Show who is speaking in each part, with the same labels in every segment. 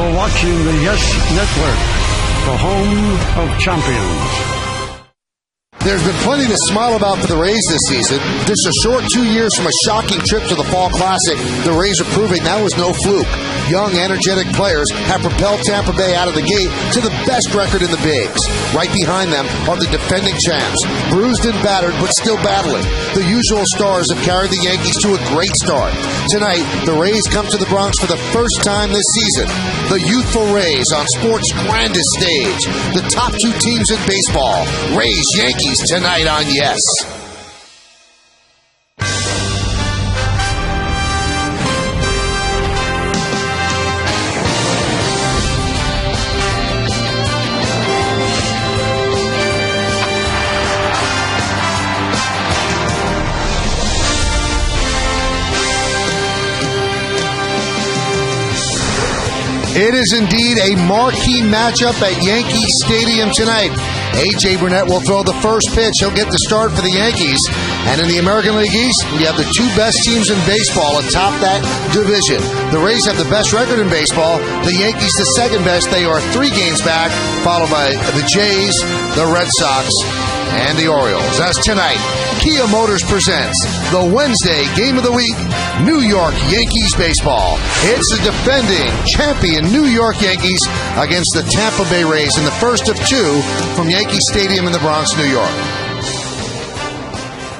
Speaker 1: You're watching the Yes Network, the home of champions.
Speaker 2: There's been plenty to smile about for the Rays this season. Just a short 2 years from a shocking trip to the Fall Classic, the Rays are proving that was no fluke. Young, energetic players have propelled Tampa Bay out of the gate to the best record in the bigs. Right behind them are the defending champs, bruised and battered but still battling. The usual stars have carried the Yankees to a great start. Tonight, the Rays come to the Bronx for the first time this season. The youthful Rays on sports' grandest stage. The top two teams in baseball, Rays, Yankees, tonight on Yes. It is indeed a marquee matchup at Yankee Stadium tonight. A.J. Burnett will throw the first pitch. He'll get the start for the Yankees. And in the American League East, we have the two best teams in baseball atop that division. The Rays have the best record in baseball. The Yankees the second best. They are 3 games back, followed by the Jays, the Red Sox, and the Orioles. As tonight, Kia Motors presents the Wednesday game of the week, New York Yankees baseball. It's the defending champion New York Yankees against the Tampa Bay Rays in the first of 2 from Yankee Stadium in the Bronx, New York.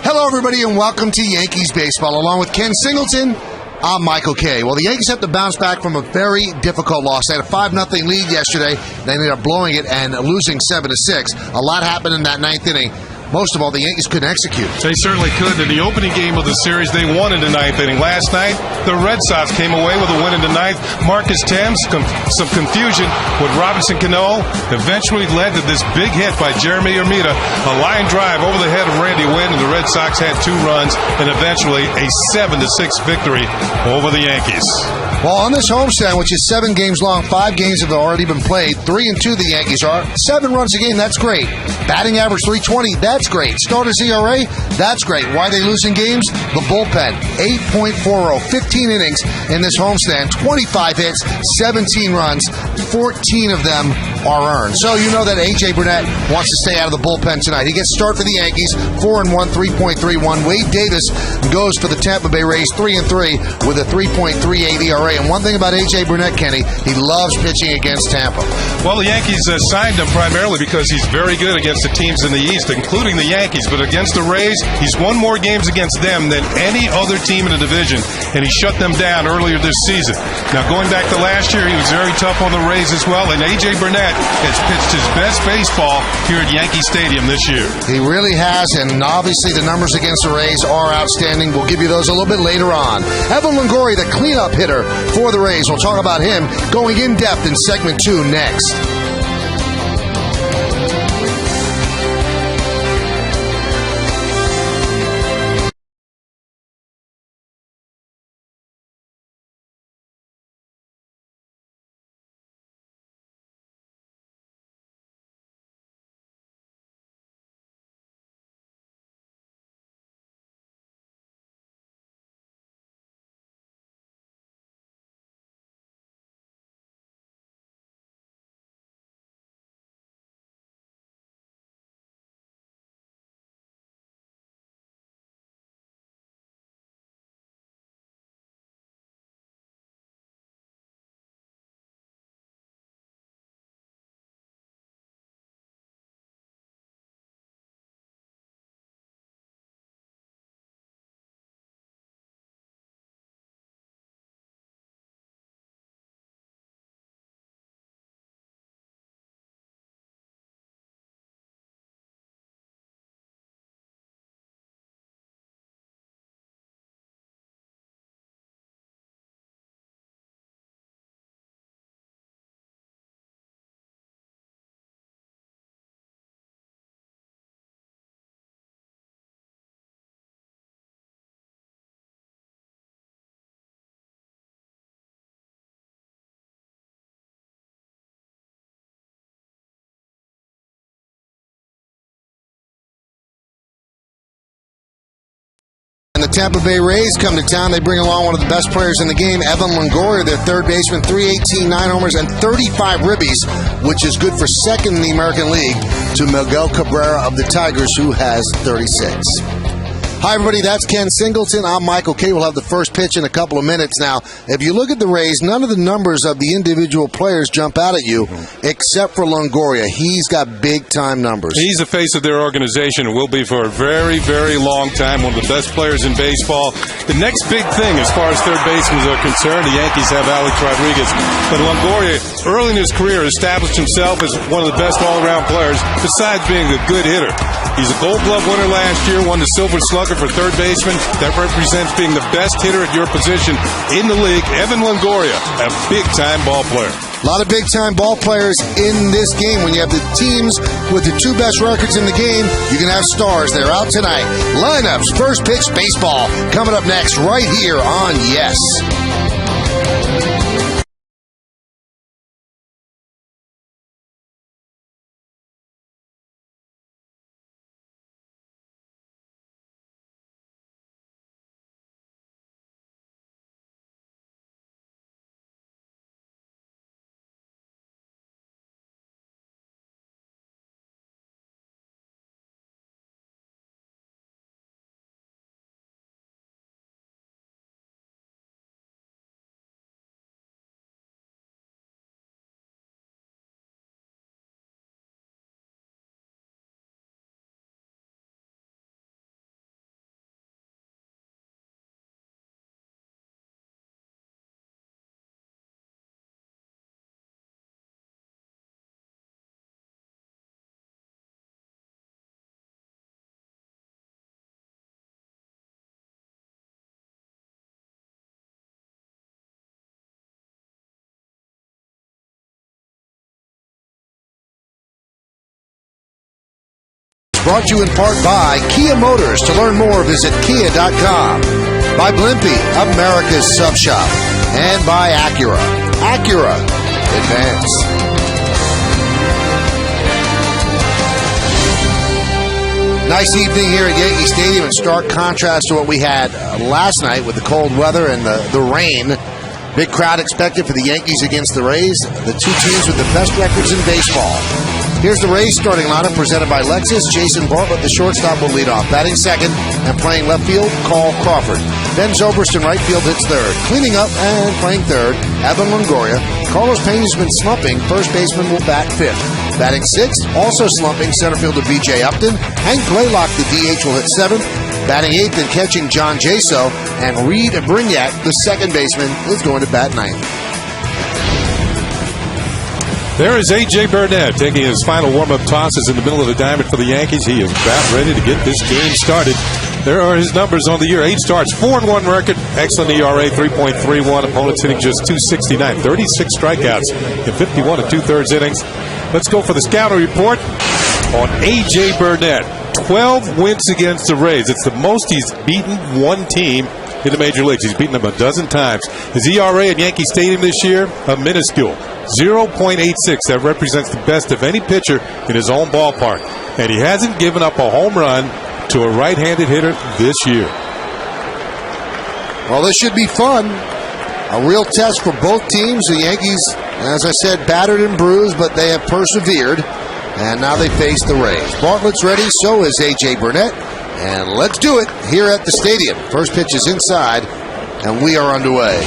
Speaker 2: Hello, everybody, and welcome to Yankees baseball. Along with Ken Singleton, I'm Michael Kay. Well, the Yankees have to bounce back from a very difficult loss. They had a 5-0 lead yesterday. They ended up blowing it and losing 7-6. A lot happened in that ninth inning. Most of all, the Yankees couldn't execute.
Speaker 3: They certainly could. In the opening game of the series, they won in the ninth inning. Last night, the Red Sox came away with a win in the ninth. Marcus Thames, some confusion with Robinson Cano, eventually led to this big hit by Jeremy Hermida, a line drive over the head of Randy Wynn, and the Red Sox had 2 runs and eventually a 7-6 victory over the Yankees.
Speaker 2: Well, on this homestand, which is 7 games long, 5 games have already been played. 3-2 the Yankees are. 7 runs a game, that's great. Batting average 320, that's great. Starters ERA, that's great. Why are they losing games? The bullpen, 8.40, 15 innings in this homestand, 25 hits, 17 runs, 14 of them are earned. So you know that A.J. Burnett wants to stay out of the bullpen tonight. He gets start for the Yankees, 4-1, 3.31. Wade Davis goes for the Tampa Bay Rays, 3-3 with a 3.38 ERA. And one thing about A.J. Burnett, Kenny, he loves pitching against Tampa.
Speaker 3: Well, the Yankees signed him primarily because he's very good against the teams in the East, including the Yankees. But against the Rays, he's won more games against them than any other team in the division, and he shut them down earlier this season. Now, going back to last year, he was very tough on the Rays as well, and A.J. Burnett has pitched his best baseball here at Yankee Stadium this year.
Speaker 2: He really has, and obviously the numbers against the Rays are outstanding. We'll give you those a little bit later on. Evan Longoria, the cleanup hitter for the Rays. We'll talk about him going in depth in segment 2 next. Tampa Bay Rays come to town. They bring along one of the best players in the game, Evan Longoria, their third baseman, 318, 9 homers, and 35 ribbies, which is good for second in the American League to Miguel Cabrera of the Tigers, who has 36. Hi, everybody. That's Ken Singleton. I'm Michael Kay. We'll have the first pitch in a couple of minutes. Now, if you look at the Rays, none of the numbers of the individual players jump out at you, except for Longoria. He's got big-time numbers.
Speaker 3: He's the face of their organization and will be for a very, very long time. One of the best players in baseball. The next big thing, as far as third basemen are concerned, the Yankees have Alex Rodriguez. But Longoria, early in his career, established himself as one of the best all-around players, besides being a good hitter. He's a Gold Glove winner last year, won the Silver Slugger for third baseman. That represents being the best hitter at your position in the league. Evan Longoria, a big-time ball player.
Speaker 2: A lot of big-time ball players in this game. When you have the teams with the two best records in the game, you can have stars. They're out tonight. Lineups, first pitch baseball, coming up next right here on Yes. Brought to you in part by Kia Motors. To learn more, visit kia.com. By Blimpie, America's Sub Shop. And by Acura. Acura. Advance. Nice evening here at Yankee Stadium, in stark contrast to what we had last night with the cold weather and the rain. Big crowd expected for the Yankees against the Rays, the two teams with the best records in baseball. Here's the Rays starting lineup presented by Lexus. Jason Bartlett, the shortstop, will lead off. Batting second and playing left field, Carl Crawford. Ben Zobrist in right field hits third. Cleaning up and playing third, Evan Longoria. Carlos Peña's been slumping. First baseman will bat fifth. Batting sixth, also slumping, center fielder B.J. Upton. Hank Blaylock, the DH, will hit seventh. Batting eighth and catching John Jaso. And Reed Brignac, the second baseman, is going to bat ninth.
Speaker 3: There is A.J. Burnett taking his final warm-up tosses in the middle of the diamond for the Yankees. He is about ready to get this game started. There are his numbers on the year. 8 starts, 4-1 record, excellent ERA, 3.31. Opponents hitting just .269, 36 strikeouts in 51 2/3 innings. Let's go for the scouting report on A.J. Burnett. 12 wins against the Rays. It's the most he's beaten one team in the major leagues. He's beaten them a dozen times. His ERA at Yankee Stadium this year, a minuscule, 0.86. That represents the best of any pitcher in his own ballpark. And he hasn't given up a home run to a right-handed hitter this year.
Speaker 2: Well, this should be fun. A real test for both teams. The Yankees, as I said, battered and bruised, but they have persevered. And now they face the Rays. Bartlett's ready, so is A.J. Burnett. And let's do it here at the stadium. First pitch is inside, and we are underway.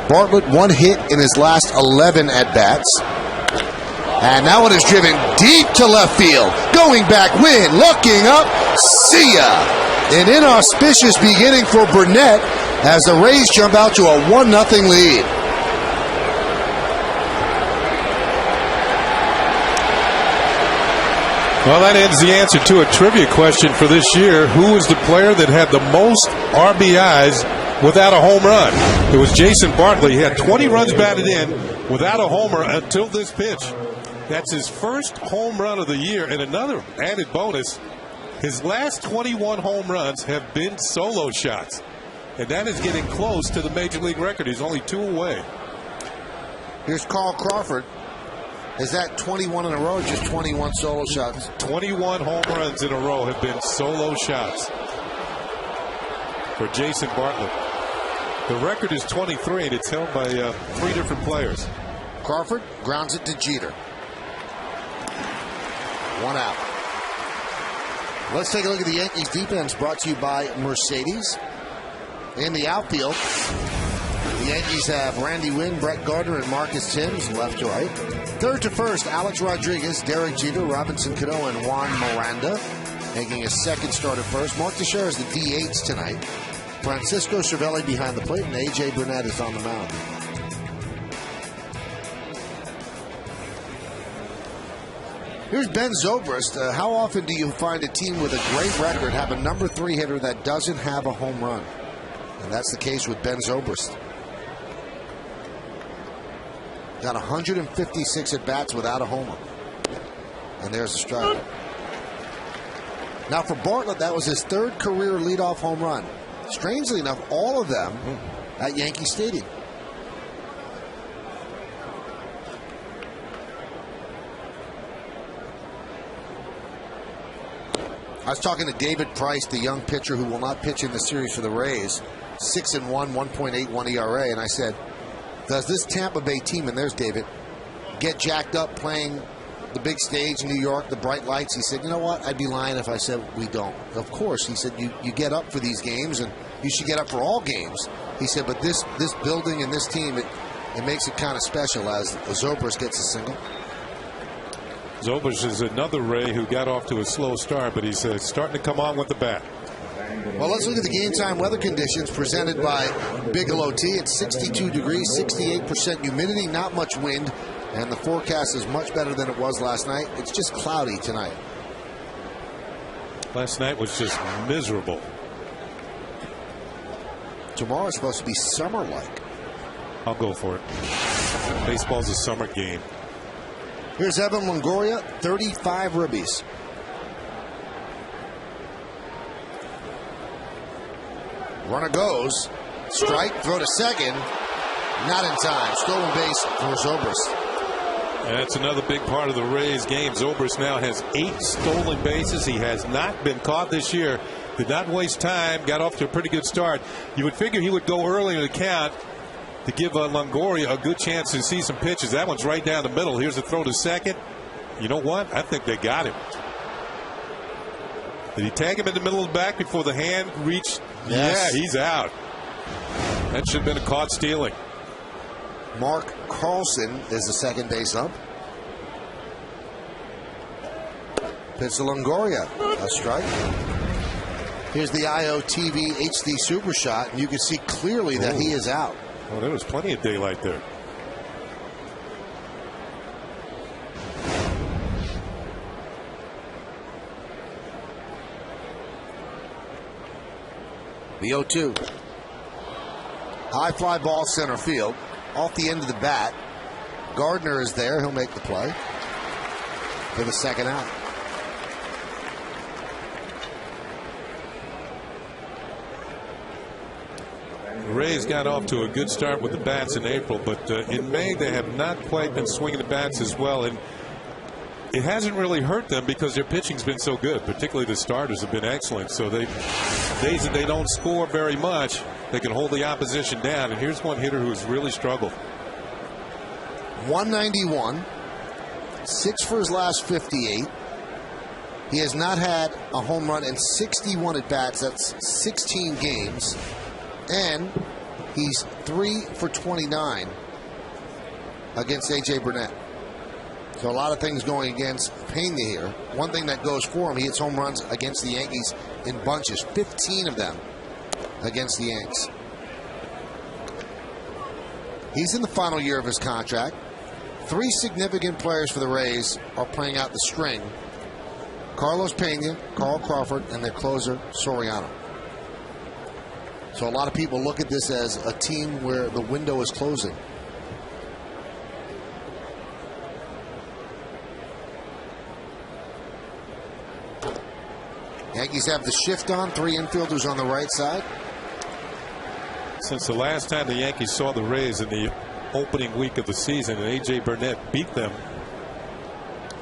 Speaker 2: Bartlett, one hit in his last 11 at-bats. And that one is driven deep to left field. Going back, Wynn, looking up, see ya. An inauspicious beginning for Burnett as the Rays jump out to a 1-0 lead.
Speaker 3: Well, that ends the answer to a trivia question for this year. Who was the player that had the most RBIs without a home run? It was Jason Bartlett. He had 20 runs batted in without a homer until this pitch. That's his first home run of the year. And another added bonus, his last 21 home runs have been solo shots. And that is getting close to the major league record. He's only 2 away.
Speaker 2: Here's Carl Crawford. Is that 21 in a row or just 21 solo shots?
Speaker 4: 21 home runs in a row have been solo shots for Jason Bartlett. The record is 23, and it's held by 3 different players.
Speaker 2: Crawford grounds it to Jeter. 1 out. Let's take a look at the Yankees defense, brought to you by Mercedes. In the outfield, the Yankees have Randy Winn, Brett Gardner, and Marcus Thames, left to right. Third to first, Alex Rodriguez, Derek Jeter, Robinson Cano, and Juan Miranda, making his second start at first. Mark Teixeira is the DH tonight. Francisco Cervelli behind the plate, and A.J. Burnett is on the mound. Here's Ben Zobrist. How often do you find a team with a great record have a number 3 hitter that doesn't have a home run? And that's the case with Ben Zobrist. Got 156 at-bats without a homer. And there's a strike. Now for Bartlett, that was his 3rd career leadoff home run. Strangely enough, all of them at Yankee Stadium. I was talking to David Price, the young pitcher who will not pitch in the series for the Rays. 6-1, 1.81 ERA. And I said, does this Tampa Bay team, and there's David, get jacked up playing the big stage in New York, the bright lights? He said, you know what? I'd be lying if I said we don't. Of course. He said, you get up for these games, and you should get up for all games. He said, but this building and this team, it makes it kind of special as Zobrist gets a single.
Speaker 4: Zobrist is another Ray who got off to a slow start, but he's starting to come on with the bat.
Speaker 2: Well, let's look at the game time weather conditions presented by Bigelow Tea. It's 62 degrees, 68% humidity, not much wind, and the forecast is much better than it was last night. It's just cloudy tonight.
Speaker 4: Last night was just miserable.
Speaker 2: Tomorrow is supposed to be summer-like.
Speaker 4: I'll go for it. Baseball's a summer game.
Speaker 2: Here's Evan Longoria, 35 ribbies. Runner goes. Strike, throw to second. Not in time. Stolen base for Zobrist.
Speaker 4: And that's another big part of the Rays game. Zobrist now has 8 stolen bases. He has not been caught this year. Did not waste time. Got off to a pretty good start. You would figure he would go early in the count to give Longoria a good chance to see some pitches. That one's right down the middle. Here's the throw to second. You know what? I think they got him. Did he tag him in the middle of the back before the hand reached?
Speaker 2: Yes.
Speaker 4: Yeah, he's out. That should have been a caught stealing.
Speaker 2: Mark Carlson is the second base ump. Pitch to Longoria. A strike. Here's the IOTV HD Super Shot, and you can see clearly that he is out.
Speaker 4: Well, there was plenty of daylight there.
Speaker 2: The 0-2. High fly ball center field. Off the end of the bat. Gardner is there. He'll make the play for the second out.
Speaker 4: The Rays got off to a good start with the bats in April, but in May they have not quite been swinging the bats as well, and it hasn't really hurt them because their pitching's been so good. Particularly the starters have been excellent, so days that they don't score very much, they can hold the opposition down. And here's one hitter who's really struggled.
Speaker 2: 191, 6 for his last 58. He has not had a home run in 61 at bats. That's 16 games. And he's 3 for 29 against A.J. Burnett. So a lot of things going against Pena here. One thing that goes for him, he hits home runs against the Yankees in bunches. 15 of them against the Yanks. He's in the final year of his contract. 3 significant players for the Rays are playing out the string. Carlos Pena, Carl Crawford, and their closer, Soriano. So a lot of people look at this as a team where the window is closing. Yankees have the shift on. 3 infielders on the right side.
Speaker 4: Since the last time the Yankees saw the Rays in the opening week of the season and A.J. Burnett beat them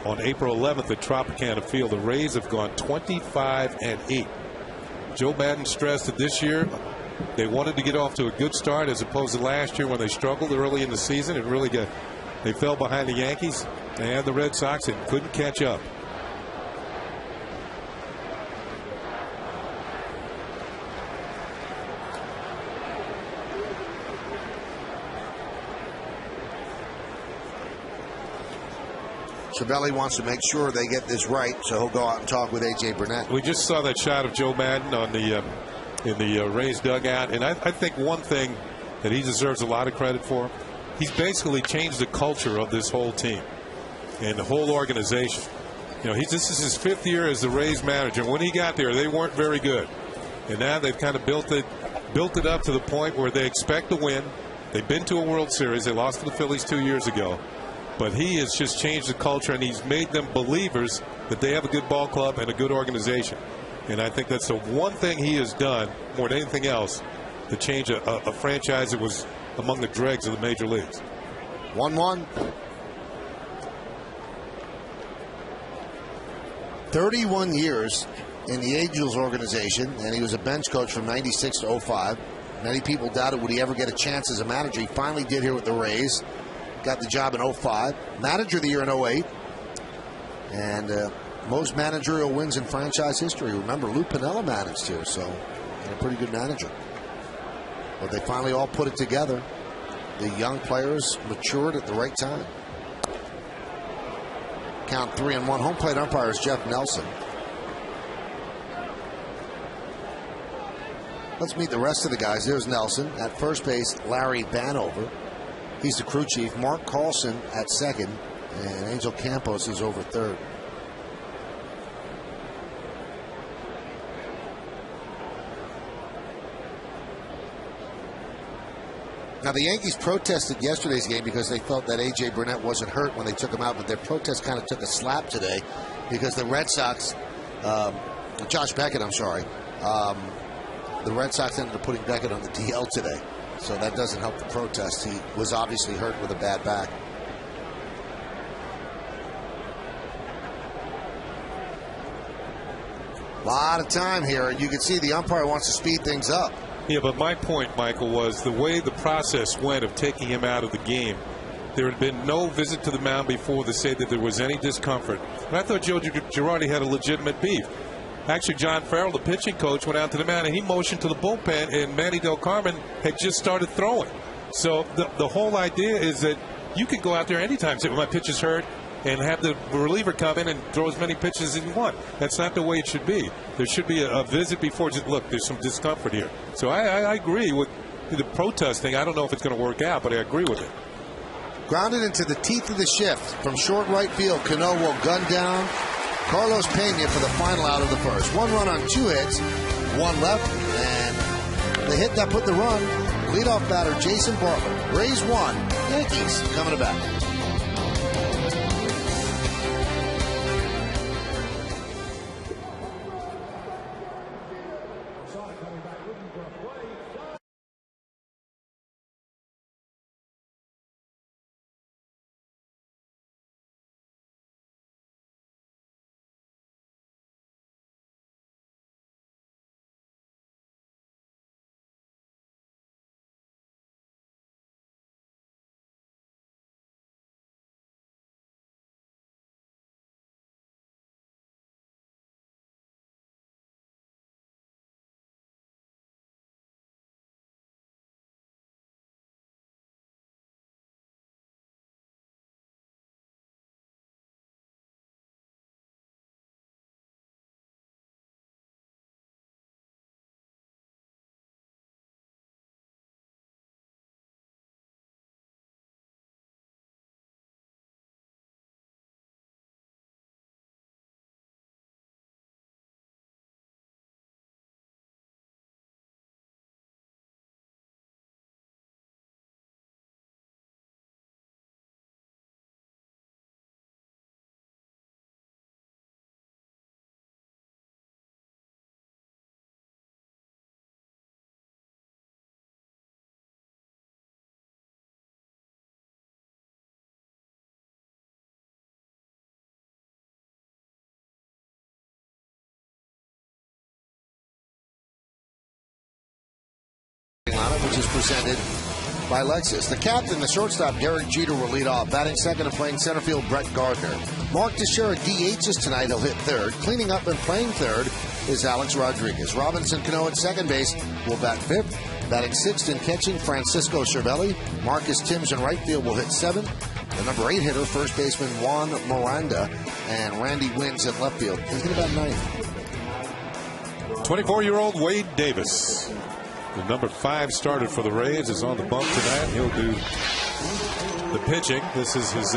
Speaker 4: on April 11th at Tropicana Field. The Rays have gone 25-8. Joe Madden stressed that this year they wanted to get off to a good start as opposed to last year when they struggled early in the season and they fell behind the Yankees. They had the Red Sox and couldn't catch up.
Speaker 2: Cervelli wants to make sure they get this right, so he'll go out and talk with A.J. Burnett.
Speaker 4: We just saw that shot of Joe Madden on in the Rays dugout, and I think one thing that he deserves a lot of credit for, he's basically changed the culture of this whole team and the whole organization. This is his 5th year as the Rays manager. When he got there, they weren't very good, and now they've kind of built it up to the point where they expect to win. They've been to a World Series. They lost to the Phillies 2 years ago. But he has just changed the culture, and he's made them believers that they have a good ball club and a good organization. And I think that's the one thing he has done more than anything else to change a franchise that was among the dregs of the major leagues.
Speaker 2: 1-1. 31 years in the Angels organization, and he was a bench coach from 96 to 05. Many people doubted would he ever get a chance as a manager. He finally did here with the Rays. Got the job in 05. Manager of the year in 08. And most managerial wins in franchise history. Remember, Lou Piniella managed here, so a pretty good manager. But they finally all put it together. The young players matured at the right time. Count 3-1. Home plate umpire is Jeff Nelson. Let's meet the rest of the guys. There's Nelson. At first base, Larry Vanover. He's the crew chief. Mark Carlson at second. And Angel Campos is over third. Now, the Yankees protested yesterday's game because they felt that A.J. Burnett wasn't hurt when they took him out, but their protest kind of took a slap today because the Red Sox, Josh Beckett, I'm sorry, the Red Sox ended up putting Beckett on the DL today. So that doesn't help the protest. He was obviously hurt with a bad back. A lot of time here. You can see the umpire wants to speed things up.
Speaker 4: Yeah, but my point, Michael, was the way the process went of taking him out of the game. There had been no visit to the mound before to say that there was any discomfort. And I thought Joe Girardi had a legitimate beef. Actually, John Farrell, the pitching coach, went out to the mound and he motioned to the bullpen, and Manny Del Carmen had just started throwing. So the whole idea is that you can go out there anytime, say, well, my pitch is hurt, and have the reliever come in and throw as many pitches as you want. That's not the way it should be. There should be a visit before, just look, there's some discomfort here. So I agree with the protest thing. I don't know if it's going to work out, but I agree with it.
Speaker 2: Grounded into the teeth of the shift from short right field. Cano will gun down Carlos Pena for the final out of the first. 1 run on 2 hits, 1 left, and the hit that put the run, leadoff batter Jason Bartlett. Rays 1, Yankees coming back. which is presented by Lexus. The captain, the shortstop, Derek Jeter, will lead off. Batting second and playing center field, Brett Gardner. Mark Teixeira DHs tonight. He'll hit third. Cleaning up and playing third is Alex Rodriguez. Robinson Cano at second base will bat fifth. Batting sixth and catching, Francisco Cervelli. Marcus Timms in right field will hit seventh. The number 8 hitter, first baseman Juan Miranda. And Randy Wins at left field. He's going to bat ninth.
Speaker 4: 24-year-old Wade Davis, the number 5 starter for the Rays, is on the bump tonight. He'll do the pitching. This is his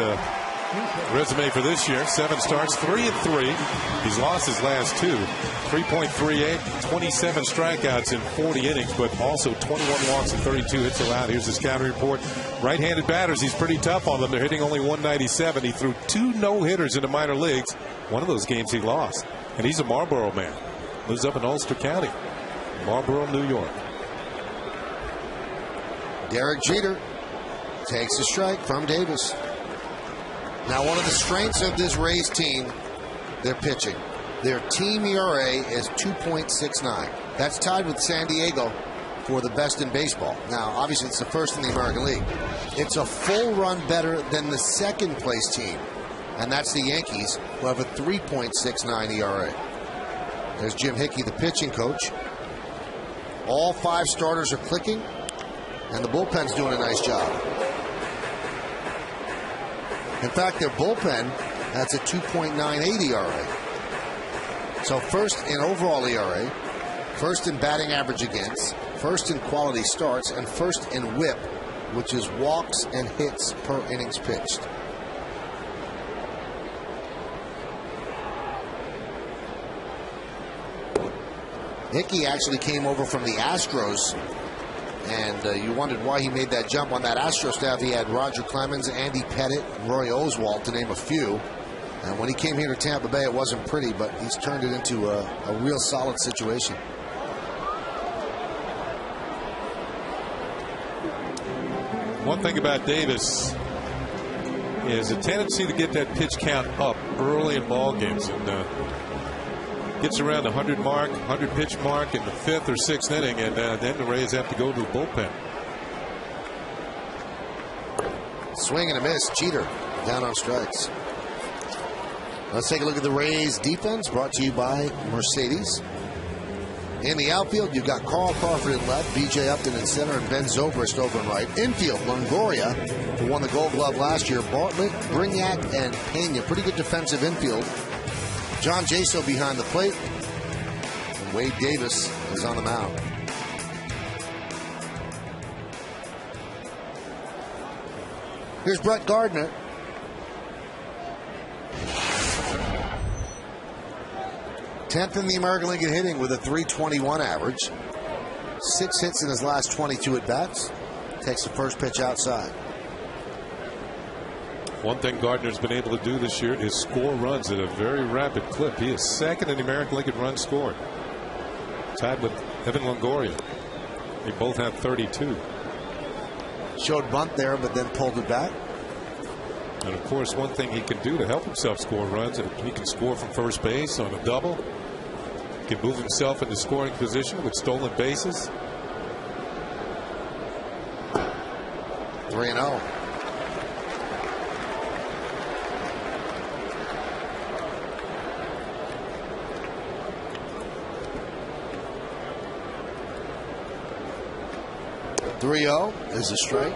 Speaker 4: resume for this year. 7 starts, 3-3. He's lost his last 2. 3.38, 27 strikeouts in 40 innings, but also 21 walks and 32 hits allowed. Here's his counter report. Right-handed batters, he's pretty tough on them. They're hitting only 197. He threw 2 no-hitters in the minor leagues. One of those games he lost. And he's a Marlboro man. Lives up in Ulster County, Marlboro, New York.
Speaker 2: Derek Jeter takes a strike from Davis. Now, one of the strengths of this Rays team, their pitching. Their team ERA is 2.69. That's tied with San Diego for the best in baseball. Now, obviously, it's the first in the American League. It's a full run better than the second place team, and that's the Yankees, who have a 3.69 ERA. There's Jim Hickey, the pitching coach. All 5 starters are clicking, and the bullpen's doing a nice job. In fact, their bullpen, that's a 2.98 ERA. So first in overall ERA, first in batting average against, first in quality starts, and first in WHIP, which is walks and hits per innings pitched. Hickey actually came over from the Astros, and you wondered why he made that jump. On that Astro staff, he had Roger Clemens, Andy Pettit, Roy Oswalt, to name a few. And when he came here to Tampa Bay, it wasn't pretty, but he's turned it into a real solid situation.
Speaker 4: One thing about Davis is a tendency to get that pitch count up early in ball games, and gets around the 100 mark, 100 pitch mark in the 5th or 6th inning, and then the Rays have to go to the bullpen.
Speaker 2: Swing and a miss. Jeter down on strikes. Let's take a look at the Rays defense, brought to you by Mercedes. In the outfield, you've got Carl Crawford in left, B.J. Upton in center, and Ben Zobrist over in right. Infield, Longoria, who won the Gold Glove last year, Bartlett, Brignac, and Pena. Pretty good defensive infield. John Jaso behind the plate, and Wade Davis is on the mound. Here's Brett Gardner. Tenth in the American League in hitting with a .321 average. 6 hits in his last 22 at-bats. Takes the first pitch outside.
Speaker 4: One thing Gardner's been able to do this year is score runs at a very rapid clip. He is second in the American League in runs scored, tied with Evan Longoria. They both have 32.
Speaker 2: Showed bunt there, but then pulled it back.
Speaker 4: And of course, one thing he can do to help himself score runs, he can score from first base on a double. He can move himself into scoring position with stolen bases.
Speaker 2: 3-0. Is a strike.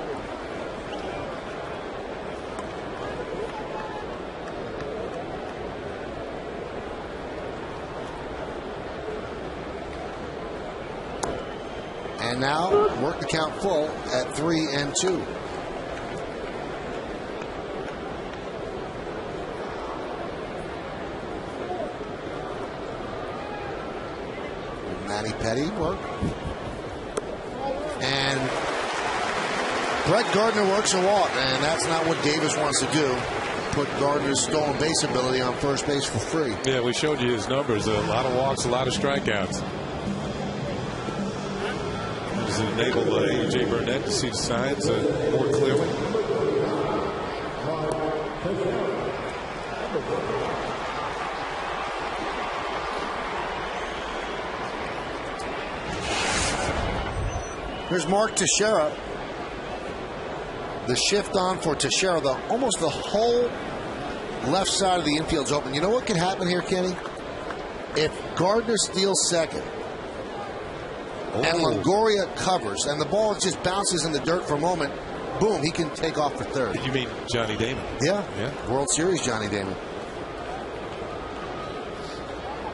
Speaker 2: And now work the count full at 3-2. Matty Petty work. And Brett Gardner works a lot, and that's not what Davis wants to do. Put Gardner's stolen base ability on first base for free.
Speaker 4: Yeah, we showed you his numbers. A lot of walks, a lot of strikeouts. Does it enable A.J. Burnett to see the signs more clearly?
Speaker 2: Here's Mark Teixeira. The shift on for Teixeira. Almost the whole left side of the infield's open. You know what could happen here, Kenny? If Gardner steals second and Longoria covers and the ball just bounces in the dirt for a moment, boom, he can take off for third.
Speaker 4: You mean Johnny Damon?
Speaker 2: Yeah. World Series Johnny Damon.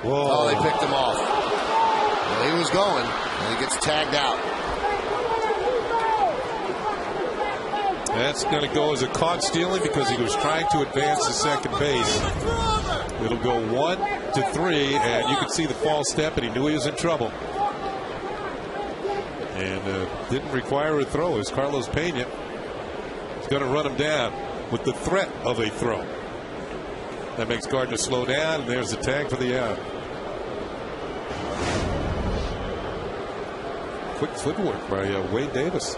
Speaker 2: Whoa. Oh, they picked him off. Well, he was going, and he gets tagged out.
Speaker 4: That's going to go as a caught stealing because he was trying to advance to second base. It'll go 1-3, and you can see the false step, and he knew he was in trouble. And didn't require a throw as Carlos Pena is going to run him down with the threat of a throw. That makes Gardner slow down, and there's the tag for the out. Quick footwork by Wade Davis.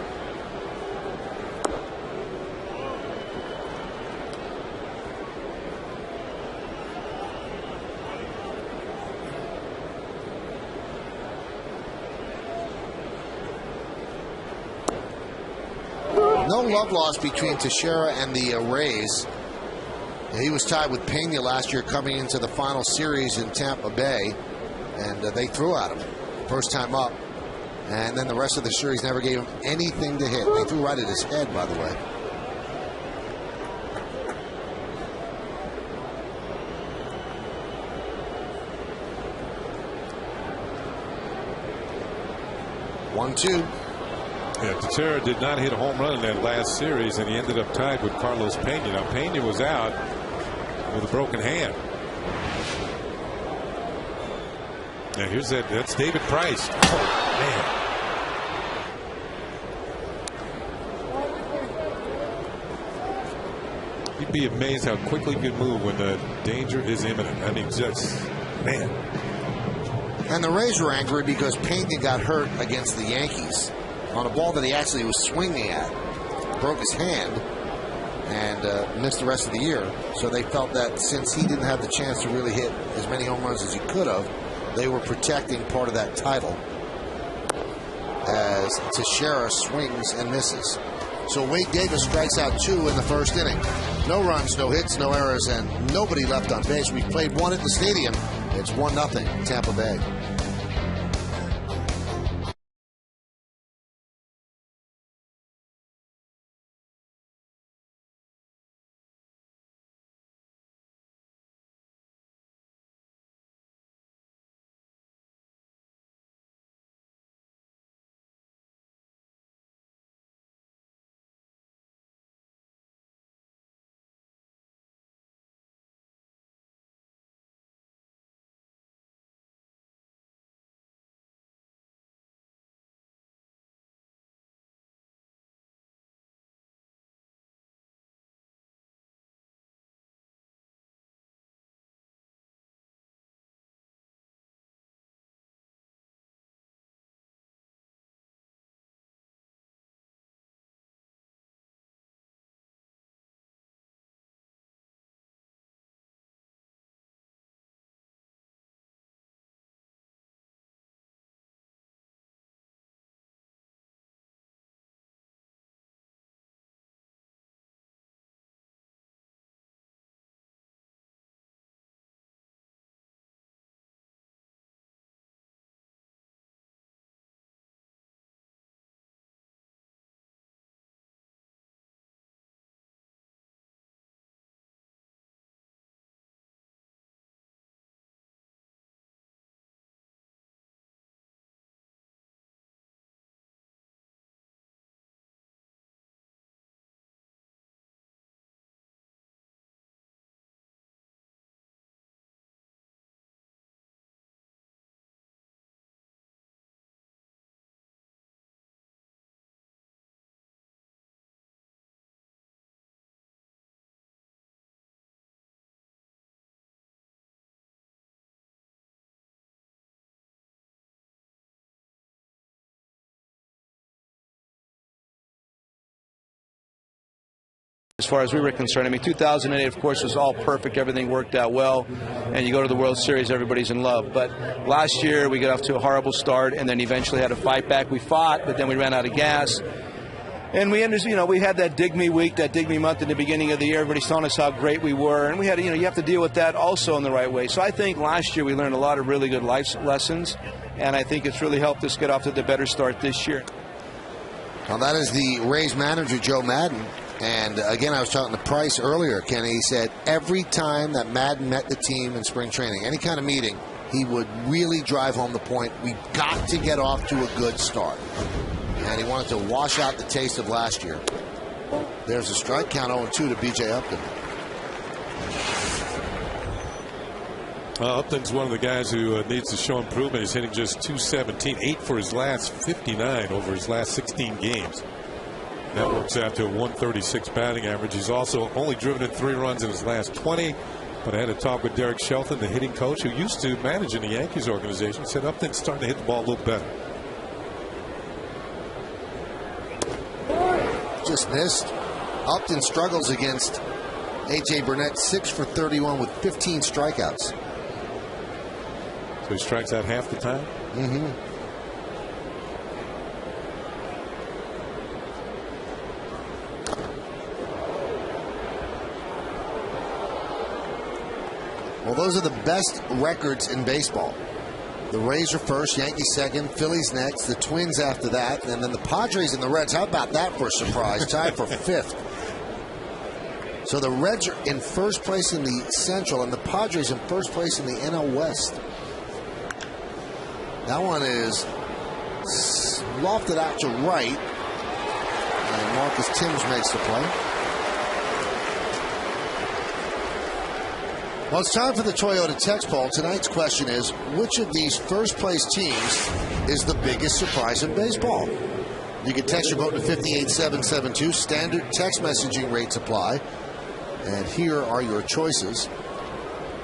Speaker 2: No love lost between Teixeira and the Rays. He was tied with Pena last year coming into the final series in Tampa Bay, and they threw at him first time up, and then the rest of the series never gave him anything to hit. They threw right at his head, by the way. One-two.
Speaker 4: Yeah, Teixeira did not hit a home run in that last series, and he ended up tied with Carlos Pena. Now, Pena was out with a broken hand. Now, here's that's David Price. Oh, man. You'd be amazed how quickly you can move when the danger is imminent. I mean, just, man.
Speaker 2: And the Rays were angry because Pena got hurt against the Yankees on a ball that he actually was swinging at. Broke his hand and missed the rest of the year. So they felt that since he didn't have the chance to really hit as many home runs as he could have, they were protecting part of that title as Teixeira swings and misses. So Wade Davis strikes out 2 in the first inning. No runs, no hits, no errors, and nobody left on base. We played 1 at the stadium. It's 1-0 Tampa Bay.
Speaker 5: As far as we were concerned, I mean, 2008, of course, was all perfect. Everything worked out well. And you go to the World Series, everybody's in love. But last year, we got off to a horrible start and then eventually had to fight back. We fought, but then we ran out of gas. And we had that dig me week, that dig me month in the beginning of the year. Everybody's telling us how great we were. And we had, you have to deal with that also in the right way. So I think last year we learned a lot of really good life lessons. And I think it's really helped us get off to the better start this year.
Speaker 2: Now, that is the Rays manager, Joe Madden. And again, I was talking to Price earlier, Kenny. He said every time that Madden met the team in spring training, any kind of meeting, he would really drive home the point, we've got to get off to a good start. And he wanted to wash out the taste of last year. There's a strike count 0-2 to B.J. Upton.
Speaker 4: Upton's one of the guys who needs to show improvement. He's hitting just .217, 8 for his last 59 over his last 16 games. That works out to a .136 batting average. He's also only driven in 3 runs in his last 20. But I had a talk with Derek Shelton, the hitting coach, who used to manage in the Yankees organization. Said Upton's starting to hit the ball a little better.
Speaker 2: Just missed. Upton struggles against A.J. Burnett, 6 for 31 with 15 strikeouts.
Speaker 4: So he strikes out half the time?
Speaker 2: Mm-hmm. Well, those are the best records in baseball. The Rays are first, Yankees second, Phillies next, the Twins after that, and then the Padres and the Reds. How about that for a surprise? Tied for 5th. So the Reds are in first place in the Central, and the Padres in first place in the NL West. That one is lofted out to right, and Marcus Timms makes the play. Well, it's time for the Toyota text poll. Tonight's question is, which of these first-place teams is the biggest surprise in baseball? You can text your vote to 58772. Standard text messaging rates apply. And here are your choices.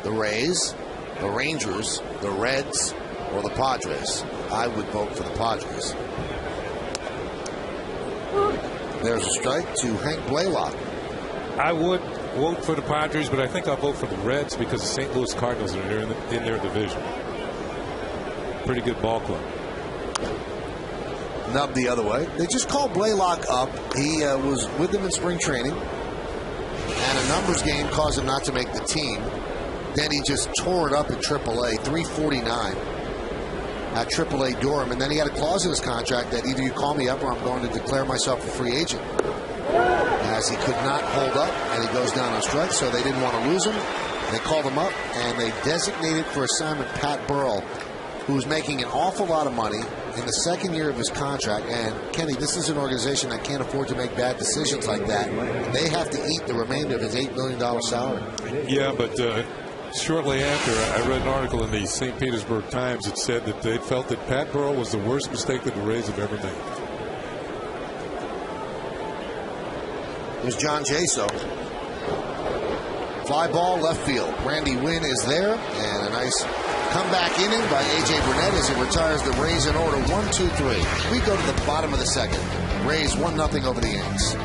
Speaker 2: The Rays, the Rangers, the Reds, or the Padres. I would vote for the Padres. There's a strike to Hank Blaylock.
Speaker 4: I would vote for the Padres, but I think I'll vote for the Reds because the St. Louis Cardinals are in their division. Pretty good ball club.
Speaker 2: Nub the other way. They just called Blaylock up. He was with them in spring training, and a numbers game caused him not to make the team. Then he just tore it up at AAA, 349 at AAA Durham, and then he had a clause in his contract that either you call me up or I'm going to declare myself a free agent. As he could not hold up, and he goes down on strike, so they didn't want to lose him. They called him up, and they designated for assignment Pat Burrell, who was making an awful lot of money in the second year of his contract. And, Kenny, this is an organization that can't afford to make bad decisions like that. They have to eat the remainder of his $8 million salary.
Speaker 4: Yeah, but shortly after, I read an article in the St. Petersburg Times that said that they felt that Pat Burrell was the worst mistake that the Rays have ever made.
Speaker 2: Here's John Jaso. Fly ball left field. Randy Wynn is there, and a nice comeback inning by A.J. Burnett as he retires the Rays in order 1-2-3. We go to the bottom of the second. Rays 1-0 over the Yanks.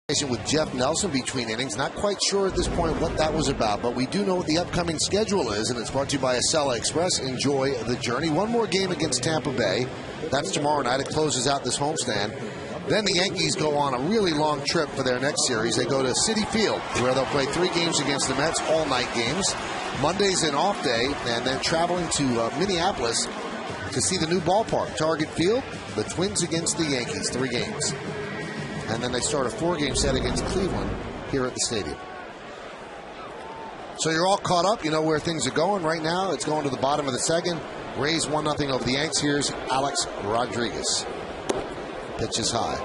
Speaker 2: With Jeff Nelson between innings. Not quite sure at this point what that was about, but we do know what the upcoming schedule is, and it's brought to you by Acela Express. Enjoy the journey. One more game against Tampa Bay. That's tomorrow night. It closes out this homestand. Then the Yankees go on a really long trip for their next series. They go to Citi Field, where they'll play 3 games against the Mets, all-night games. Monday's an off day, and then traveling to Minneapolis to see the new ballpark, Target Field. The Twins against the Yankees, 3 games. And then they start a 4-game set against Cleveland here at the stadium. So you're all caught up. You know where things are going right now. It's going to the bottom of the second. Rays 1-0 over the Yanks. Here's Alex Rodriguez. Pitch is high.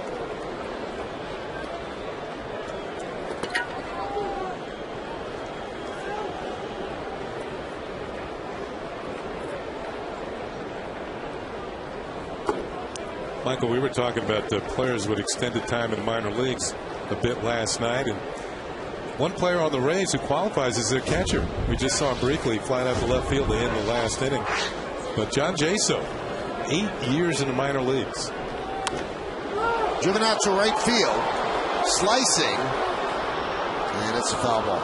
Speaker 4: Michael, we were talking about players with extended time in the minor leagues a bit last night, and one player on the Rays who qualifies is their catcher. We just saw him briefly fly out to left field to end the last inning. But John Jaso, 8 years in the minor leagues.
Speaker 2: Driven out to right field, slicing, and it's a foul ball.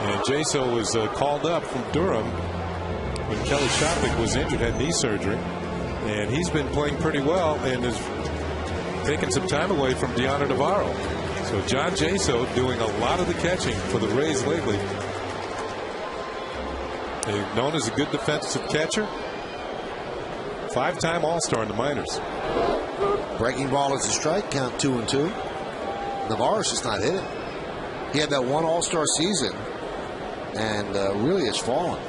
Speaker 4: And Jaso was called up from Durham when Kelly Shopik was injured, had knee surgery. And he's been playing pretty well and is taking some time away from Deanna Navarro. So John Jaso doing a lot of the catching for the Rays lately. He's known as a good defensive catcher. 5-time All-Star in the minors.
Speaker 2: Breaking ball is a strike, count 2-2. Navarro's just not hitting. He had that one All-Star season and really has fallen.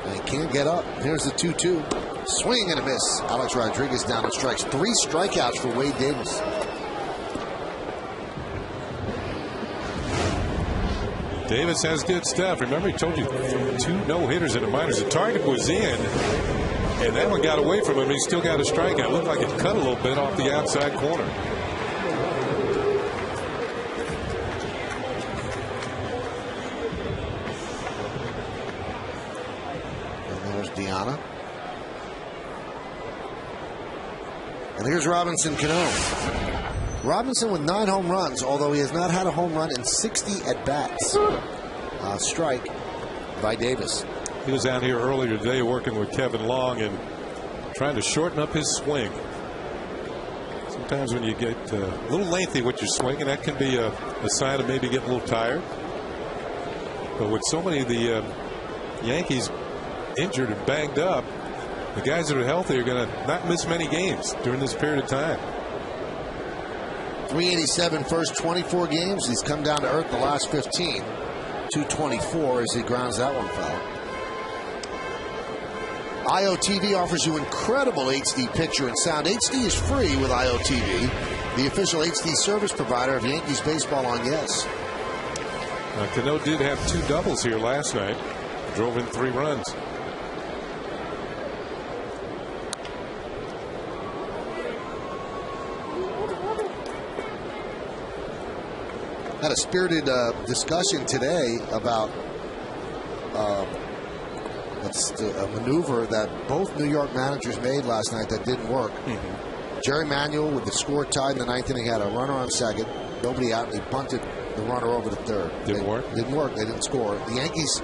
Speaker 2: And he can't get up. Here's the 2-2. Swing and a miss. Alex Rodriguez down on strikes. 3 strikeouts for Wade Davis.
Speaker 4: Davis has good stuff. Remember, he told you 2 no-hitters in the minors. The target was in, and that one got away from him. He still got a strikeout. It looked like it cut a little bit off the outside corner.
Speaker 2: And there's Deanna. And here's Robinson Cano. Robinson with 9 home runs, although he has not had a home run in 60 at-bats. Strike by Davis.
Speaker 4: He was out here earlier today working with Kevin Long and trying to shorten up his swing. Sometimes when you get a little lengthy with your swing, and that can be a sign of maybe getting a little tired. But with so many of the Yankees injured and banged up, the guys that are healthy are going to not miss many games during this period of time.
Speaker 2: 387 first 24 games. He's come down to earth the last 15. 224 as he grounds that one foul. IOTV offers you incredible HD picture and sound. HD is free with IOTV, the official HD service provider of Yankees baseball on Yes.
Speaker 4: Cano did have 2 doubles here last night. Drove in 3 runs.
Speaker 2: Had a spirited discussion today about a maneuver that both New York managers made last night that didn't work. Jerry Manuel, with the score tied in the 9th inning, had a runner on second, nobody out, and he bunted the runner over to third.
Speaker 4: Didn't work?
Speaker 2: Didn't work. They didn't score. The Yankees,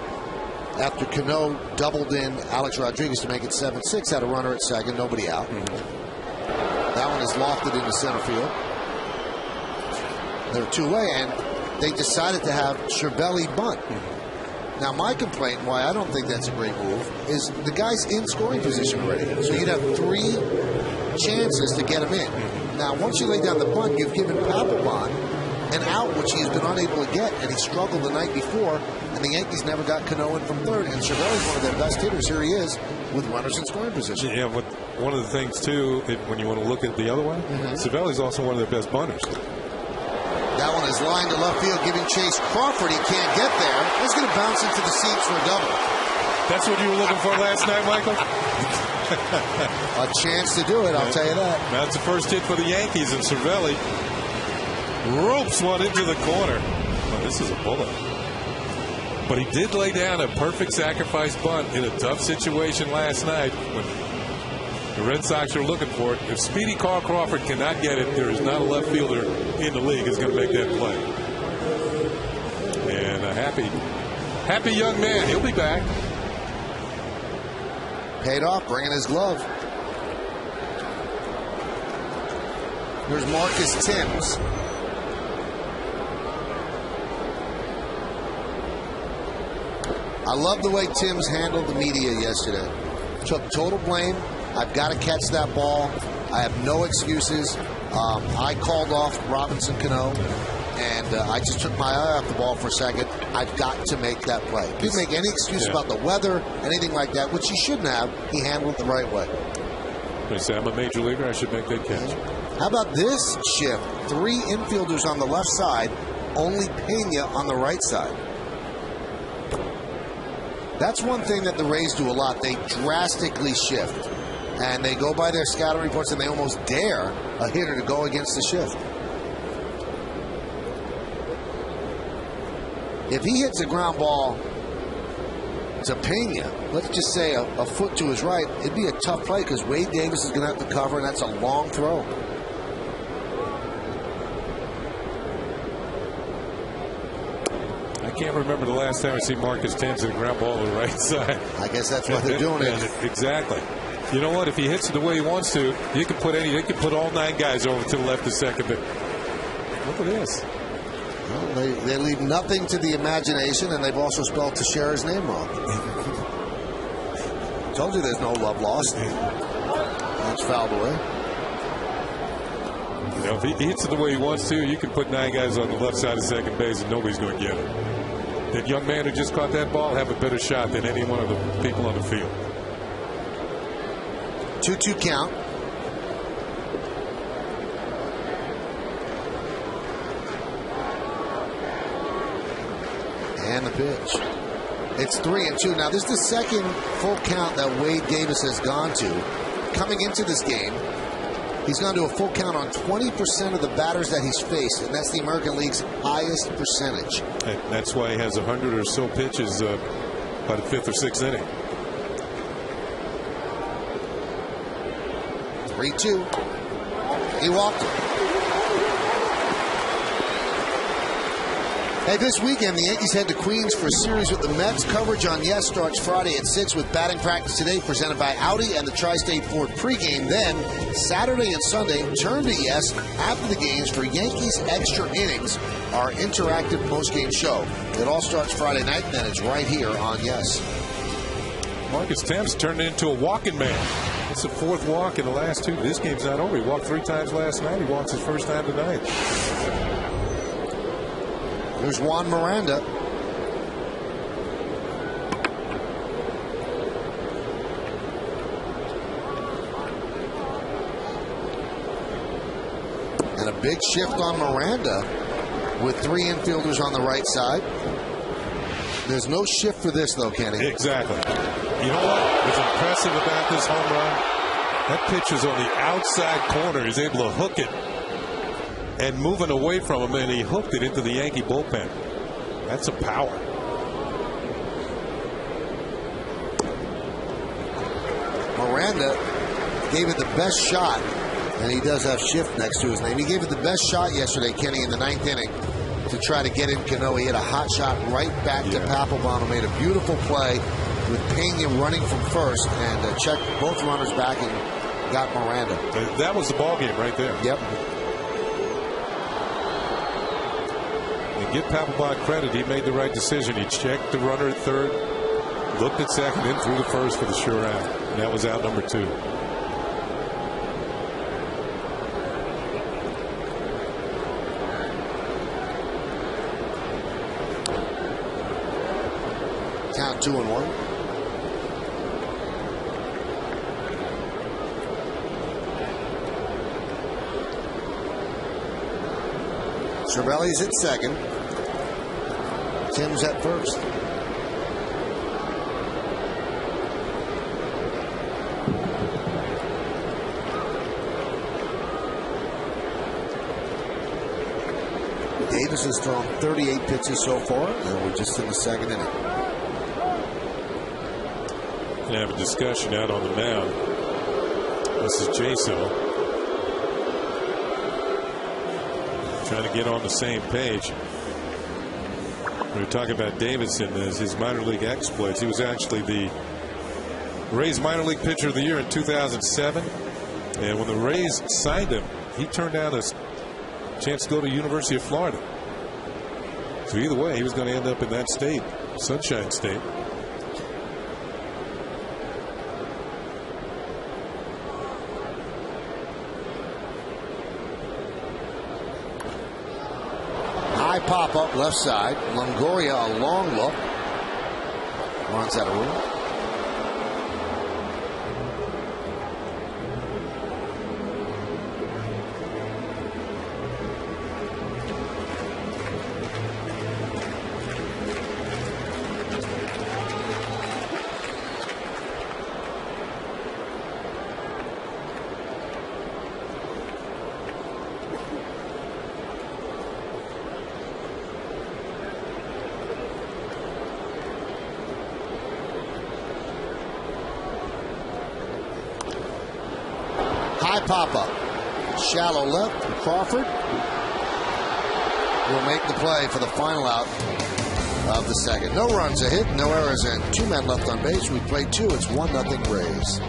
Speaker 2: after Cano doubled in Alex Rodriguez to make it 7-6, had a runner at second, nobody out. That one is lofted into center field. They're 2-away, and they decided to have Cervelli bunt. Now, my complaint, why I don't think that's a great move, is the guy's in scoring position already. So you'd have 3 chances to get him in. Now, once you lay down the bunt, you've given Papelbon an out, which he's been unable to get, and he struggled the night before, and the Yankees never got Cano in from third, and Cervelli's one of their best hitters. Here he is with runners in scoring position.
Speaker 4: Yeah, but one of the things, too, when you want to look at the other way, Cervelli's also one of their best bunters.
Speaker 2: That one is lined to left field, giving chase. Crawford, he can't get there. He's going to bounce into the seats for a double.
Speaker 4: That's what you were looking for last night, Michael?
Speaker 2: A chance to do it, I'll tell you that.
Speaker 4: That's the first hit for the Yankees, and Cervelli ropes one into the corner. Oh, this is a bullet. But he did lay down a perfect sacrifice bunt in a tough situation last night when The Red Sox are looking for it. If Speedy Carl Crawford cannot get it, there is not a left fielder in the league who's going to make that play. And a happy young man. He'll be back.
Speaker 2: Paid off, bringing his glove. Here's Marcus Timms. I love the way Timms handled the media yesterday. Took total blame. I've got to catch that ball. I have no excuses. I called off Robinson Cano, and I just took my eye off the ball for a second. I've got to make that play. He didn't make any excuse about the weather, anything like that, which he shouldn't have. He handled it the right way.
Speaker 4: They say I'm a major leaguer. I should make that catch.
Speaker 2: How about this shift? 3 infielders on the left side, only Pena on the right side. That's one thing that the Rays do a lot. They drastically shift. And they go by their scouting reports and they almost dare a hitter to go against the shift. If he hits a ground ball to Pena, let's just say a foot to his right, it'd be a tough play because Wade Davis is going to have to cover, and that's a long throw.
Speaker 4: I can't remember the last time I see Marcus Timms hit a ground ball on the right side.
Speaker 2: I guess that's why they're doing it.
Speaker 4: Exactly. You know what? If he hits it the way he wants to, you can put they can put all 9 guys over to the left of second. But look at this.
Speaker 2: Well, they leave nothing to the imagination, and they've also spelled Teixeira's name wrong. Told you there's no love lost. That's fouled away.
Speaker 4: You know, if he hits it the way he wants to, you can put 9 guys on the left side of second base, and nobody's going to get it. That young man who just caught that ball have a better shot than any one of the people on the field.
Speaker 2: 2-2 count. And the pitch. It's 3-2. Now, this is the second full count that Wade Davis has gone to. Coming into this game, he's gone to a full count on 20% of the batters that he's faced, and that's the American League's highest percentage.
Speaker 4: And that's why he has 100 or so pitches by the 5th or 6th inning.
Speaker 2: 3-2. He walked it. Hey, this weekend, the Yankees head to Queens for a series with the Mets. Coverage on Yes starts Friday at 6 with batting practice today presented by Audi and the Tri-State Ford pregame. Then, Saturday and Sunday, turn to Yes after the games for Yankees Extra Innings, our interactive postgame show. It all starts Friday night, and then it's right here on Yes.
Speaker 4: Marcus Timms turned into a walking man. It's the 4th walk in the last 2. This game's not over. He walked 3 times last night. He walks his first time tonight.
Speaker 2: There's Juan Miranda. And a big shift on Miranda with 3 infielders on the right side. There's no shift for this, though, Kenny.
Speaker 4: Exactly. You know what was impressive about this home run? That pitch was on the outside corner. He's able to hook it and moving away from him, and he hooked it into the Yankee bullpen. That's a power.
Speaker 2: Miranda gave it the best shot, and he does have shift next to his name. He gave it the best shot yesterday, Kenny, in the 9th inning to try to get in Cano. He hit a hot shot right back to Papelbon, who made a beautiful play with Pena running from first and checked both runners back and got Miranda.
Speaker 4: That was the ball game right there.
Speaker 2: Yep.
Speaker 4: And give Papelbon credit. He made the right decision. He checked the runner at third, looked at second, then threw the first for the sure out. And that was out number 2.
Speaker 2: Count 2-1. Cervelli's at second. Tim's at first. Davis has thrown 38 pitches so far, and we're just in the 2nd inning.
Speaker 4: Going to have a discussion out on the mound. This is Jaso trying to get on the same page. We were talking about Davidson as his minor league exploits. He was actually the Rays minor league pitcher of the year in 2007. And when the Rays signed him, he turned down a chance to go to University of Florida. So either way, he was going to end up in that state, Sunshine State.
Speaker 2: High pop up left side. Longoria a long look. Runs out of room. High pop-up. Shallow left. Crawford will make the play for the final out of the second. No runs a hit, no errors, and 2 men left on base. We played 2. It's 1-0 Rays.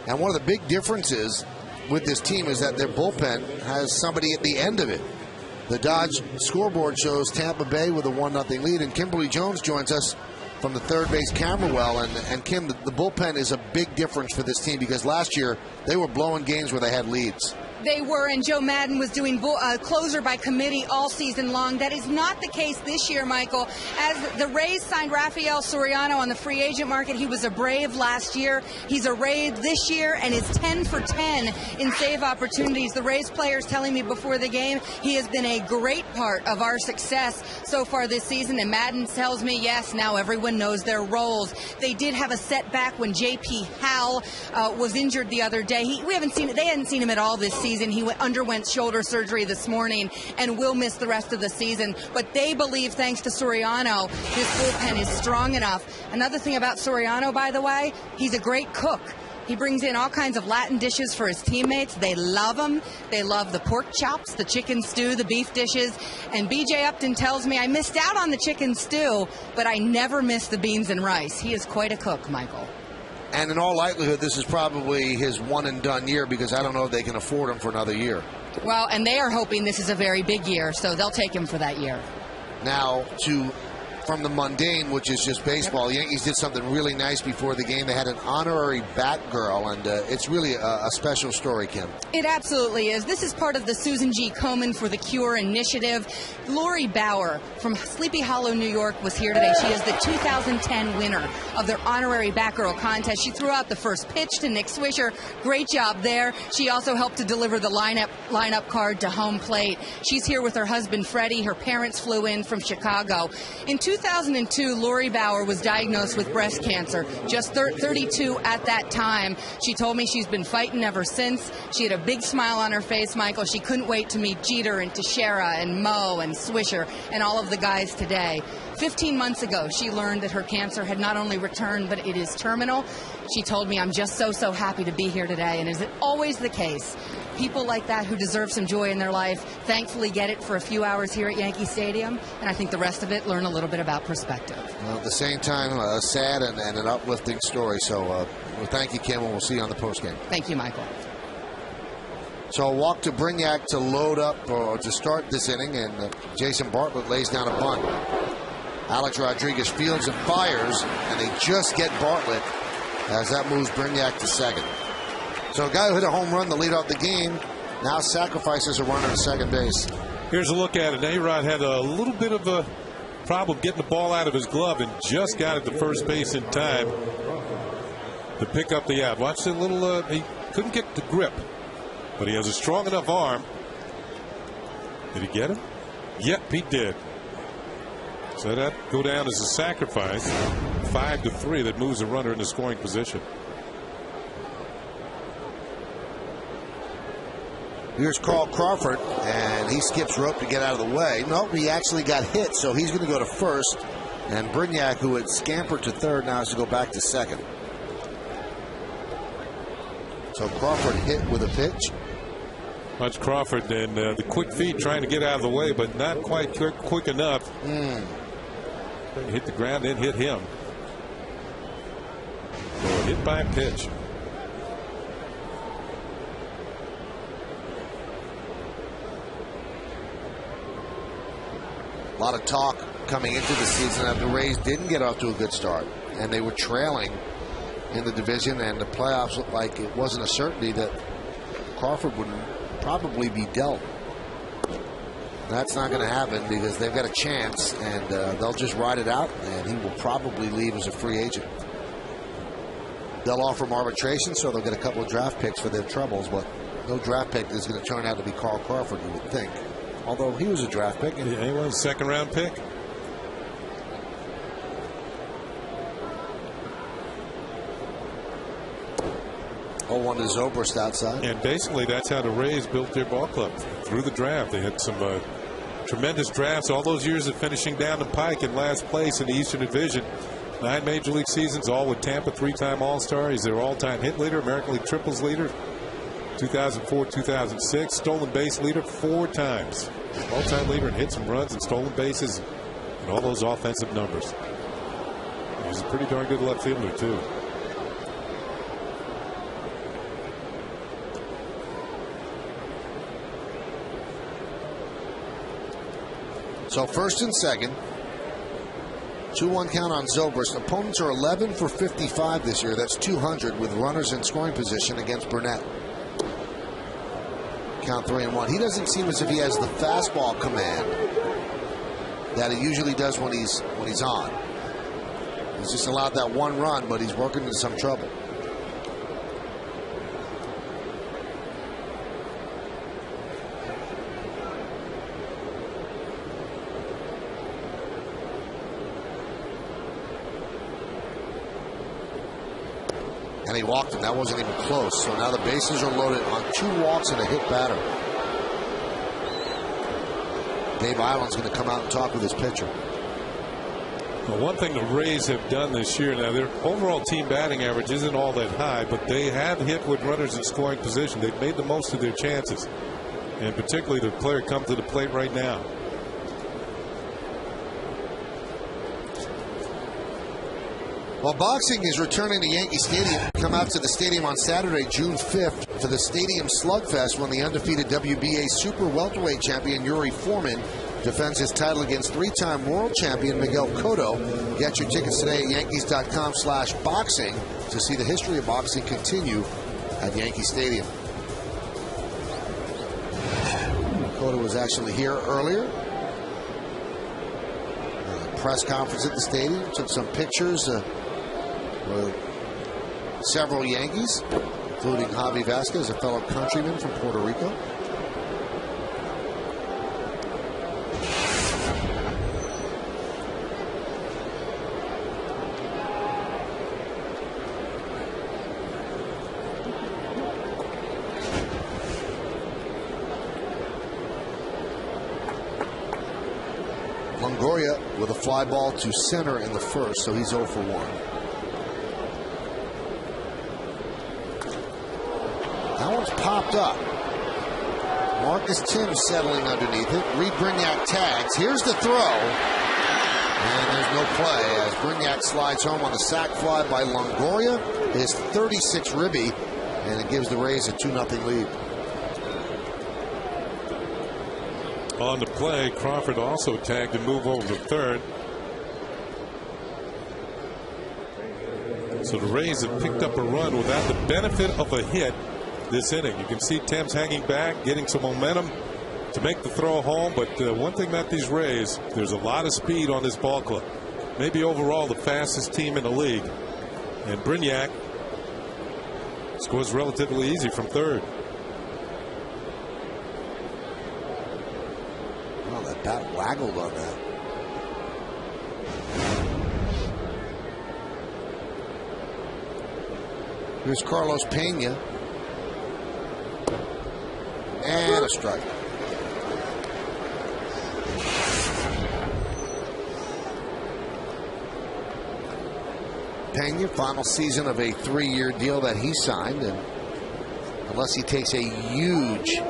Speaker 2: And one of the big differences with this team is that their bullpen has somebody at the end of it. The Dodge scoreboard shows Tampa Bay with a 1-0 lead, and Kimberly Jones joins us from the third base camera well. And Kim, the bullpen is a big difference for this team because last year they were blowing games where they had leads.
Speaker 6: They were, and Joe Madden was doing closer by committee all season long. That is not the case this year, Michael. As the Rays signed Rafael Soriano on the free agent market, he was a Brave last year. He's a Ray this year and is 10 for 10 in save opportunities. The Rays players telling me before the game he has been a great part of our success so far this season. And Madden tells me, yes, now everyone knows their roles. They did have a setback when J.P. Howell was injured the other day. They hadn't seen him at all this season. He underwent shoulder surgery this morning and will miss the rest of the season. But they believe, thanks to Soriano, this bullpen is strong enough. Another thing about Soriano, by the way, he's a great cook. He brings in all kinds of Latin dishes for his teammates. They love him. They love the pork chops, the chicken stew, the beef dishes. And B.J. Upton tells me I missed out on the chicken stew, but I never missed the beans and rice. He is quite a cook, Michael.
Speaker 2: And in all likelihood, this is probably his one-and-done year because I don't know if they can afford him for another year.
Speaker 6: Well, and they are hoping this is a very big year, so they'll take him for that year.
Speaker 2: Now, from the mundane, which is just baseball, the Yankees did something really nice before the game. They had an honorary Batgirl, and it's really a special story, Kim.
Speaker 6: It absolutely is. This is part of the Susan G. Komen for the Cure initiative. Lori Bauer from Sleepy Hollow, New York, was here today. She is the 2010 winner of their honorary Batgirl contest. She threw out the first pitch to Nick Swisher. Great job there. She also helped to deliver the lineup card to home plate. She's here with her husband, Freddie. Her parents flew in from Chicago. In 2002, Lori Bauer was diagnosed with breast cancer, just 32 at that time. She told me she's been fighting ever since. She had a big smile on her face, Michael. She couldn't wait to meet Jeter and Teixeira and Mo and Swisher and all of the guys today. 15 months ago, she learned that her cancer had not only returned, but it is terminal. She told me, I'm just so happy to be here today. And is it always the case? People like that who deserve some joy in their life thankfully get it for a few hours here at Yankee Stadium, and I think the rest of it learn a little bit about perspective.
Speaker 2: Well, at the same time, a sad and an uplifting story. So well, thank you, Kim, and we'll see you on the postgame.
Speaker 6: Thank you, Michael.
Speaker 2: So a walk to Brignac to load up or to start this inning, and Jason Bartlett lays down a bunt. Alex Rodriguez fields and fires, and they just get Bartlett as that moves Brignac to second. So a guy who hit a home run to lead off the game now sacrifices a runner to second base.
Speaker 4: Here's a look at it. A-Rod had a little bit of a problem getting the ball out of his glove and just got it to first base in time to pick up the out. Watch the little, he couldn't get the grip, but he has a strong enough arm. Did he get him? Yep, he did. So that go down as a sacrifice, 5-3, that moves a runner into scoring position.
Speaker 2: Here's Carl Crawford, and he skips rope to get out of the way. Nope, he actually got hit, so he's going to go to first. And Brignac, who had scampered to third, now has to go back to second. So Crawford hit with a pitch.
Speaker 4: Watch Crawford and the quick feet trying to get out of the way, but not quite quick enough. Hit the ground, then hit him. So hit by a pitch.
Speaker 2: A lot of talk coming into the season that the Rays didn't get off to a good start, and they were trailing in the division, and the playoffs looked like it wasn't a certainty that Crawford would probably be dealt. That's not going to happen because they've got a chance, and they'll just ride it out, and he will probably leave as a free agent. They'll offer him arbitration, so they'll get a couple of draft picks for their troubles, but no draft pick is going to turn out to be Carl Crawford, you would think. Although he was a draft pick.
Speaker 4: Yeah, he was a second-round pick.
Speaker 2: Oh, one to Zobrist outside.
Speaker 4: And basically that's how the Rays built their ball club, through the draft. They had some tremendous drafts all those years of finishing down the pike in last place in the Eastern Division. 9 Major League seasons, all with Tampa, 3-time All-Star. He's their all-time hit leader, American League triples leader, 2004, 2006, stolen base leader 4 times. All-time leader in hits and runs and stolen bases and all those offensive numbers. He's a pretty darn good left fielder, too.
Speaker 2: So first and second. 2-1 count on Zobrist. Opponents are 11 for 55 this year. That's 200 with runners in scoring position against Burnett. Count 3-1. He doesn't seem as if he has the fastball command that he usually does when he's on. He's just allowed that 1 run, but he's working into some trouble. And he walked him. That wasn't even close. So now the bases are loaded on 2 walks and a hit batter. Dave Island's going to come out and talk with his pitcher.
Speaker 4: Well, one thing the Rays have done this year, now their overall team batting average isn't all that high, but they have hit with runners in scoring position. They've made the most of their chances. And particularly the player come to the plate right now.
Speaker 2: Well, boxing is returning to Yankee Stadium. Come out to the stadium on Saturday, June 5th, for the Stadium Slugfest when the undefeated WBA super welterweight champion Yuri Foreman defends his title against three-time world champion Miguel Cotto. Get your tickets today at Yankees.com/boxing to see the history of boxing continue at Yankee Stadium. Cotto was actually here earlier. Press conference at the stadium. Took some pictures with several Yankees, including Javi Vasquez, a fellow countryman from Puerto Rico. Longoria with a fly ball to center in the first, so he's 0 for 1. That one's popped up. Marcus Tim settling underneath it. Reed Brignac tags. Here's the throw. And there's no play as Brignac slides home on the sac fly by Longoria. His 36 ribby, and it gives the Rays a 2-0 lead.
Speaker 4: On the play, Crawford also tagged to move over to third. So the Rays have picked up a run without the benefit of a hit this inning. You can see Thames hanging back, getting some momentum to make the throw home. But one thing about these Rays, there's a lot of speed on this ball club. Maybe overall the fastest team in the league. And Brignac scores relatively easy from third.
Speaker 2: That bat waggled on that. Here's Carlos Pena. And a strike. Pena, final season of a 3-year deal that he signed, and unless he takes a huge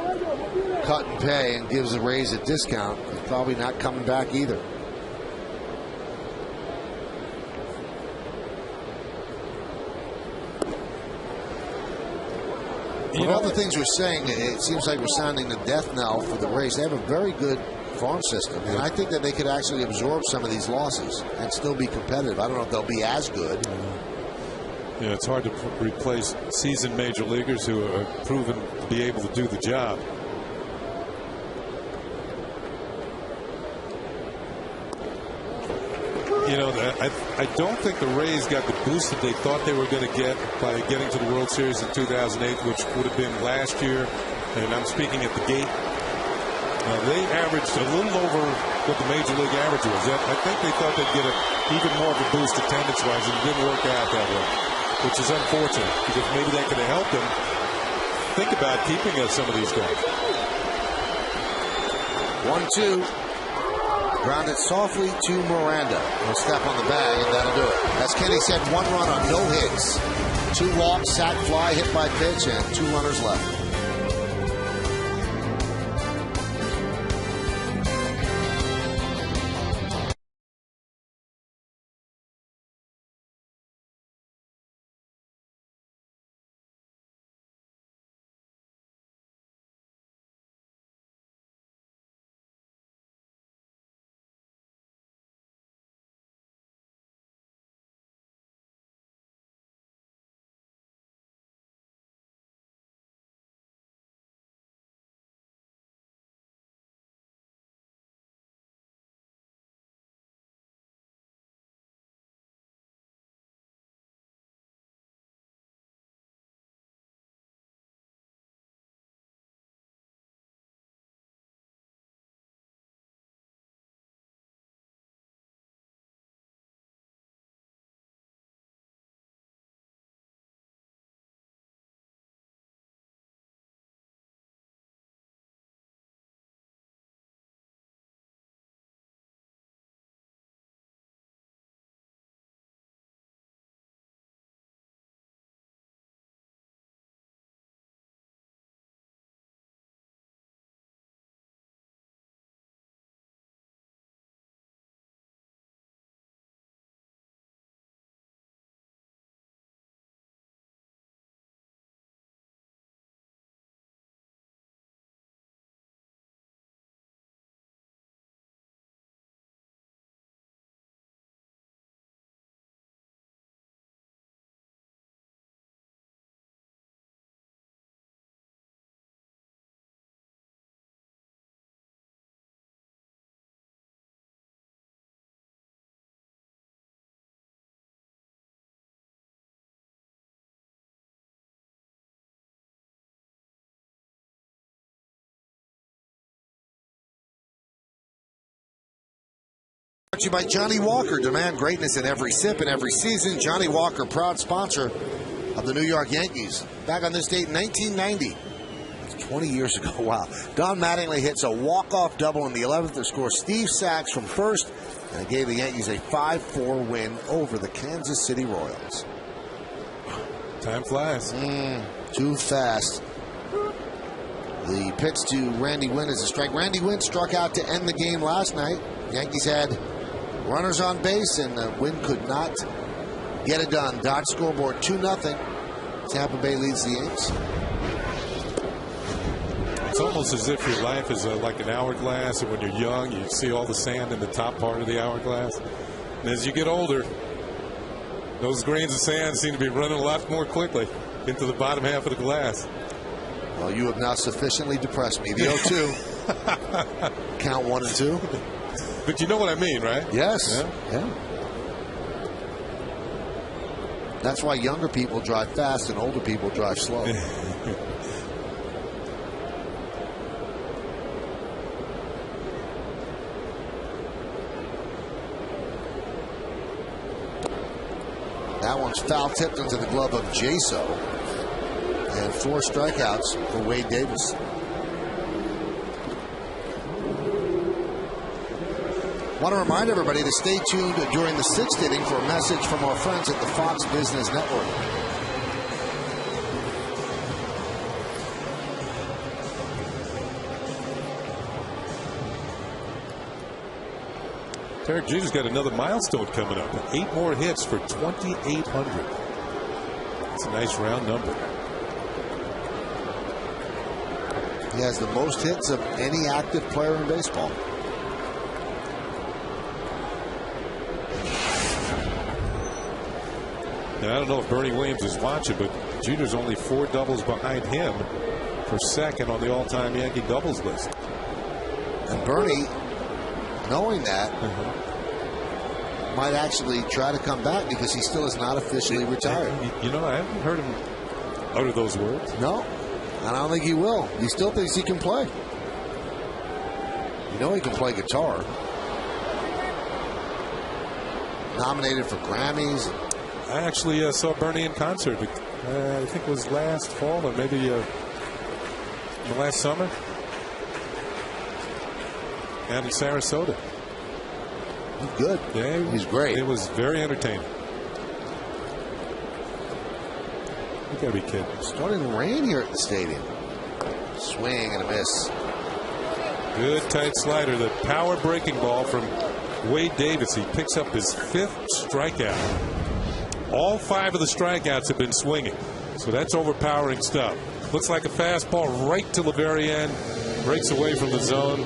Speaker 2: cut and pay and gives the Rays a discount, he's probably not coming back either. With all the things we're saying, it seems like we're sounding the death knell for the Rays. They have a very good farm system, and I think that they could actually absorb some of these losses and still be competitive. I don't know if they'll be as good.
Speaker 4: Yeah, it's hard to replace seasoned major leaguers who are proven to be able to do the job. You know, I don't think the Rays got the boost that they thought they were going to get by getting to the World Series in 2008, which would have been last year. And I'm speaking at the gate. They averaged a little over what the major league average was. I think they thought they'd get even more of a boost attendance-wise, and it didn't work out that way, which is unfortunate because maybe that could have helped them think about keeping some of these guys.
Speaker 2: 1-2. Grounded softly to Miranda. He'll step on the bag, and that'll do it. As Kenny said, 1 run on no hits. 2 walks, sac fly, hit by pitch, and 2 runners left. Brought to you by Johnny Walker. Demand greatness in every sip and every season. Johnny Walker, proud sponsor of the New York Yankees. Back on this date in 1990. 20 years ago. Wow. Don Mattingly hits a walk-off double in the 11th to score Steve Sachs from first, and it gave the Yankees a 5-4 win over the Kansas City Royals.
Speaker 4: Time flies.
Speaker 2: Too fast. The pitch to Randy Wynn is a strike. Randy Wynn struck out to end the game last night. Yankees had runners on base, and Wynn could not get it done. Dodge scoreboard 2-0. Tampa Bay leads the Yankees.
Speaker 4: It's almost as if your life is like an hourglass, and when you're young, you see all the sand in the top part of the hourglass. And as you get older, those grains of sand seem to be running a lot more quickly into the bottom half of the glass.
Speaker 2: Well, you have not sufficiently depressed me. The 0-2. Count 1 and 2.
Speaker 4: But you know what I mean, right?
Speaker 2: Yes. Yeah. That's why younger people drive fast and older people drive slow. That one's foul tipped into the glove of Jaso. And 4 strikeouts for Wade Davis. Want to remind everybody to stay tuned during the 6th inning for a message from our friends at the Fox Business Network.
Speaker 4: Derek Jeter's got another milestone coming up. 8 more hits for 2,800. It's a nice round number.
Speaker 2: He has the most hits of any active player in baseball.
Speaker 4: Now, I don't know if Bernie Williams is watching, but Jeter's only 4 doubles behind him for second on the all-time Yankee doubles list.
Speaker 2: And Bernie, knowing that, might actually try to come back because he still is not officially retired.
Speaker 4: You know, I haven't heard him utter those words.
Speaker 2: No, and I don't think he will. He still thinks he can play. You know he can play guitar. Nominated for Grammys.
Speaker 4: I actually saw Bernie in concert. I think it was last fall or maybe the last summer. Out in Sarasota.
Speaker 2: He's good.
Speaker 4: Yeah,
Speaker 2: he's great.
Speaker 4: It was very entertaining. You gotta be kidding.
Speaker 2: Starting to rain here at the stadium. Swing and a miss.
Speaker 4: Good tight slider. The power breaking ball from Wade Davis. He picks up his 5th strikeout. All 5 of the strikeouts have been swinging. So that's overpowering stuff. Looks like a fastball right to the very end. Breaks away from the zone.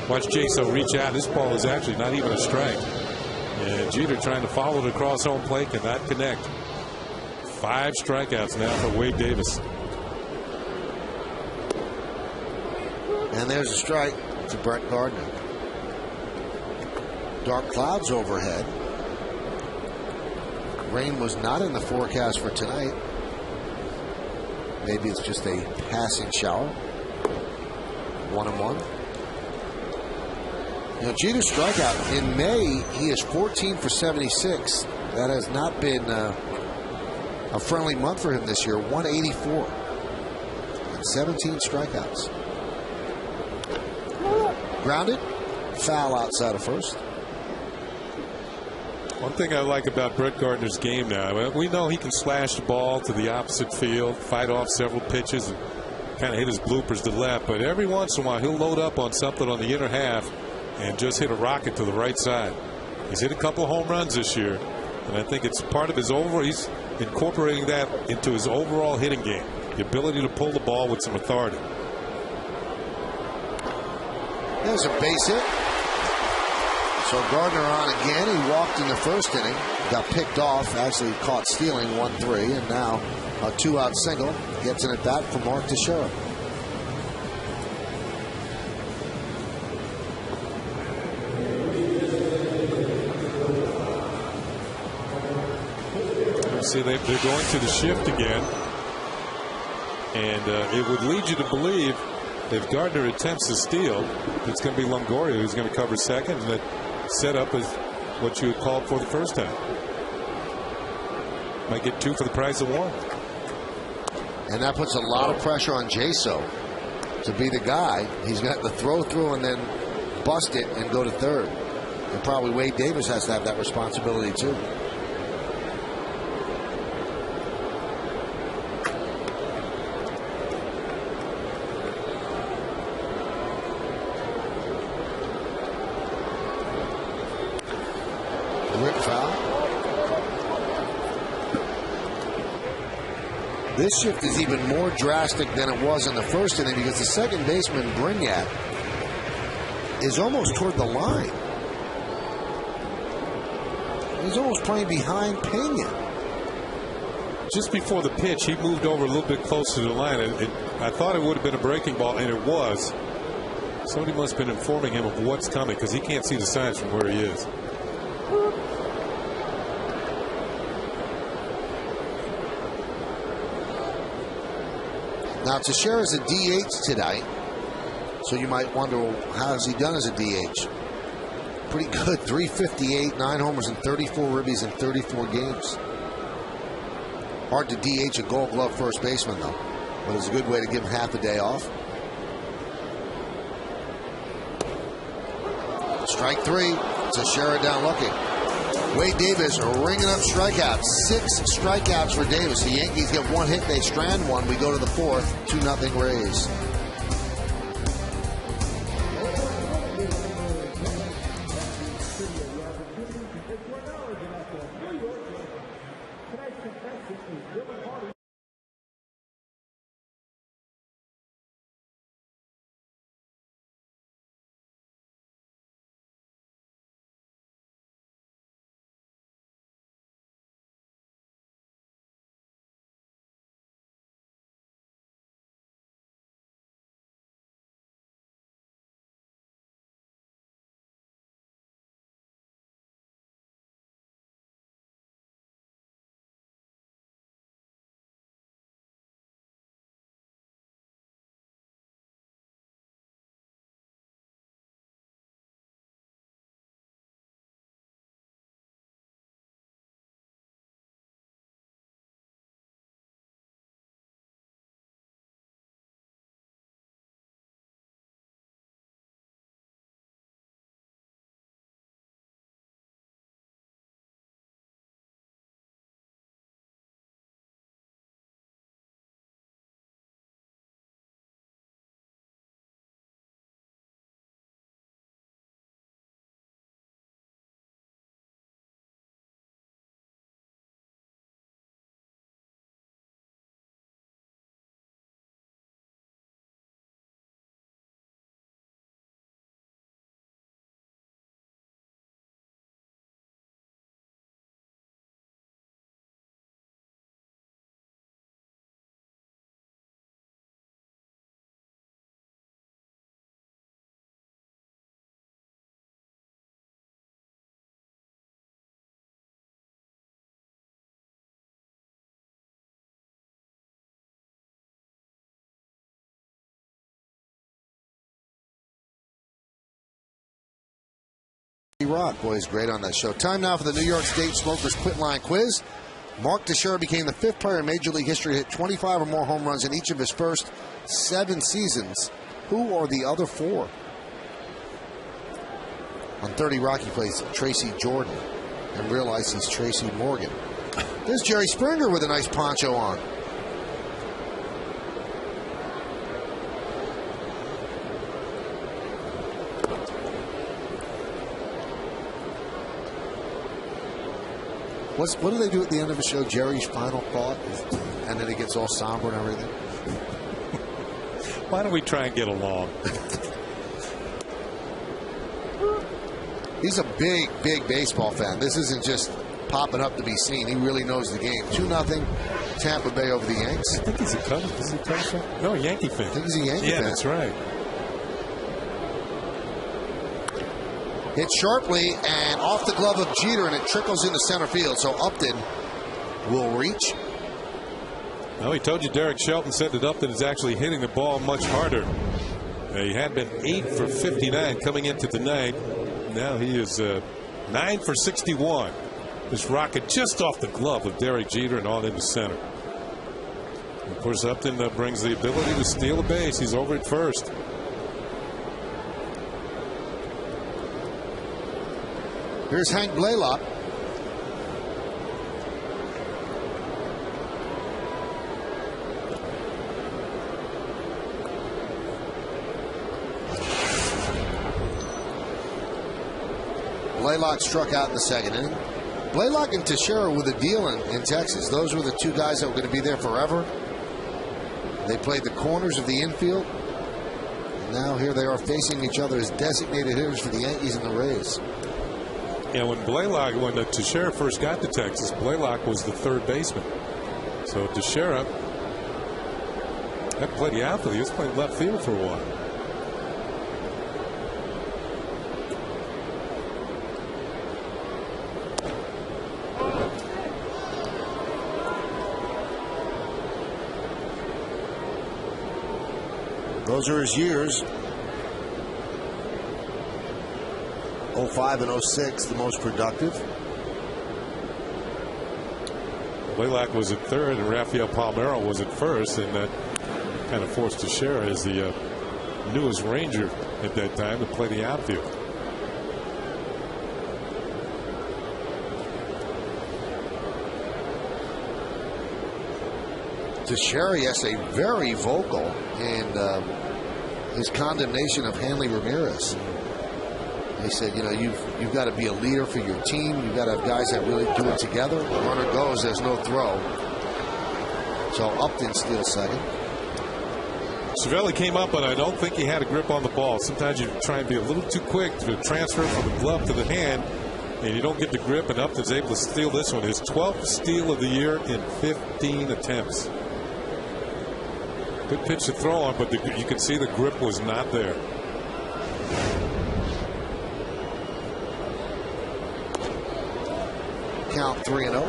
Speaker 4: Watch Jaso reach out. This ball is actually not even a strike. And Jeter trying to follow it across home plate, cannot connect. 5 strikeouts now for Wade Davis.
Speaker 2: And there's a strike to Brett Gardner. Dark clouds overhead. Rain was not in the forecast for tonight. Maybe it's just a passing shower. 1-1. You know, Jeter's strikeout in May, he is 14 for 76. That has not been a friendly month for him this year. 184 and 17 strikeouts. Grounded, foul outside of first.
Speaker 4: One thing I like about Brett Gardner's game now, we know he can slash the ball to the opposite field, fight off several pitches, and kind of hit his bloopers to left. But every once in a while, he'll load up on something on the inner half and just hit a rocket to the right side. He's hit a couple of home runs this year, and I think it's part of his overall. He's incorporating that into his overall hitting game, the ability to pull the ball with some authority.
Speaker 2: There's a base hit. So Gardner on again. He walked in the first inning, got picked off, actually caught stealing 1-3, and now a 2-out single. Gets an at bat for Mark Teixeira.
Speaker 4: See, they're going to the shift again, and it would lead you to believe if Gardner attempts to steal, it's going to be Longoria who's going to cover second, and that setup is what you had called for the first time. Might get 2 for the price of 1.
Speaker 2: And that puts a lot of pressure on Jaso to be the guy. He's got to throw through and then bust it and go to third. And probably Wade Davis has to have that responsibility too. Rip foul. This shift is even more drastic than it was in the first inning because the second baseman, Brignat, is almost toward the line. He's almost playing behind Pena.
Speaker 4: Just before the pitch, he moved over a little bit closer to the line. I thought it would have been a breaking ball, and it was. Somebody must have been informing him of what's coming because he can't see the signs from where he is.
Speaker 2: Now, Teixeira's a DH tonight, so you might wonder, how has he done as a DH? Pretty good, 358, 9 homers and 34 ribbies in 34 games. Hard to DH a Gold Glove first baseman, though, but it's a good way to give him half a day off. Strike 3, Teixeira down looking. Wade Davis ringing up strikeouts. 6 strikeouts for Davis. The Yankees get 1 hit. They strand 1. We go to the 4th. 2-0 Rays. Rock, boys, great on that show. Time now for the New York State Smokers Quit Line Quiz. Mark Teixeira became the 5th player in Major League history to hit 25 or more home runs in each of his first 7 seasons. Who are the other 4? On 30 Rock, he plays Tracy Jordan and realizes he's Tracy Morgan. There's Jerry Springer with a nice poncho on. What do they do at the end of the show? Jerry's final thought, and then it gets all somber and everything.
Speaker 4: Why don't we try and get along?
Speaker 2: He's a big, big baseball fan. This isn't just popping up to be seen. He really knows the game. 2-0 Tampa Bay over the Yanks.
Speaker 4: I think he's a Cubs. Is he a Cubs fan? No, a Yankee fan.
Speaker 2: I think he's a Yankee fan.
Speaker 4: Yeah, that's right.
Speaker 2: Hit sharply and off the glove of Jeter, and it trickles into center field. So Upton will reach.
Speaker 4: No, he told you Derek Shelton said that Upton is actually hitting the ball much harder. He had been 8 for 59 coming into the night. Now he is 9 for 61. This rocket just off the glove of Derek Jeter and on into center. Of course, Upton brings the ability to steal a base. He's over at first.
Speaker 2: Here's Hank Blaylock. Blaylock struck out in the second inning. Blaylock and Teixeira with a deal in Texas. Those were the two guys that were going to be there forever. They played the corners of the infield. And now here they are facing each other as designated hitters for the Yankees and the Rays.
Speaker 4: Yeah, when Teixeira first got to Texas, Blaylock was the third baseman. So Teixeira had played the outfield. He was playing left field for a while.
Speaker 2: Those are his years. 05 and 06, the most productive.
Speaker 4: Blaylock was at third and Rafael Palmeiro was at first, and that kind of forced Teixeira as the newest Ranger at that time to play the outfield.
Speaker 2: Teixeira, yes, very vocal in his condemnation of Hanley Ramirez. He said, you know, you've got to be a leader for your team. You've got to have guys that really do it together. The runner goes, there's no throw. So Upton steals second.
Speaker 4: Cervelli came up, but I don't think he had a grip on the ball. Sometimes you try and be a little too quick to transfer from the glove to the hand, and you don't get the grip, and Upton's able to steal this one. His 12th steal of the year in 15 attempts. Good pitch to throw on, but you can see the grip was not there.
Speaker 2: Count 3-0.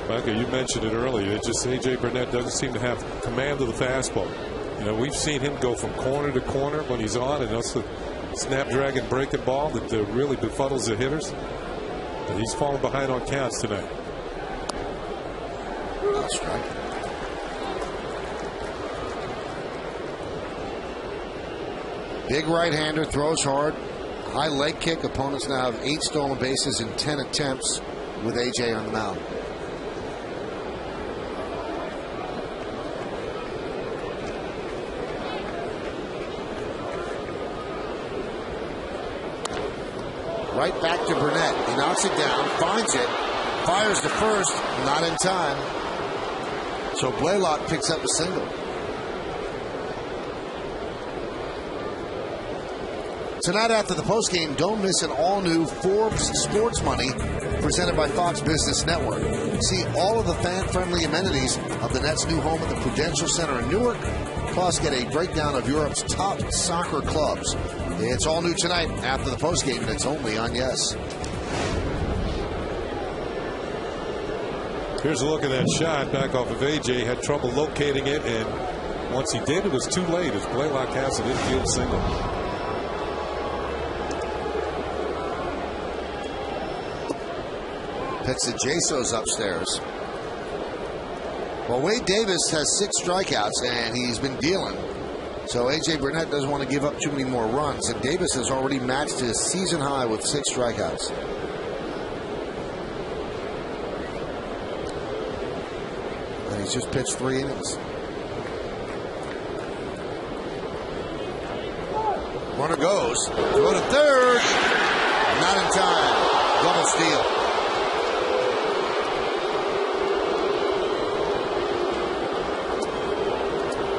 Speaker 4: Michael, you mentioned it earlier. It just A.J. Burnett doesn't seem to have command of the fastball. You know, we've seen him go from corner to corner when he's on, and that's the snapdragon breaking ball that really befuddles the hitters. But he's falling behind on counts tonight.
Speaker 2: Strike. Big right-hander, throws hard. High leg kick. Opponents now have 8 stolen bases in 10 attempts with AJ on the mound. Right back to Burnett. He knocks it down, finds it, fires to first, not in time. So Blaylock picks up a single. Tonight after the postgame, don't miss an all-new Forbes Sports Money presented by Fox Business Network. See all of the fan-friendly amenities of the Nets' new home at the Prudential Center in Newark. Plus, get a breakdown of Europe's top soccer clubs. It's all new tonight after the postgame, and it's only on Yes.
Speaker 4: Here's a look at that shot back off of AJ. Had trouble locating it, and once he did, it was too late as Blaylock has an infield single.
Speaker 2: Pitch to Jasos upstairs. Well, Wade Davis has 6 strikeouts, and he's been dealing. So A.J. Burnett doesn't want to give up too many more runs, and Davis has already matched his season high with 6 strikeouts. And he's just pitched 3 innings. Runner goes. Throw to third. Not in time. Double steal.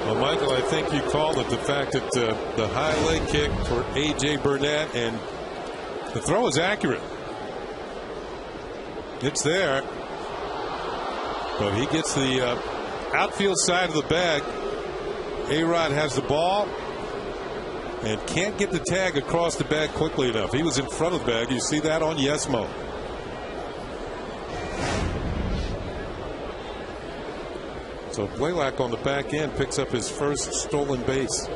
Speaker 4: Well, Michael, I think you called it the fact that the high leg kick for A.J. Burnett, and the throw is accurate. It's there. But he gets the outfield side of the bag. A-Rod has the ball and can't get the tag across the bag quickly enough. He was in front of the bag. You see that on Yes Mo. So Blaylock on the back end picks up his first stolen base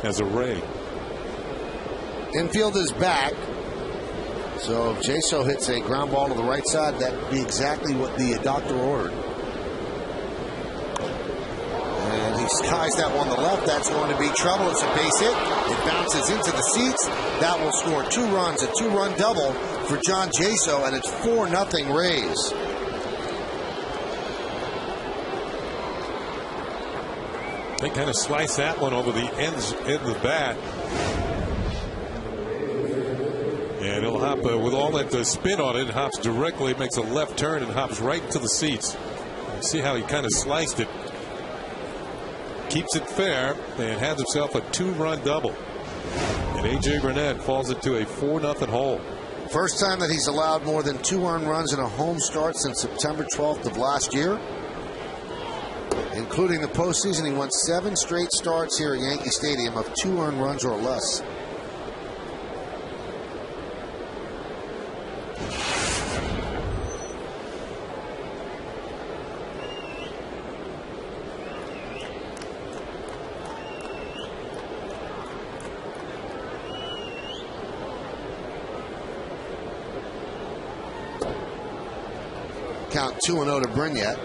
Speaker 4: as a Ray.
Speaker 2: Infield is back. So if Jaso hits a ground ball to the right side, that would be exactly what the doctor ordered. And he skies that one to the left. That's going to be trouble. It's a base hit. It bounces into the seats. That will score 2 runs, a 2-run double for John Jaso, and it's 4-0 Rays.
Speaker 4: They kind of slice that one over the end of the bat. And he'll hop with all that spin on it. Hops directly, makes a left turn, and hops right into the seats. See how he kind of sliced it. Keeps it fair and has himself a 2-run double. And A.J. Burnett falls it to a 4-0 hole.
Speaker 2: First time that he's allowed more than 2 earned runs in a home start since September 12th of last year. Including the postseason, he won 7 straight starts here at Yankee Stadium of 2 earned runs or less. Count 2-0 to Brignac.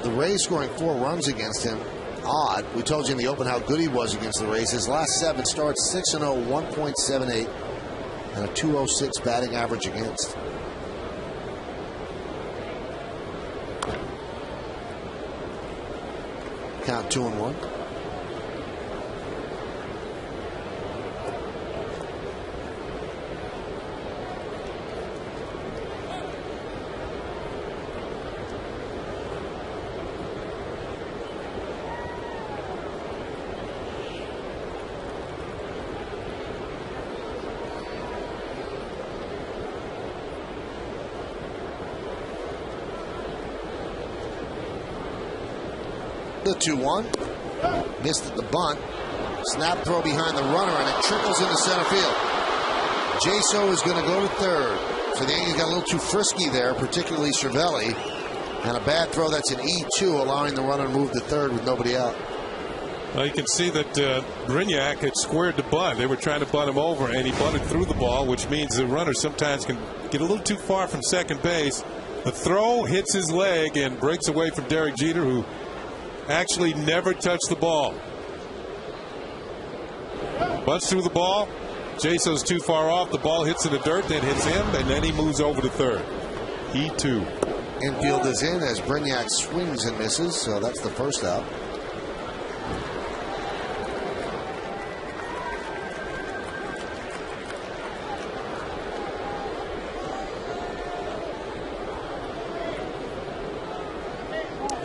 Speaker 2: The Rays scoring 4 runs against him. Odd. We told you in the open how good he was against the Rays. His last 7 starts, 6-0, 1.78, and a 2.06 batting average against. Count 2-1. The 2-1. Missed at the bunt. Snap throw behind the runner, and it trickles into center field. Jaso is going to go to third. So the Yankees got a little too frisky there, particularly Cervelli. And a bad throw that's an E2, allowing the runner to move to third with nobody out.
Speaker 4: Well, you can see that Brignac had squared the bunt. They were trying to bunt him over, and he bunted through the ball, which means the runner sometimes can get a little too far from second base. The throw hits his leg and breaks away from Derek Jeter, who actually never touched the ball. Bunts through the ball. Jaso's too far off. The ball hits in the dirt, then hits him, and then he moves over to third. E2.
Speaker 2: Infield is in as Brignac swings and misses, so that's the first out.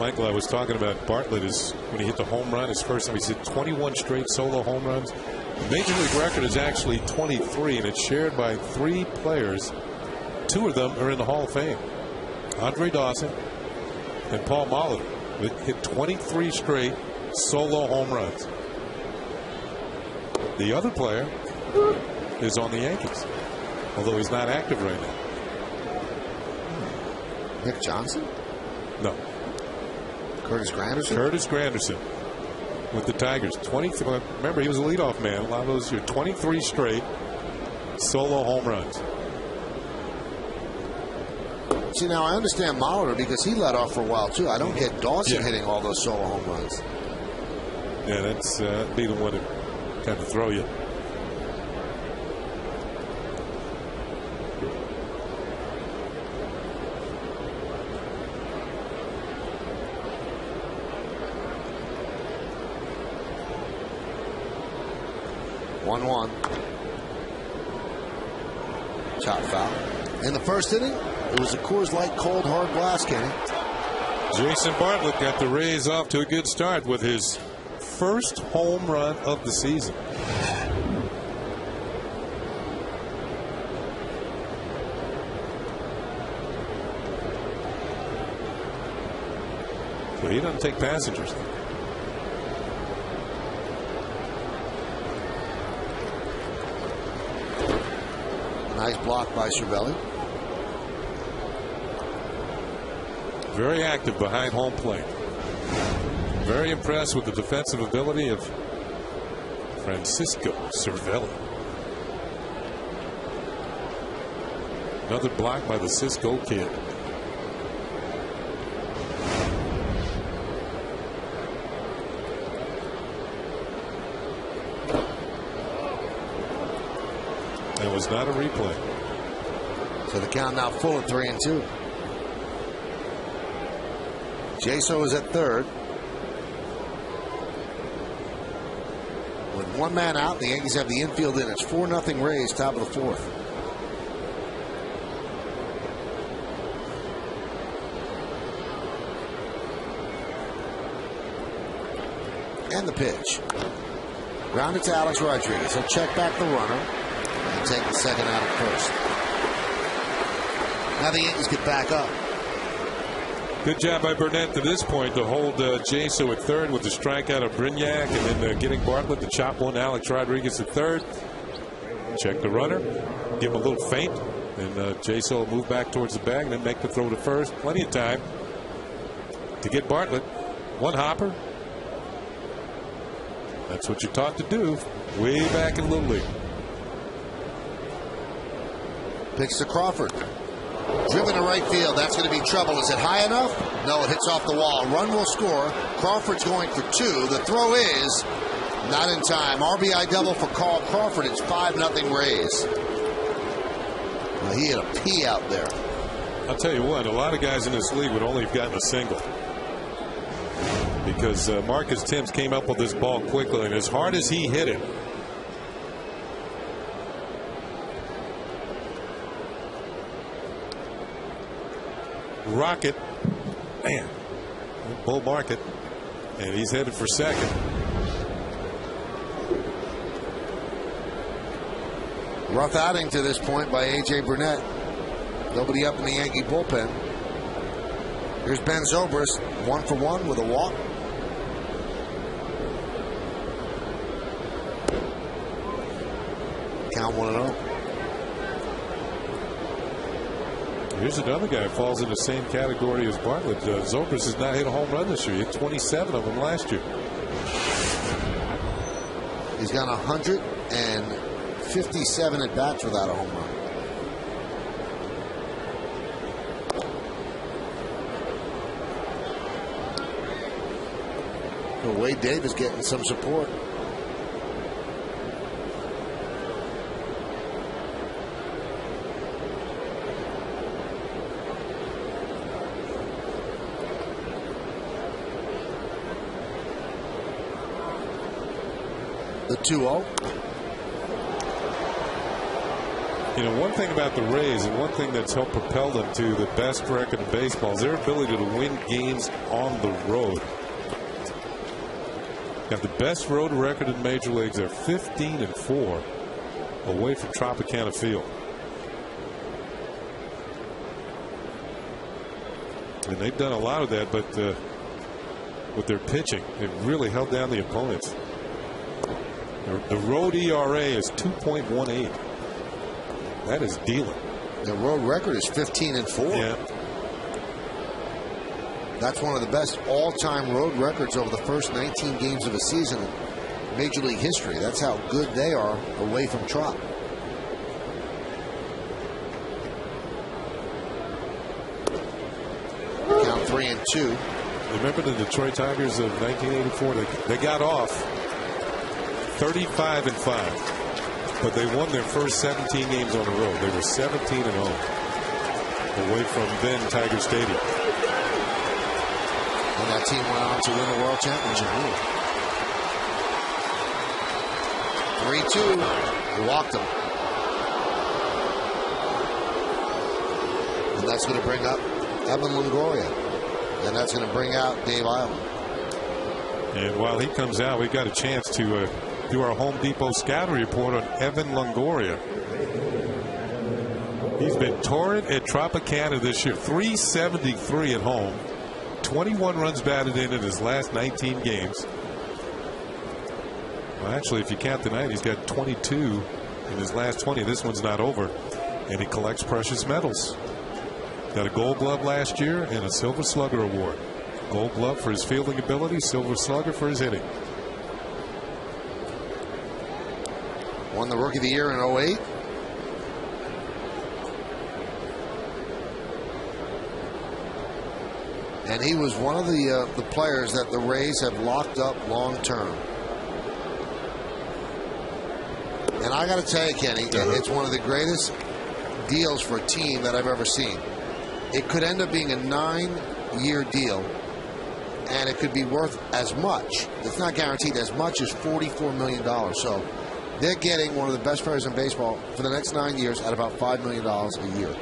Speaker 4: Michael, I was talking about Bartlett is when he hit the home run his first time. He's hit 21 straight solo home runs. The Major League record is actually 23, and it's shared by 3 players. 2 of them are in the Hall of Fame. Andre Dawson and Paul Molitor hit 23 straight solo home runs. The other player is on the Yankees, although he's not active right now.
Speaker 2: Nick Johnson?
Speaker 4: No.
Speaker 2: Curtis Granderson?
Speaker 4: Curtis Granderson with the Tigers. Remember, he was a leadoff man. A lot of those are 23 straight solo home runs.
Speaker 2: See, now I understand Molitor because he led off for a while too. I don't get Dawson hitting all those solo home runs.
Speaker 4: Yeah, that's be the one to kind of throw you.
Speaker 2: Chop foul. In the first inning, it was a Coors Light cold hard glass, Kenny.
Speaker 4: Jason Bartlett got the Rays off to a good start with his first home run of the season. So he doesn't take passengers. Nice
Speaker 2: block by Cervelli.
Speaker 4: very active behind home plate. Very impressed with the defensive ability of Francisco Cervelli. Another block by the Cisco kid. That was not a replay.
Speaker 2: So the count now full at 3-2. Jaso is at third. With one man out, the Yankees have the infield in. It's 4-0 Rays, top of the fourth. And the pitch. Grounded to Alex Rodriguez. He'll check back the runner and take the second out of first. Now the Yankees get back up.
Speaker 4: Good job by Burnett to this point to hold Jaso at third with the strikeout of Brignac, and then getting Bartlett to chop one. Alex Rodriguez at third. Check the runner. Give him a little feint. And Jaso will move back towards the bag and then make the throw to first. Plenty of time to get Bartlett. One hopper. That's what you're taught to do way back in Little League.
Speaker 2: Pitch to Crawford. Driven to right field. That's going to be trouble. Is it high enough? No, it hits off the wall. Run will score. Crawford's going for two. The throw is not in time. RBI double for Carl Crawford. It's 5-0 Rays. Well, he had a P out there.
Speaker 4: I'll tell you what, a lot of guys in this league would only have gotten a single. Because Marcus Thames came up with this ball quickly, and as hard as he hit it, rocket, man, bull market, and he's headed for second.
Speaker 2: Rough outing to this point by A.J. Burnett. Nobody up in the Yankee bullpen. Here's Ben Zobrist, 1 for 1 with a walk. Count 1-0.
Speaker 4: Here's another guy who falls in the same category as Bartlett. Zobrist has not hit a home run this year. He hit 27 of them last year.
Speaker 2: He's got 157 at bats without a home run. So Wade Davis getting some support. The 2-0.
Speaker 4: You know, one thing about the Rays and one thing that's helped propel them to the best record in baseball is their ability to win games on the road. Got the best road record in Major Leagues. They're 15-4 away from Tropicana Field. And they've done a lot of that, but with their pitching, they've really held down the opponents. The road ERA is 2.18. That is dealing.
Speaker 2: Their road record is 15-4.
Speaker 4: Yeah.
Speaker 2: That's one of the best all-time road records over the first 19 games of a season in Major League history. That's how good they are away from Trop. Count 3-2.
Speaker 4: Remember the Detroit Tigers of 1984? They got off 35-5, but they won their first 17 games on the road. They were 17-0 away from then Tiger Stadium.
Speaker 2: And that team went on to win the World Championship. 3-2. He walked them. And that's going to bring up Evan Longoria. And that's going to bring out Dave Eiland.
Speaker 4: And while he comes out, we've got a chance to do our Home Depot scouting report on Evan Longoria. He's been torrid at Tropicana this year. 373 at home. 21 runs batted in his last 19 games. Well, actually, if you count tonight, he's got 22 in his last 20. This one's not over. And he collects precious metals. Got a Gold Glove last year and a Silver Slugger award. Gold Glove for his fielding ability, Silver Slugger for his hitting.
Speaker 2: Won the Rookie of the Year in '08. And he was one of the players that the Rays have locked up long term. And I got to tell you, Kenny, it's one of the greatest deals for a team that I've ever seen. It could end up being a 9-year deal, and it could be worth as much. It's not guaranteed, as much as $44 million. So they're getting one of the best players in baseball for the next 9 years at about $5 million a year.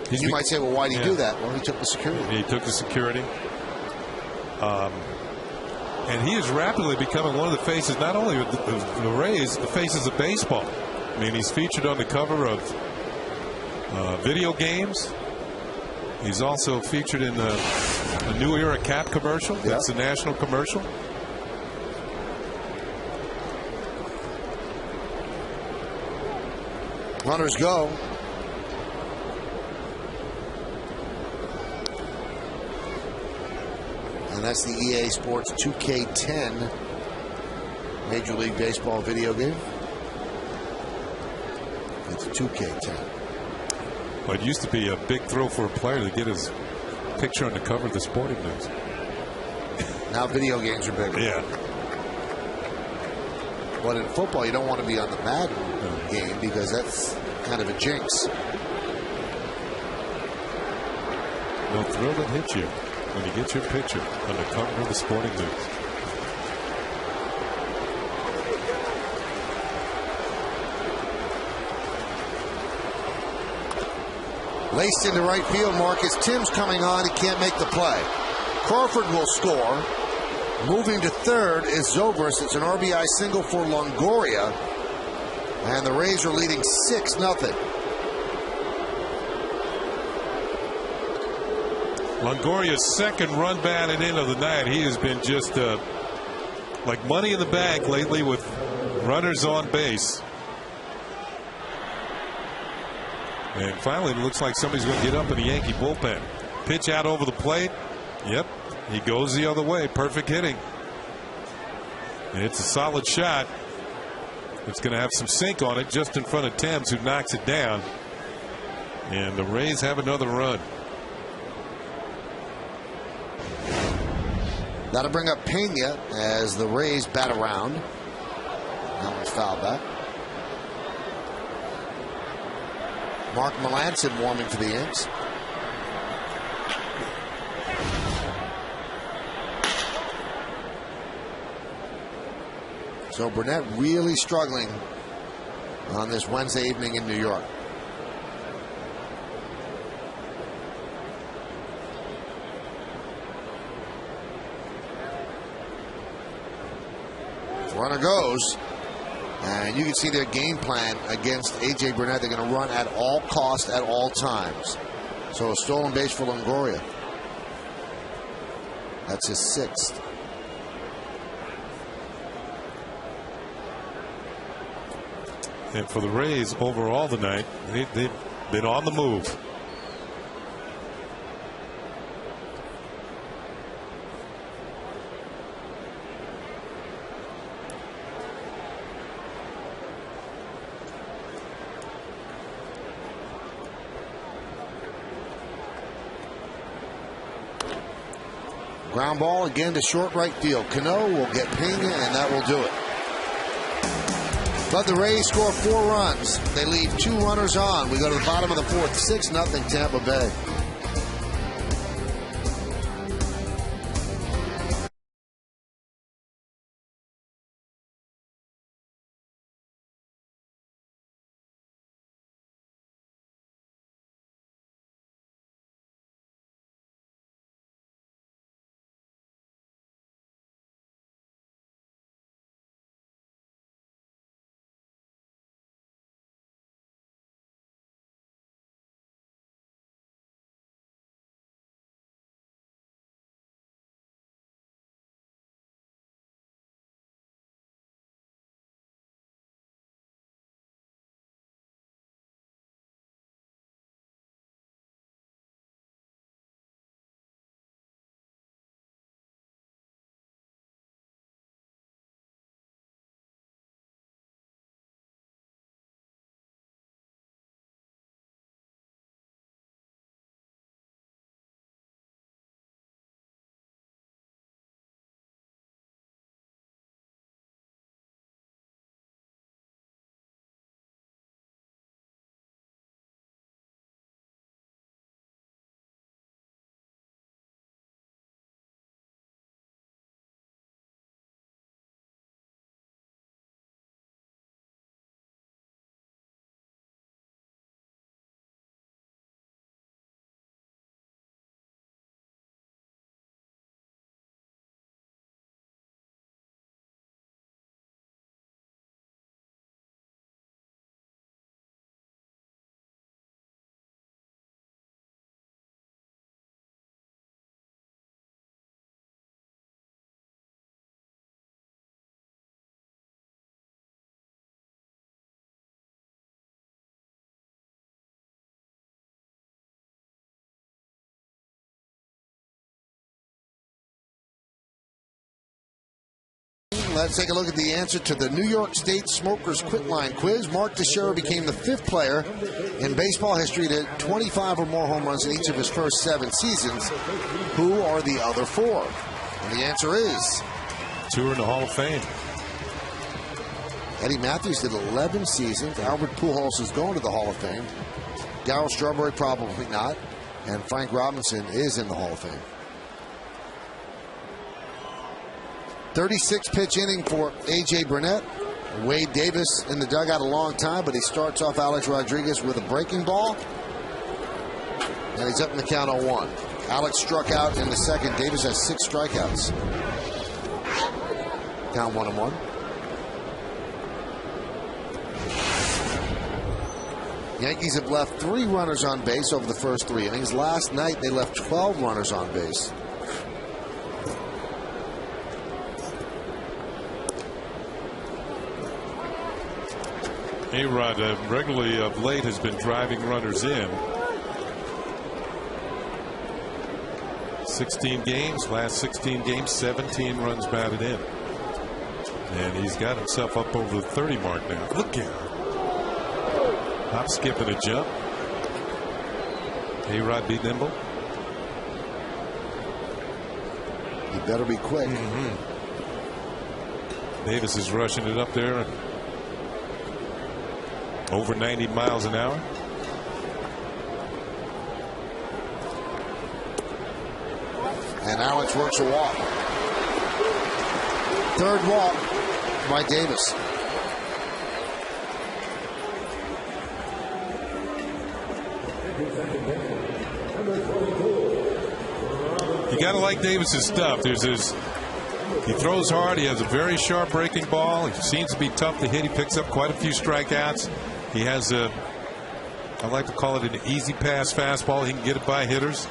Speaker 2: You might say, well, why did he do that? Well, he took the security.
Speaker 4: He took the security. And he is rapidly becoming one of the faces, not only of the Rays, the faces of baseball. I mean, he's featured on the cover of video games. He's also featured in a New Era Cap commercial. That's the national commercial.
Speaker 2: Runners go. And that's the EA Sports 2K10 Major League Baseball video game. It's 2K10.
Speaker 4: Well, it used to be a big thrill for a player to get his picture on the cover of the Sporting News.
Speaker 2: Now video games are bigger.
Speaker 4: Yeah.
Speaker 2: But in football, you don't want to be on the Madden game because that's kind of a jinx.
Speaker 4: No thrill that hits you when you get your picture on the cover of the Sporting News.
Speaker 2: Laced into right field, Marcus. Tim's coming on. He can't make the play. Crawford will score. Moving to third is Zobrist. It's an RBI single for Longoria. And the Rays are leading 6-0.
Speaker 4: Longoria's second run batted in of the night. He has been just like money in the bank lately with runners on base. And finally, it looks like somebody's going to get up in the Yankee bullpen. Pitch out over the plate. Yep, he goes the other way. Perfect hitting. And it's a solid shot. It's going to have some sink on it just in front of Thames, who knocks it down. And the Rays have another run.
Speaker 2: That'll bring up Pena as the Rays bat around. That one's fouled back. Mark Melancon warming for the Yanks. So Burnett really struggling on this Wednesday evening in New York. Runner goes. And you can see their game plan against A.J. Burnett. They're going to run at all costs at all times. So a stolen base for Longoria. That's his 6th.
Speaker 4: And for the Rays overall tonight, they've been on the move.
Speaker 2: Ground ball again to short right field. Cano will get Pena, and that will do it. But the Rays score 4 runs. They leave 2 runners on. We go to the bottom of the 4th. 6-0 Tampa Bay. let's take a look at the answer to the New York State Smokers Quitline quiz. Mark Teixeira became the 5th player in baseball history to hit 25 or more home runs in each of his first 7 seasons. Who are the other 4? And the answer is...
Speaker 4: 2 are in the Hall of Fame.
Speaker 2: Eddie Matthews did 11 seasons. Albert Pujols is going to the Hall of Fame. Darryl Strawberry probably not. And Frank Robinson is in the Hall of Fame. 36-pitch inning for A.J. Burnett. Wade Davis in the dugout a long time, but he starts off Alex Rodriguez with a breaking ball. And he's up in the count 0-1. Alex struck out in the second. Davis has 6 strikeouts. Count 1-1. Yankees have left 3 runners on base over the first 3 innings. Last night they left 12 runners on base.
Speaker 4: A-Rod regularly of late has been driving runners in. 16 games, last 16 games, 17 runs batted in. And he's got himself up over the 30 mark now. Look at him. Hop, skip, and a jump. A-Rod be nimble.
Speaker 2: He better be quick.
Speaker 4: Davis is rushing it up there. Over 90 miles an hour.
Speaker 2: And Alex works a walk. 3rd walk by Davis.
Speaker 4: You got to like Davis's stuff. He throws hard. He has a very sharp breaking ball. He seems to be tough to hit. He picks up quite a few strikeouts. He has I like to call it an easy pass fastball. He can get it by hitters.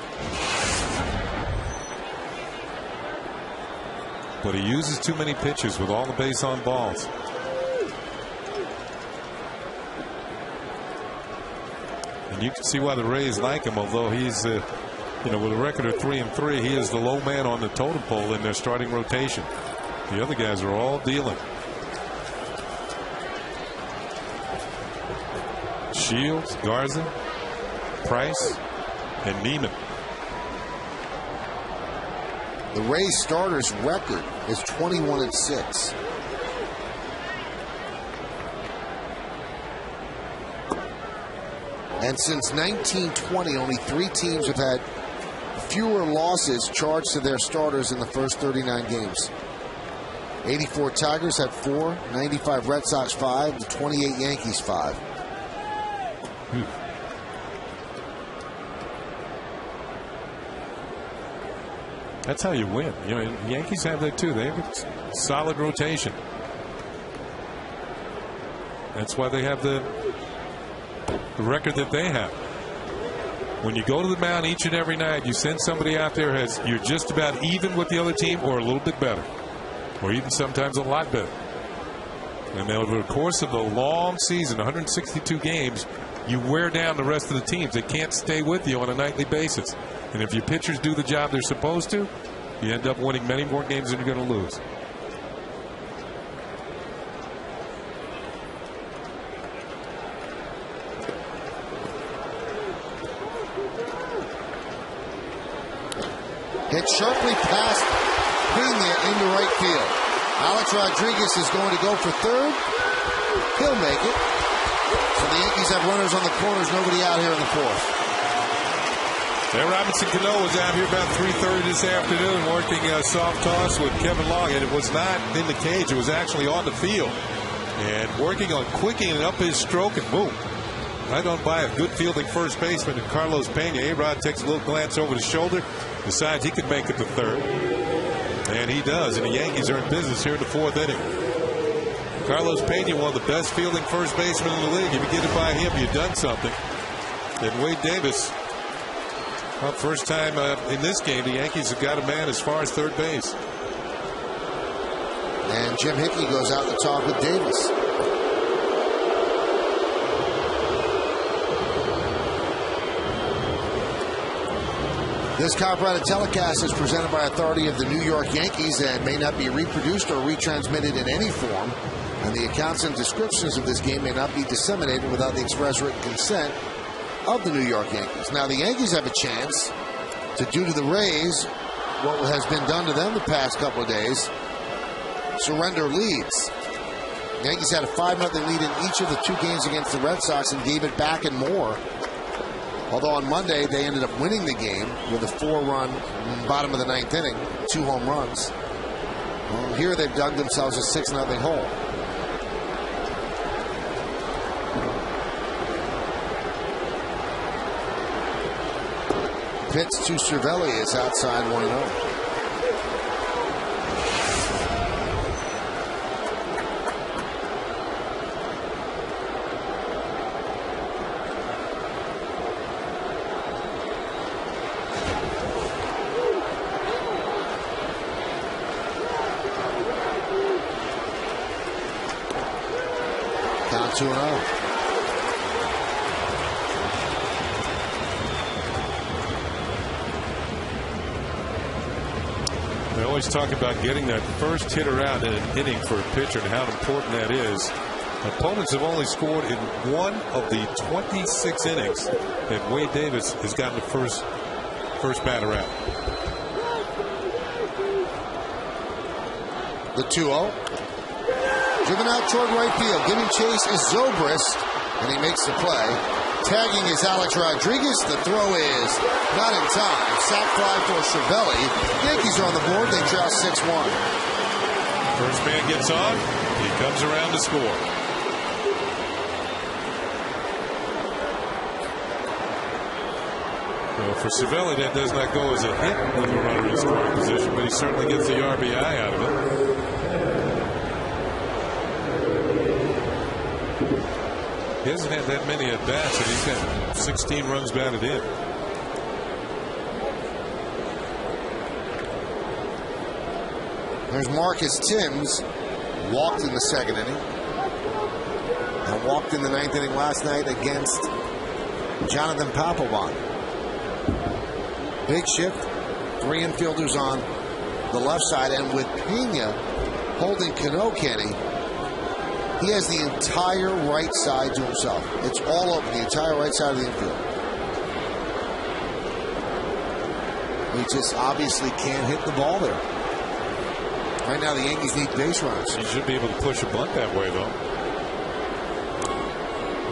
Speaker 4: But he uses too many pitches with all the base on balls. And you can see why the Rays like him, although he's with a record of 3-3, he is the low man on the totem pole in their starting rotation. The other guys are all dealing. Shields, Garza, Price, and Neiman.
Speaker 2: The Rays starters record is 21-6. And since 1920, only 3 teams have had fewer losses charged to their starters in the first 39 games. 84 Tigers had 4, 95 Red Sox 5, and 28 Yankees 5.
Speaker 4: That's how you win. The Yankees have that too. They have a solid rotation. That's why they have the record that they have. When you go to the mound each and every night, you send somebody out there you're just about even with the other team or a little bit better, or even sometimes a lot better. And over the course of the long season, 162 games, you wear down the rest of the teams. They can't stay with you on a nightly basis. And if your pitchers do the job they're supposed to, you end up winning many more games than you're going to lose.
Speaker 2: Hit sharply past Pena into right field. Alex Rodriguez is going to go for 3rd. He'll make it. So the Yankees have runners on the corners, nobody out here in the 4th.
Speaker 4: Robinson Cano was out here about 3:30 this afternoon working a soft toss with Kevin Long, and it was not in the cage. It was actually on the field. And working on quickening up his stroke, and boom. Right on by a good fielding first baseman, and Carlos Pena. A-Rod takes a little glance over the shoulder, decides he could make it to 3rd. And he does, and the Yankees are in business here in the 4th inning. Carlos Pena, one of the best fielding first basemen in the league. If you get it by him, you've done something. And Wade Davis, first time in this game, the Yankees have got a man as far as 3rd base.
Speaker 2: And Jim Hickey goes out the top with Davis. This copyrighted telecast is presented by authority of the New York Yankees and may not be reproduced or retransmitted in any form. And the accounts and descriptions of this game may not be disseminated without the express written consent of the New York Yankees. Now, the Yankees have a chance to do to the Rays what has been done to them the past couple of days: surrender leads. The Yankees had a 5-0 lead in each of the 2 games against the Red Sox and gave it back and more. Although on Monday, they ended up winning the game with a 4-run bottom of the 9th inning, 2 home runs. Well, here they've dug themselves a 6-0 hole. Pitch to Cervelli is outside 1-0. Count 2-0.
Speaker 4: They always talk about getting that first hitter out in an inning for a pitcher and how important that is. Opponents have only scored in 1 of the 26 innings that Wade Davis has gotten the first batter out.
Speaker 2: The 2-0. Driven out toward right field. Giving chase is Zobrist, and he makes the play. Tagging is Alex Rodriguez. The throw is not in time. Sac fly for Cervelli. Yankees are on the board. They trail 6-1.
Speaker 4: First man gets on. He comes around to score. Well, for Cervelli, that does not go as a hit with a runner in scoring position, but he certainly gets the RBI out of it. He hasn't had that many at bats, and he's got 16 runs batted in.
Speaker 2: There's Marcus Timms. Walked in the 2nd inning. And walked in the 9th inning last night against Jonathan Papelbon. Big shift. 3 infielders on the left side, and with Pena holding Cano, Kenny, he has the entire right side to himself. It's all open, the entire right side of the infield. He just obviously can't hit the ball there. Right now, the Yankees need base runners.
Speaker 4: He should be able to push a bunt that way, though.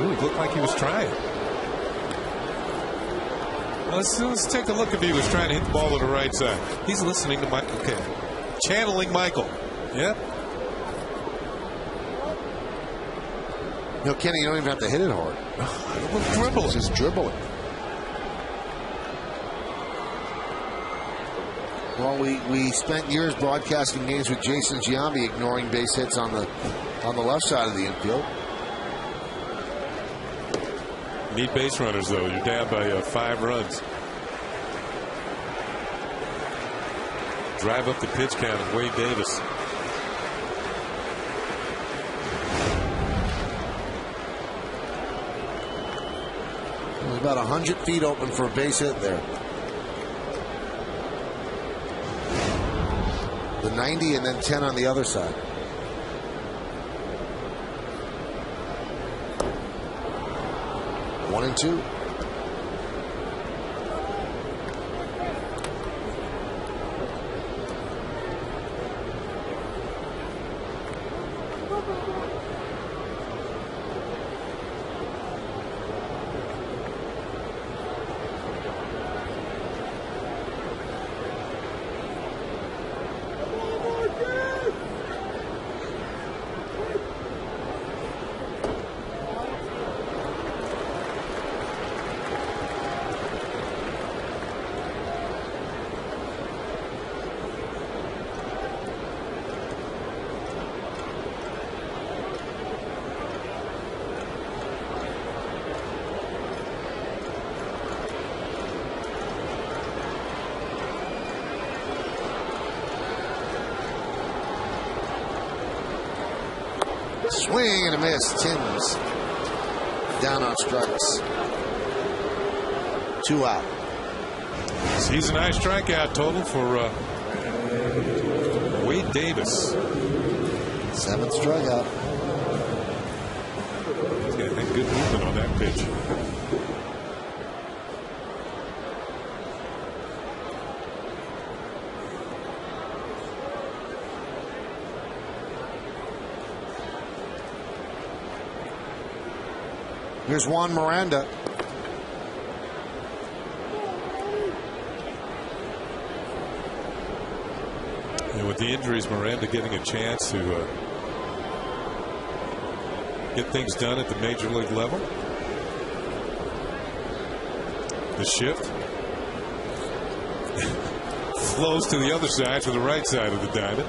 Speaker 4: Ooh, it looked like he was trying. Let's take a look if he was trying to hit the ball to the right side. He's listening to Michael. Okay. Channeling Michael. Yep.
Speaker 2: No, Kenny, you don't even have to hit it hard.
Speaker 4: Dribbling.
Speaker 2: Just dribbling. Well, we spent years broadcasting games with Jason Giambi ignoring base hits on the left side of the infield.
Speaker 4: Need base runners, though. You're down by 5 runs. Drive up the pitch count of Wade Davis.
Speaker 2: There's about 100 feet open for a base hit there. The 90 and then 10 on the other side. One and two. Swing and a miss. Timms down on strikes. 2 out.
Speaker 4: Season high strikeout total for Wade Davis.
Speaker 2: 7th strikeout.
Speaker 4: He's got good movement on that pitch.
Speaker 2: Here's Juan Miranda.
Speaker 4: And with the injuries, Miranda getting a chance to get things done at the major league level. The shift flows to the other side, to the right side of the diamond.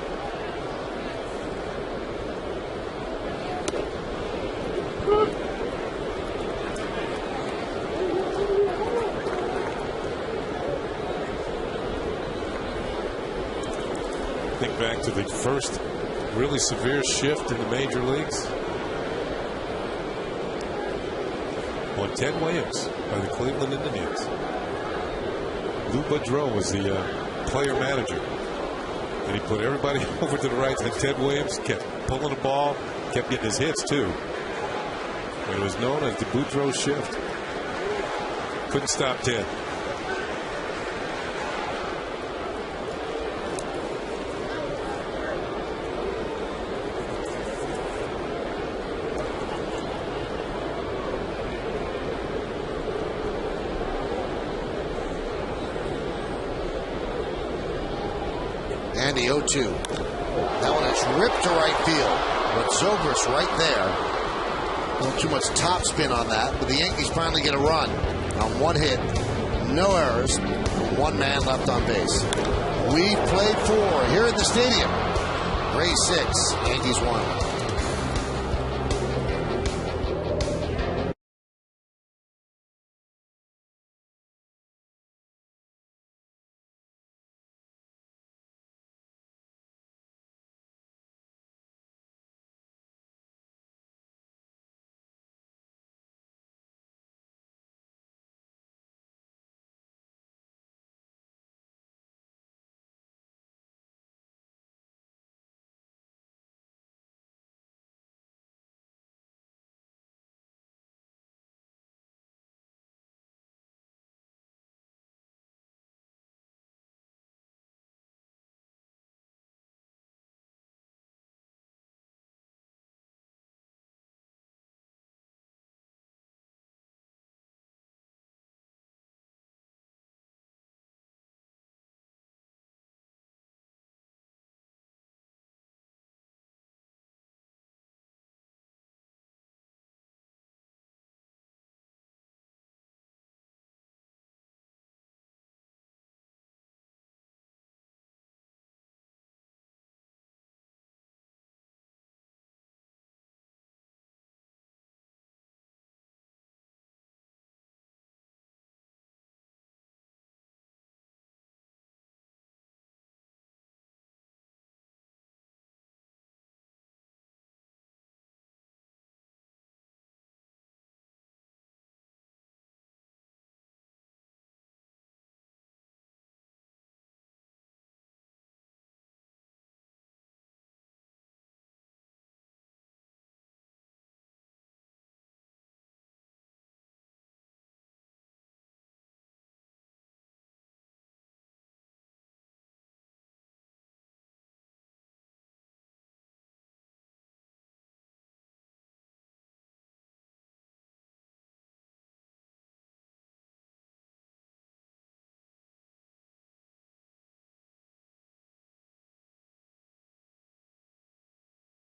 Speaker 4: Think back to the first really severe shift in the major leagues on Ted Williams by the Cleveland Indians. Lou Boudreau was the player manager, and he put everybody over to the right, and Ted Williams kept pulling the ball, kept getting his hits too. It was known as the Boudreau shift. Couldn't stop Ted.
Speaker 2: And the 0-2. That one is ripped to right field, but Zobrist right there. A little too much topspin on that, but the Yankees finally get a run on one hit, no errors, one man left on base. We've played 4 here at the stadium. Rays 6, Yankees 1.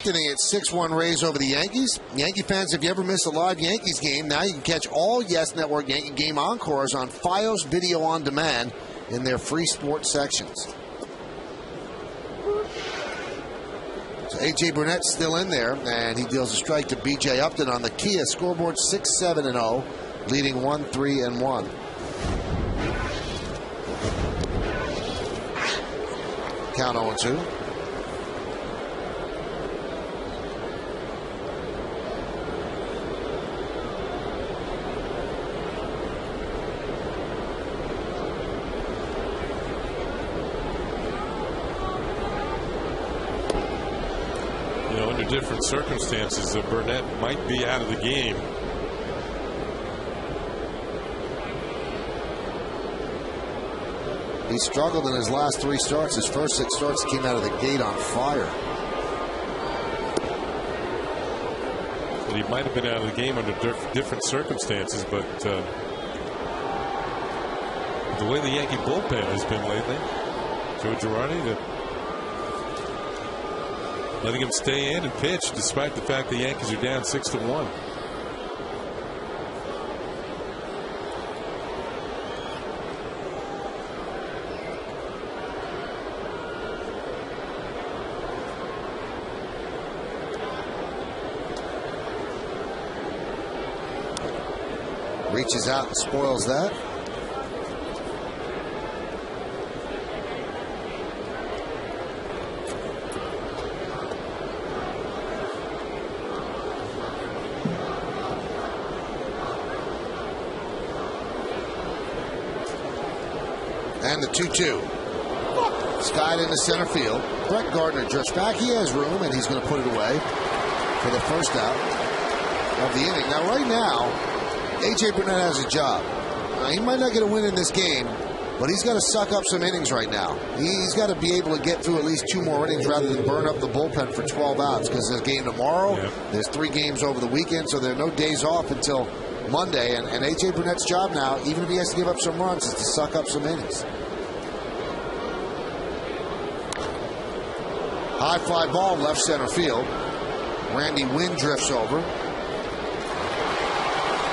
Speaker 2: It's 6-1 Rays over the Yankees. Yankee fans, if you ever miss a live Yankees game, now you can catch all Yes Network Yankee game encores on Fios Video On Demand in their free sports sections. So A.J. Burnett's still in there, and he deals a strike to B.J. Upton on the Kia scoreboard 6-7-0, leading 1-3-1. Count 0-2.
Speaker 4: Under different circumstances, Burnett might be out of the game.
Speaker 2: He struggled in his last 3 starts. His first 6 starts came out of the gate on fire.
Speaker 4: But he might have been out of the game under different circumstances, but the way the Yankee bullpen has been lately, Joe Girardi, letting him stay in and pitch despite the fact the Yankees are down 6-1.
Speaker 2: Reaches out and spoils that. And the 2-2. Skied into center field. Brett Gardner drifts back. He has room, and he's going to put it away for the first out of the inning. Now, right now, A.J. Burnett has a job. He might not get a win in this game, but he's got to suck up some innings right now. He's got to be able to get through at least 2 more innings rather than burn up the bullpen for 12 outs, because there's a game tomorrow. Yep. There's 3 games over the weekend, so there are no days off until Monday. And A.J. Burnett's job now, even if he has to give up some runs, is to suck up some innings. High fly ball left center field. Randy Wynn drifts over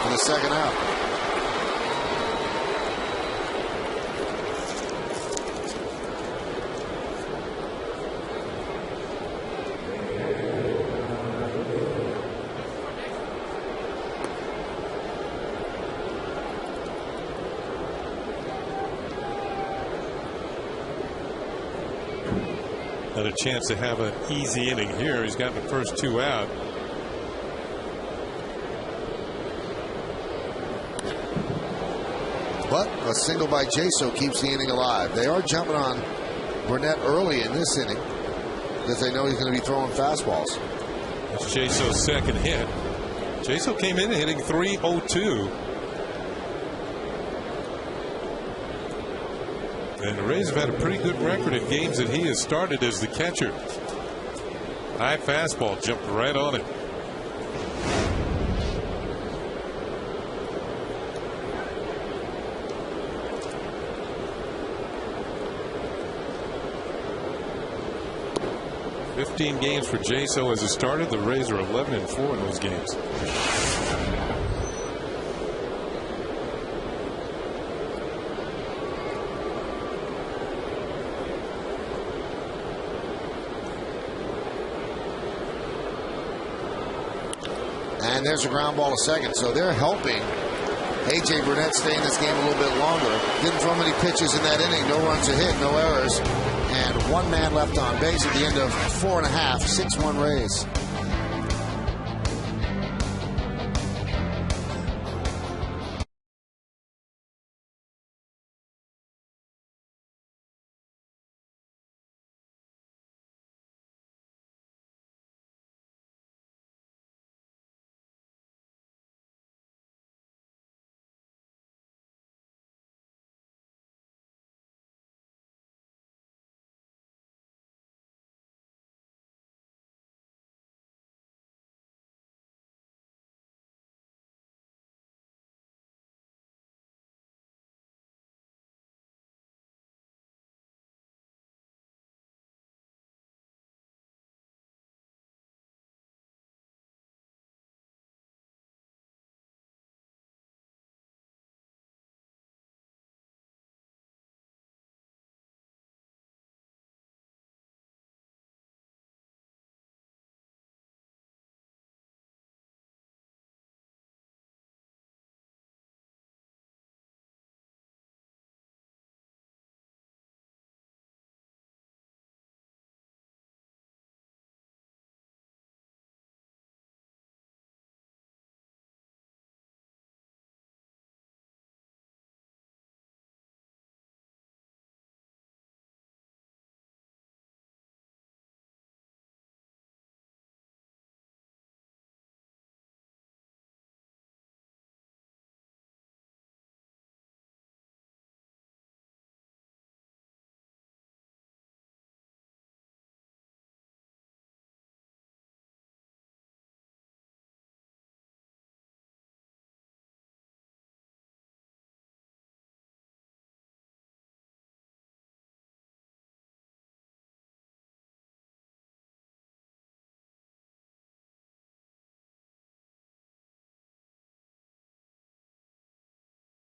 Speaker 2: for the second out.
Speaker 4: Not a chance to have an easy inning here. He's got the first 2 out.
Speaker 2: But a single by Jaso keeps the inning alive. They are jumping on Burnett early in this inning because they know he's going to be throwing fastballs.
Speaker 4: That's Jaso's second hit. Jaso came in hitting .302. And the Rays have had a pretty good record in games that he has started as the catcher. High fastball jumped right on it. "15 games for Jaso as a starter. The Rays are 11-4 in those games."
Speaker 2: And there's a ground ball to second. So they're helping A.J. Burnett stay in this game a little bit longer. Didn't throw many pitches in that inning. No runs a hit, no errors. And 1 man left on base at the end of 4.5. 6-1 Rays.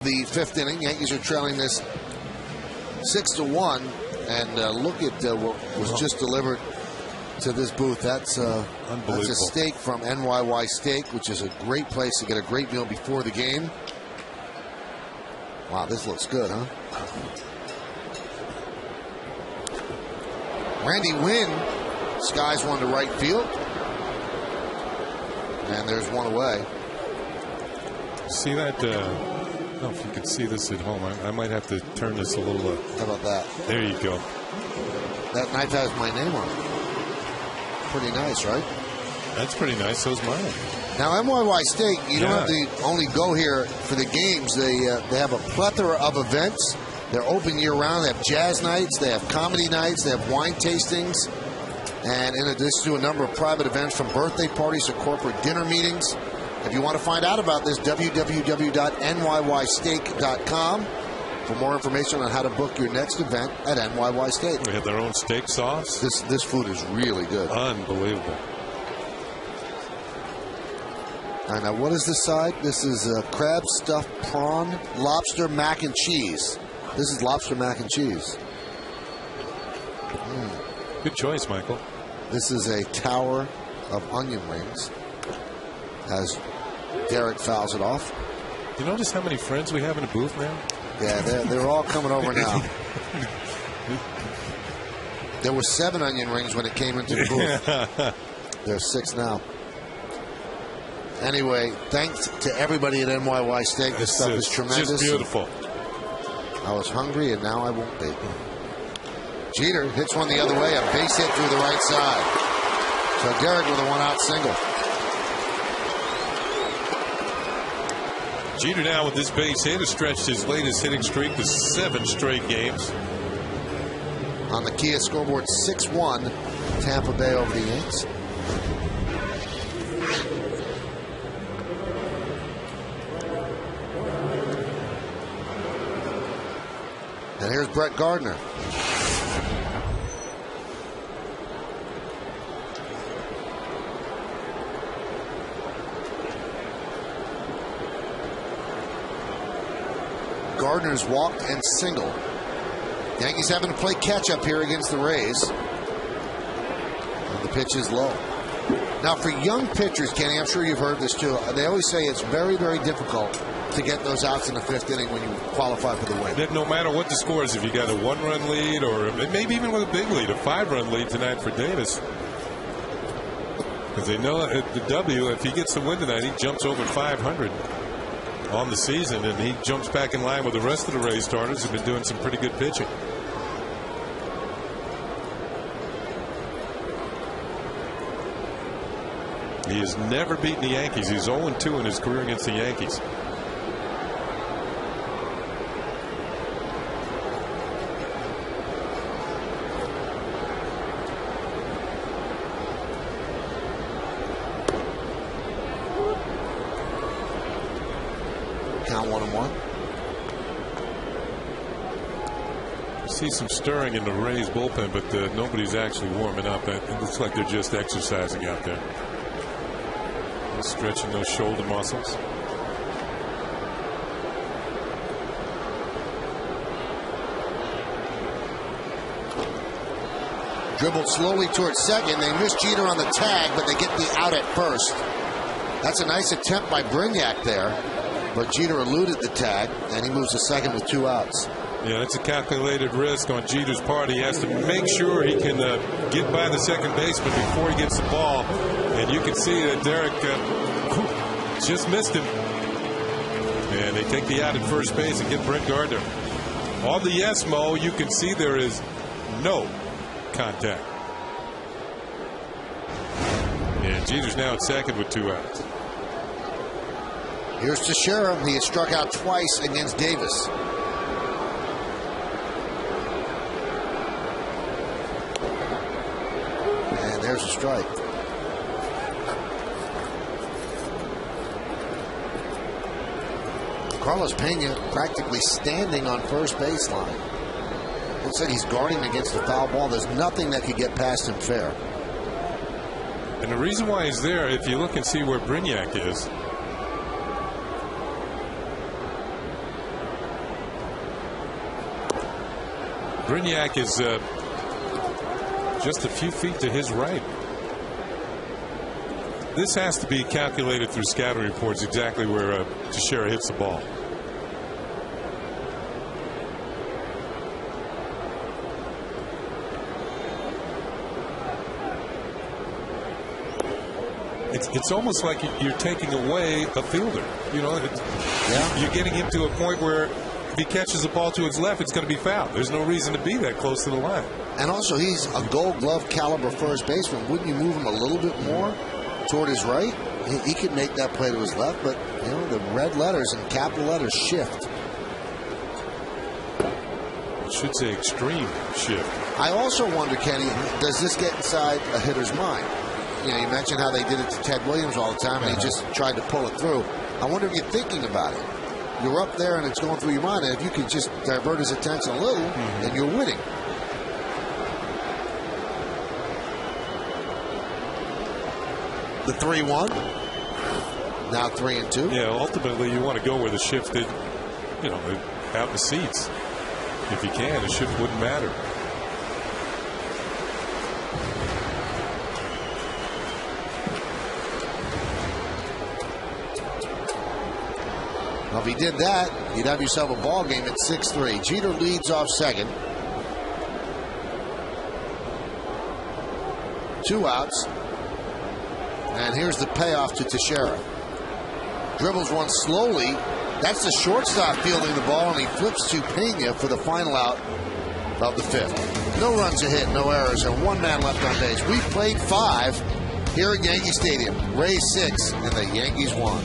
Speaker 2: the fifth inning. Yankees are trailing this 6-1. And look at what was just delivered to this booth. That's a steak from NYY Steak, which is a great place to get a great meal before the game. Wow, this looks good, huh? Randy Wynn skies one to right field. And there's one away.
Speaker 4: See that? I don't know if you can see this at home. I might have to turn this a little.
Speaker 2: How about that?
Speaker 4: There you go.
Speaker 2: That knife has my name on it. Pretty nice, right?
Speaker 4: That's pretty nice. So's mine.
Speaker 2: Now, NYY Steak, you don't have to only go here for the games. They have a plethora of events. They're open year-round. They have jazz nights. They have comedy nights. They have wine tastings. And in addition to a number of private events, from birthday parties to corporate dinner meetings. If you want to find out about this, www.nyysteak.com for more information on how to book your next event at NYY Steak.
Speaker 4: We have their own steak sauce.
Speaker 2: This food is really good.
Speaker 4: Unbelievable.
Speaker 2: All right, now what is this side? This is crab stuffed prawn, lobster mac and cheese. This is lobster mac and cheese.
Speaker 4: Good choice, Michael.
Speaker 2: This is a tower of onion rings. As Derek fouls it off.
Speaker 4: You notice how many friends we have in the booth now?
Speaker 2: Yeah, they're all coming over now. There were 7 onion rings when it came into the booth. There's 6 now. Anyway, thanks to everybody at NYY Steak. This stuff is tremendous.
Speaker 4: Just beautiful.
Speaker 2: I was hungry, and now I won't be. Jeter hits one the other way, a base hit through the right side. So Derek with a 1-out single.
Speaker 4: Jeter now with this base hit has stretched his latest hitting streak to 7 straight games.
Speaker 2: On the Kia scoreboard, 6-1, Tampa Bay over the Yanks. And here's Brett Gardner. Gardner's walked and singled. Yankees having to play catch up here against the Rays. And the pitch is low. Now for young pitchers, Kenny, I'm sure you've heard this too. They always say it's very, very difficult to get those outs in the 5th inning when you qualify for the win.
Speaker 4: That no matter what the score is, if you got a 1-run lead or maybe even with a big lead, a 5-run lead tonight for Davis. Because they know at the W, if he gets the win tonight, he jumps over 500 on the season, and he jumps back in line with the rest of the Rays starters who've been doing some pretty good pitching. He has never beaten the Yankees. He's 0-2 in his career against the Yankees.
Speaker 2: Count 1-1.
Speaker 4: See some stirring in the Rays bullpen, but nobody's actually warming up. It looks like they're just exercising out there. Stretching those shoulder muscles.
Speaker 2: Dribbled slowly towards second. They miss Jeter on the tag, but they get the out at first. That's a nice attempt by Brignac there. But Jeter eluded the tag, and he moves to second with 2 outs.
Speaker 4: Yeah, that's a calculated risk on Jeter's part. He has to make sure he can get by the second baseman before he gets the ball. And you can see that Derek just missed him. And they take the out at first base and get Brett Gardner. On the yes-mo, you can see there is no contact. And Jeter's now at second with 2 outs.
Speaker 2: Here's Teixeira. He has struck out twice against Davis. And there's a strike. Carlos Pena practically standing on first baseline. Looks like he's guarding against the foul ball. There's nothing that could get past him fair.
Speaker 4: And the reason why he's there, if you look and see where Brignac is, Brignac is just a few feet to his right. This has to be calculated through scouting reports exactly where Teixeira hits the ball. It's almost like you're taking away a fielder. You know, you're getting him to a point where if he catches the ball to his left, it's going to be fouled. There's no reason to be that close to the line.
Speaker 2: And also, he's a Gold Glove caliber first baseman. Wouldn't you move him a little bit more toward his right? He could make that play to his left, but you know the red letters and capital letters shift.
Speaker 4: It should say extreme shift.
Speaker 2: I also wonder, Kenny, does this get inside a hitter's mind? You know, you mentioned how they did it to Ted Williams all the time, and he just tried to pull it through. I wonder if you're thinking about it. You're up there, and it's going through your mind, and if you could just divert his attention a little, then you're winning. The 3-1. Now 3-2.
Speaker 4: Yeah, ultimately you want to go where the shift did, you know, out in the seats. If you can, the shift wouldn't matter.
Speaker 2: Well, if he did that, you'd have yourself a ball game at 6-3. Jeter leads off second. 2 outs. And here's the payoff to Teixeira. Dribbles one slowly. That's the shortstop fielding the ball, and he flips to Pena for the final out of the 5th. No runs a hit, no errors, and 1 man left on base. We played 5 here at Yankee Stadium. Rays 6, and the Yankees won.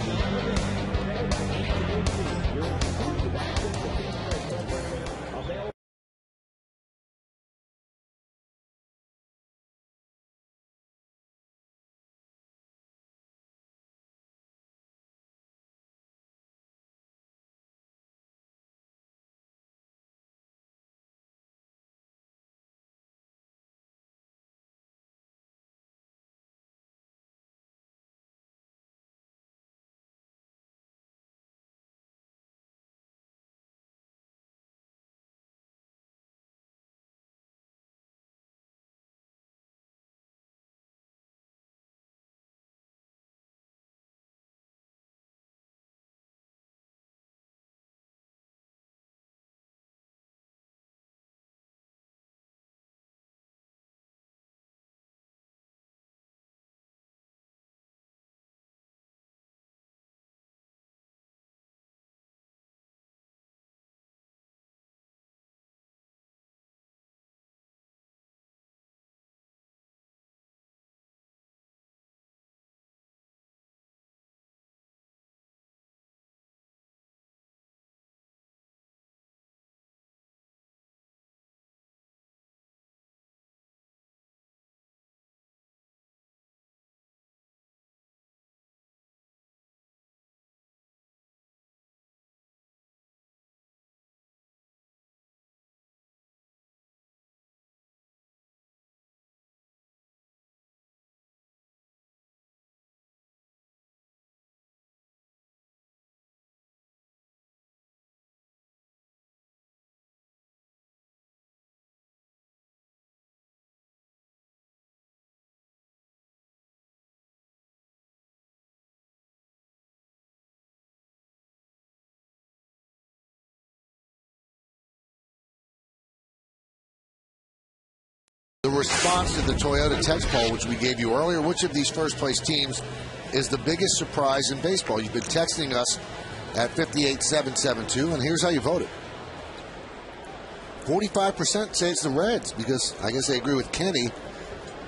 Speaker 2: The response to the Toyota text poll, which we gave you earlier, which of these first-place teams is the biggest surprise in baseball? You've been texting us at 58772, and here's how you voted. 45% say it's the Reds, because I guess they agree with Kenny,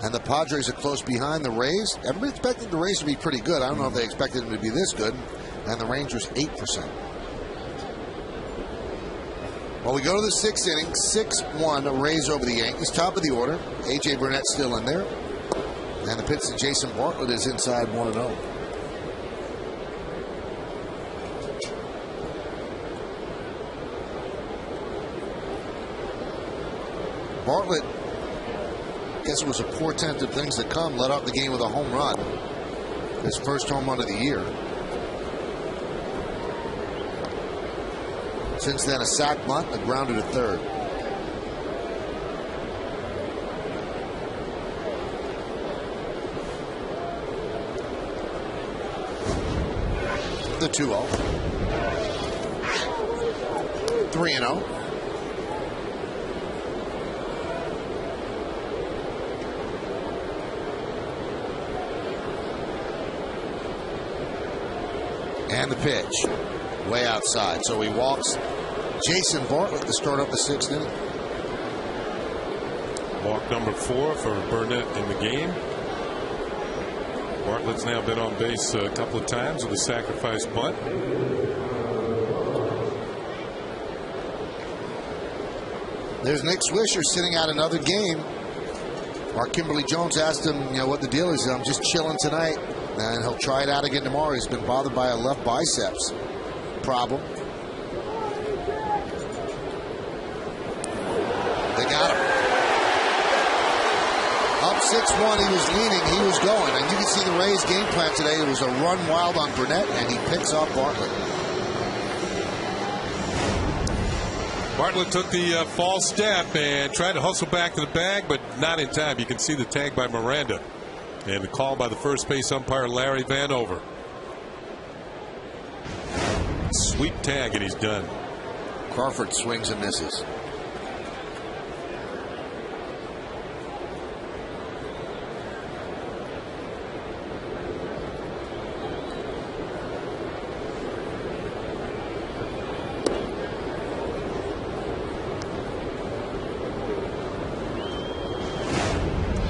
Speaker 2: and the Padres are close behind the Rays. Everybody expected the Rays to be pretty good. I don't know if they expected them to be this good, and the Rangers 8%. Well, we go to the 6th inning, 6-1, Rays over the Yankees. Top of the order, A.J. Burnett still in there. And the pitch to Jason Bartlett is inside 1-0. Bartlett, I guess it was a portent of things to come, led off the game with a home run. His first home run of the year. Since then, a sac bunt, a grounder to third. the 2-0. 3-0. And the pitch. Way outside. So he walks Jason Bartlett to start up the 6th inning.
Speaker 4: Walk number 4 for Burnett in the game. Bartlett's now been on base a couple of times with a sacrifice bunt.
Speaker 2: There's Nick Swisher sitting out another game. Mark Kimberly Jones asked him, what the deal is. I'm just chilling tonight, and he'll try it out again tomorrow. He's been bothered by a left biceps problem. They got him. Up 6-1, he was leaning, he was going. And you can see the Rays game plan today. It was a run wild on Burnett, and he picks off Bartlett.
Speaker 4: Bartlett took the false step and tried to hustle back to the bag, but not in time. You can see the tag by Miranda. And the call by the first base umpire, Larry Vanover. Sweep tag, and he's done.
Speaker 2: Crawford swings and misses.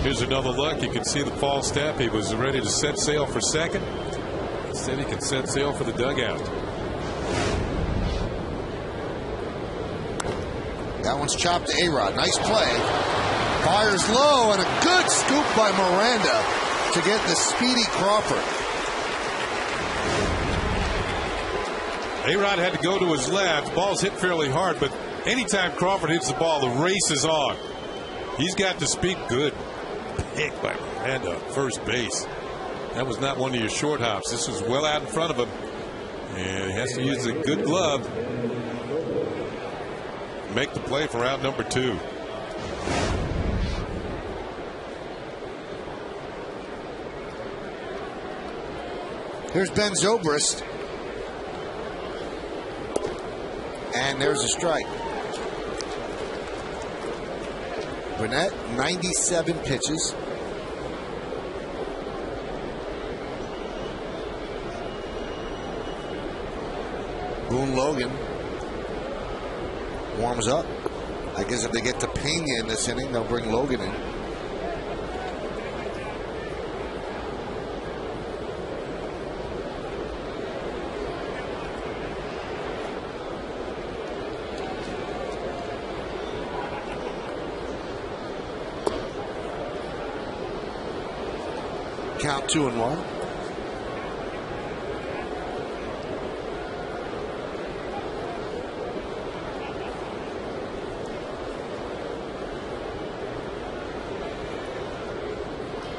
Speaker 4: Here's another look. You can see the false step. He was ready to set sail for second. Instead, he can set sail for the dugout.
Speaker 2: That one's chopped to A-Rod. Nice play. Fires low, and a good scoop by Miranda to get the speedy Crawford.
Speaker 4: A-Rod had to go to his left. Ball's hit fairly hard, but anytime Crawford hits the ball, the race is on. He's got the speed. Good pick by Miranda, first base. That was not one of your short hops. This was well out in front of him. And he has to use a good glove. Make the play for out number 2.
Speaker 2: Here's Ben Zobrist. And there's a strike. Burnett, 97 pitches. Boone Logan warms up. I guess if they get to Pena in this inning, they'll bring Logan in. Count 2-1.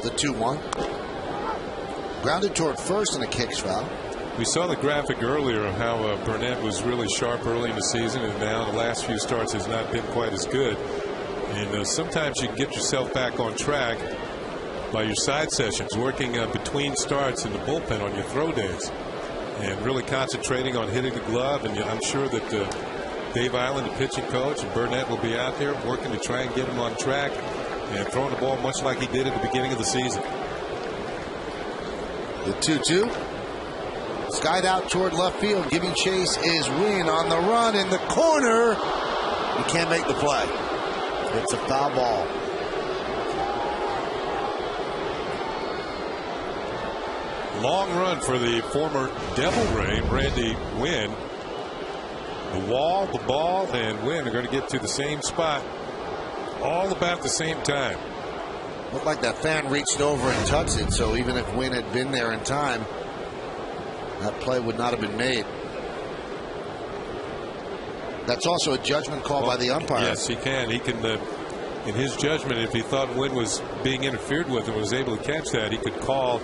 Speaker 2: The 2-1. Grounded toward first and a kicks foul.
Speaker 4: We saw the graphic earlier of how Burnett was really sharp early in the season, and now the last few starts has not been quite as good. And sometimes you can get yourself back on track by your side sessions, working between starts in the bullpen on your throw days, and really concentrating on hitting the glove. And I'm sure that Dave Island, the pitching coach, and Burnett will be out there working to try and get him on track and throwing the ball much like he did at the beginning of the season.
Speaker 2: The 2-2. Skied out toward left field. Giving chase is Wynn on the run in the corner. He can't make the play. It's a foul ball.
Speaker 4: Long run for the former Devil Ray, Randy Wynn. The wall, the ball, and Wynn are going to get to the same spot all about the same time.
Speaker 2: Looked like that fan reached over and touched it, so even if Wynn had been there in time, that play would not have been made. That's also a judgment call by the umpire.
Speaker 4: Yes, he can. He can, in his judgment, if he thought Wynn was being interfered with and was able to catch that, he could call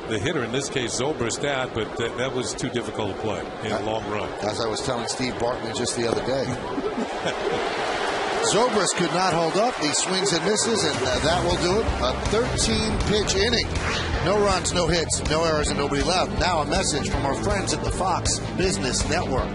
Speaker 4: the hitter, in this case Zobrist, out, but that was too difficult to play in the long run.
Speaker 2: As I was telling Steve Bartlett just the other day. Zobrist could not hold up. He swings and misses, and that will do it. A 13-pitch inning. No runs, no hits, no errors, and nobody left. Now a message from our friends at the Fox Business Network.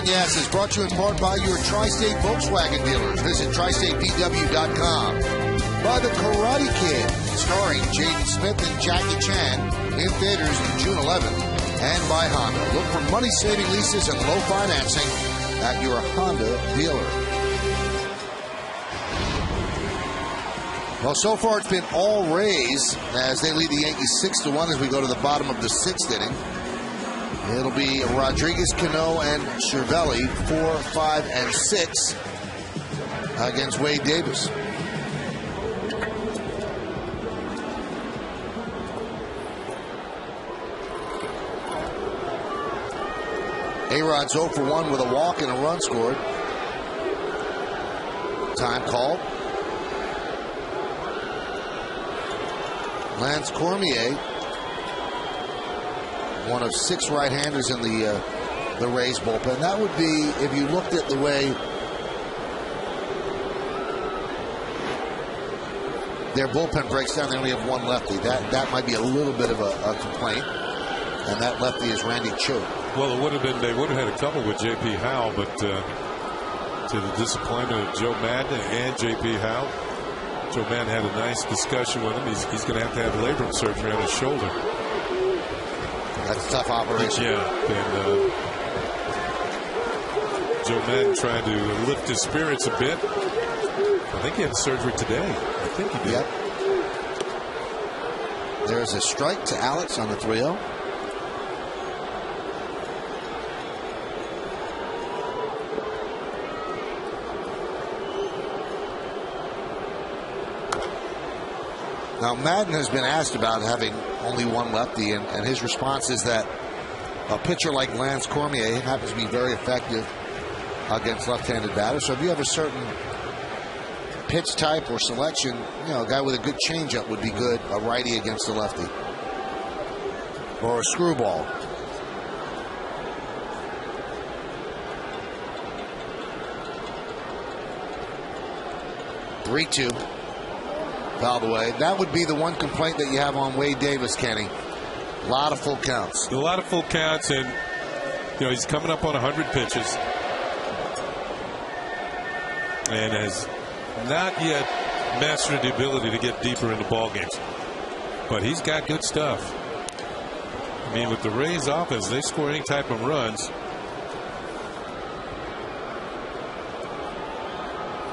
Speaker 2: Yes is brought to you in part by your Tri-State Volkswagen dealers. Visit tristatepw.com. By the Karate Kid, starring Jaden Smith and Jackie Chan, in theaters on June 11th. And by Honda. Look for money-saving leases and low financing at your Honda dealer. Well, so far it's been all Rays as they lead the Yankees 6-1 as we go to the bottom of the 6th inning. It'll be Rodriguez, Cano, and Cervelli, 4, 5, and 6 against Wade Davis. A-Rod's 0 for 1 with a walk and a run scored. Time called. Lance Cormier, one of 6 right-handers in the Rays bullpen. That would be, if you looked at the way their bullpen breaks down, they only have 1 lefty. That might be a little bit of a complaint. And that lefty is Randy Cho.
Speaker 4: Well, they would have had a couple with J.P. Howe, but to the disappointment of Joe Madden and J.P. Howe, Joe Madden had a nice discussion with him. He's going to have labrum surgery on his shoulder.
Speaker 2: That's a tough operation.
Speaker 4: Yeah, and Joe Madden trying to lift his spirits a bit. I think he had surgery today. I think he did.
Speaker 2: Yep. There's a strike to Alex on the 3-0. Now, Madden has been asked about having only 1 lefty, and his response is that a pitcher like Lance Cormier happens to be very effective against left-handed batters. So if you have a certain pitch type or selection, a guy with a good changeup would be good, a righty against a lefty. Or a screwball. Three-two. Fouled away. That would be the one complaint that you have on Wade Davis, Kenny. A lot of full counts.
Speaker 4: A lot of full counts, and he's coming up on 100 pitches, and has not yet mastered the ability to get deeper into ball games. But he's got good stuff. I mean, with the Rays offense, they score any type of runs.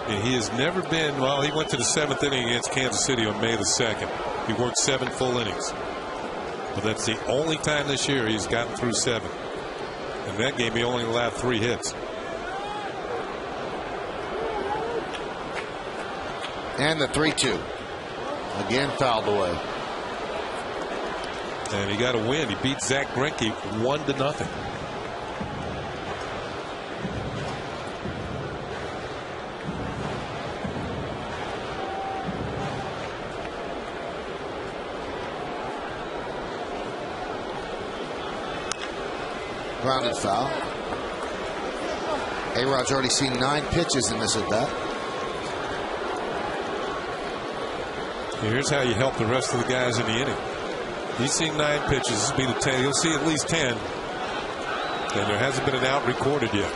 Speaker 4: And he has never been, well, he went to the 7th inning against Kansas City on May the 2nd. He worked 7 full innings. But that's the only time this year he's gotten through 7. In that game, he only allowed 3 hits.
Speaker 2: And the 3-2. Again fouled away.
Speaker 4: And he got a win. He beat Zach Greinke 1-0.
Speaker 2: Grounded foul. A-Rod's already seen 9 pitches in this at bat.
Speaker 4: Here's how you help the rest of the guys in the inning. He's seen 9 pitches. This will be the 10. He'll see at least 10. And there hasn't been an out recorded yet.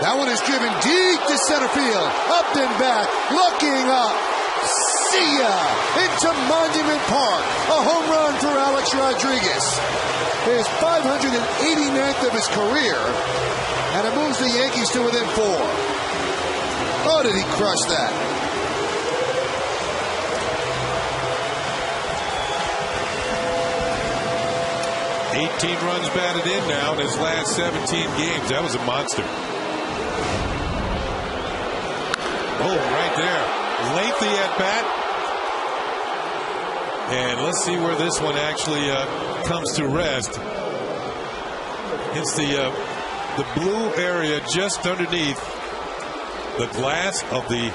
Speaker 2: That one is driven deep to center field. Up and back. Looking up. See ya! Into Monument Park. A home run for Alex Rodriguez. His 589th of his career. And it moves the Yankees to within 4. Oh, did he crush that?
Speaker 4: Runs batted in now in his last 17 games. That was a monster. Oh, right there. Lengthy at bat. And let's see where this one actually comes to rest. It's the blue area just underneath the glass of the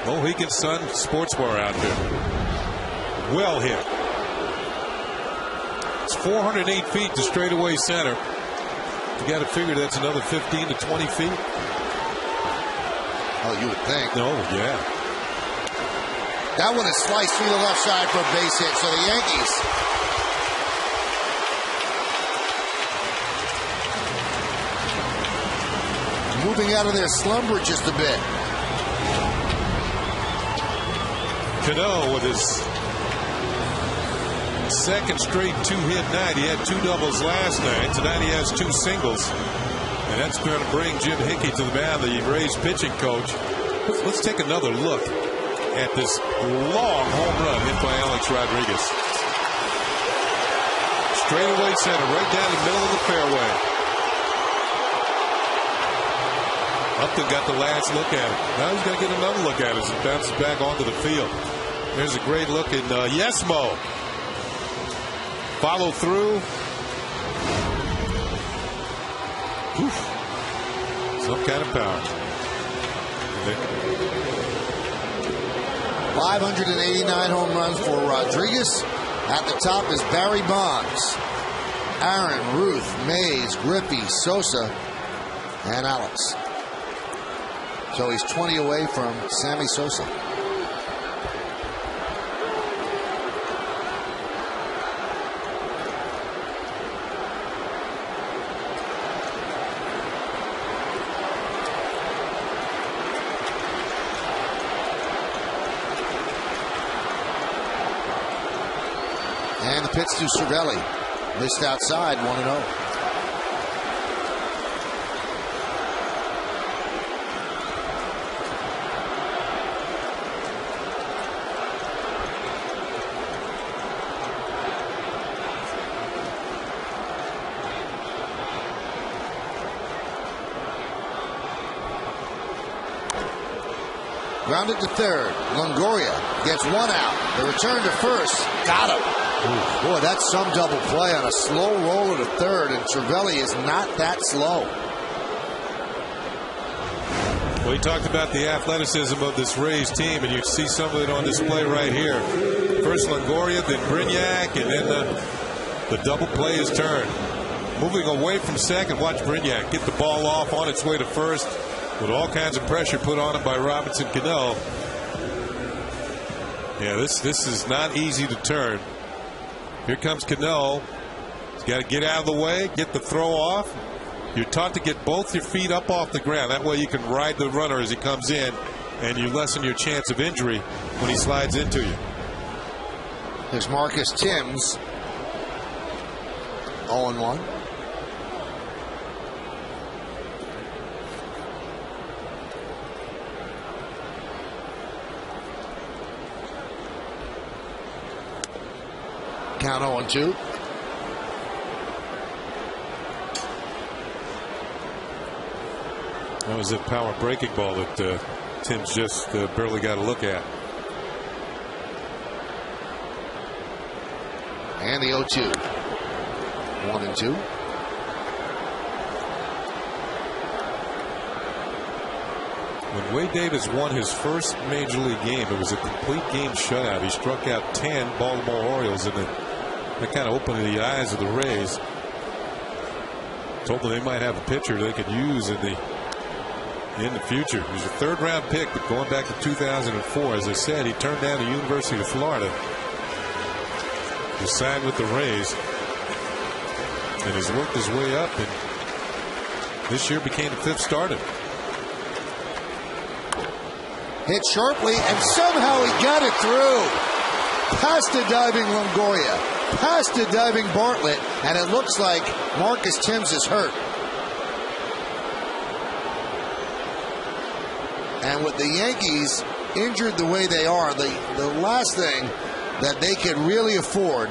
Speaker 4: Mohegan Sun Sports Bar out there. Well hit. It's 408 feet to straightaway center. You got to figure that's another 15 to 20 feet.
Speaker 2: Oh, you would think.
Speaker 4: No, yeah.
Speaker 2: That one is sliced through the left side for a base hit. So the Yankees moving out of their slumber just a bit.
Speaker 4: Cano with his second straight 2-hit night. He had 2 doubles last night. Tonight he has 2 singles. And that's going to bring Jim Hickey to the mound, the Rays pitching coach. Let's take another look at this long home run hit by Alex Rodriguez. Straightaway center, right down the middle of the fairway. Upton got the last look at it. Now he's going to get another look at it as it bounces back onto the field. There's a great look in Yesmo. Follow through. Oof. Some kind of power.
Speaker 2: 589 home runs for Rodriguez. At the top is Barry Bonds, Aaron, Ruth, Mays, Griffey, Sosa, and Alex. So he's 20 away from Sammy Sosa. And the pitch to Cervelli. Missed outside, 1-0. Grounded to third. Longoria gets 1 out. The return to first. Got him. Ooh, boy, that's some double play on a slow roller to third, and Cervelli is not that slow.
Speaker 4: Well, he talked about the athleticism of this Rays team, and you see some of it on display right here. First Longoria, then Brignac, and then the double play is turned. Moving away from second, watch Brignac get the ball off on its way to first with all kinds of pressure put on it by Robinson Cano. Yeah, this is not easy to turn. Here comes Cano. He's got to get out of the way, get the throw off. You're taught to get both your feet up off the ground. That way you can ride the runner as he comes in, and you lessen your chance of injury when he slides into you.
Speaker 2: There's Marcus Timms. 0-1. Count 0-2.
Speaker 4: That was a power breaking ball that Tim's just barely got a look at.
Speaker 2: And the 0-2. 1-2.
Speaker 4: When Wade Davis won his first major league game, it was a complete game shutout. He struck out 10 Baltimore Orioles, and that kind of opened the eyes of the Rays. Told them they might have a pitcher they could use in the future. He was a third-round pick, but going back to 2004, as I said, he turned down the University of Florida to sign with the Rays, and has worked his way up, and this year became the 5th starter.
Speaker 2: Hit sharply, and somehow he got it through. Past the diving Longoria, past the diving Bartlett, and it looks like Marcus Thames is hurt. And with the Yankees injured the way they are, the last thing that they could really afford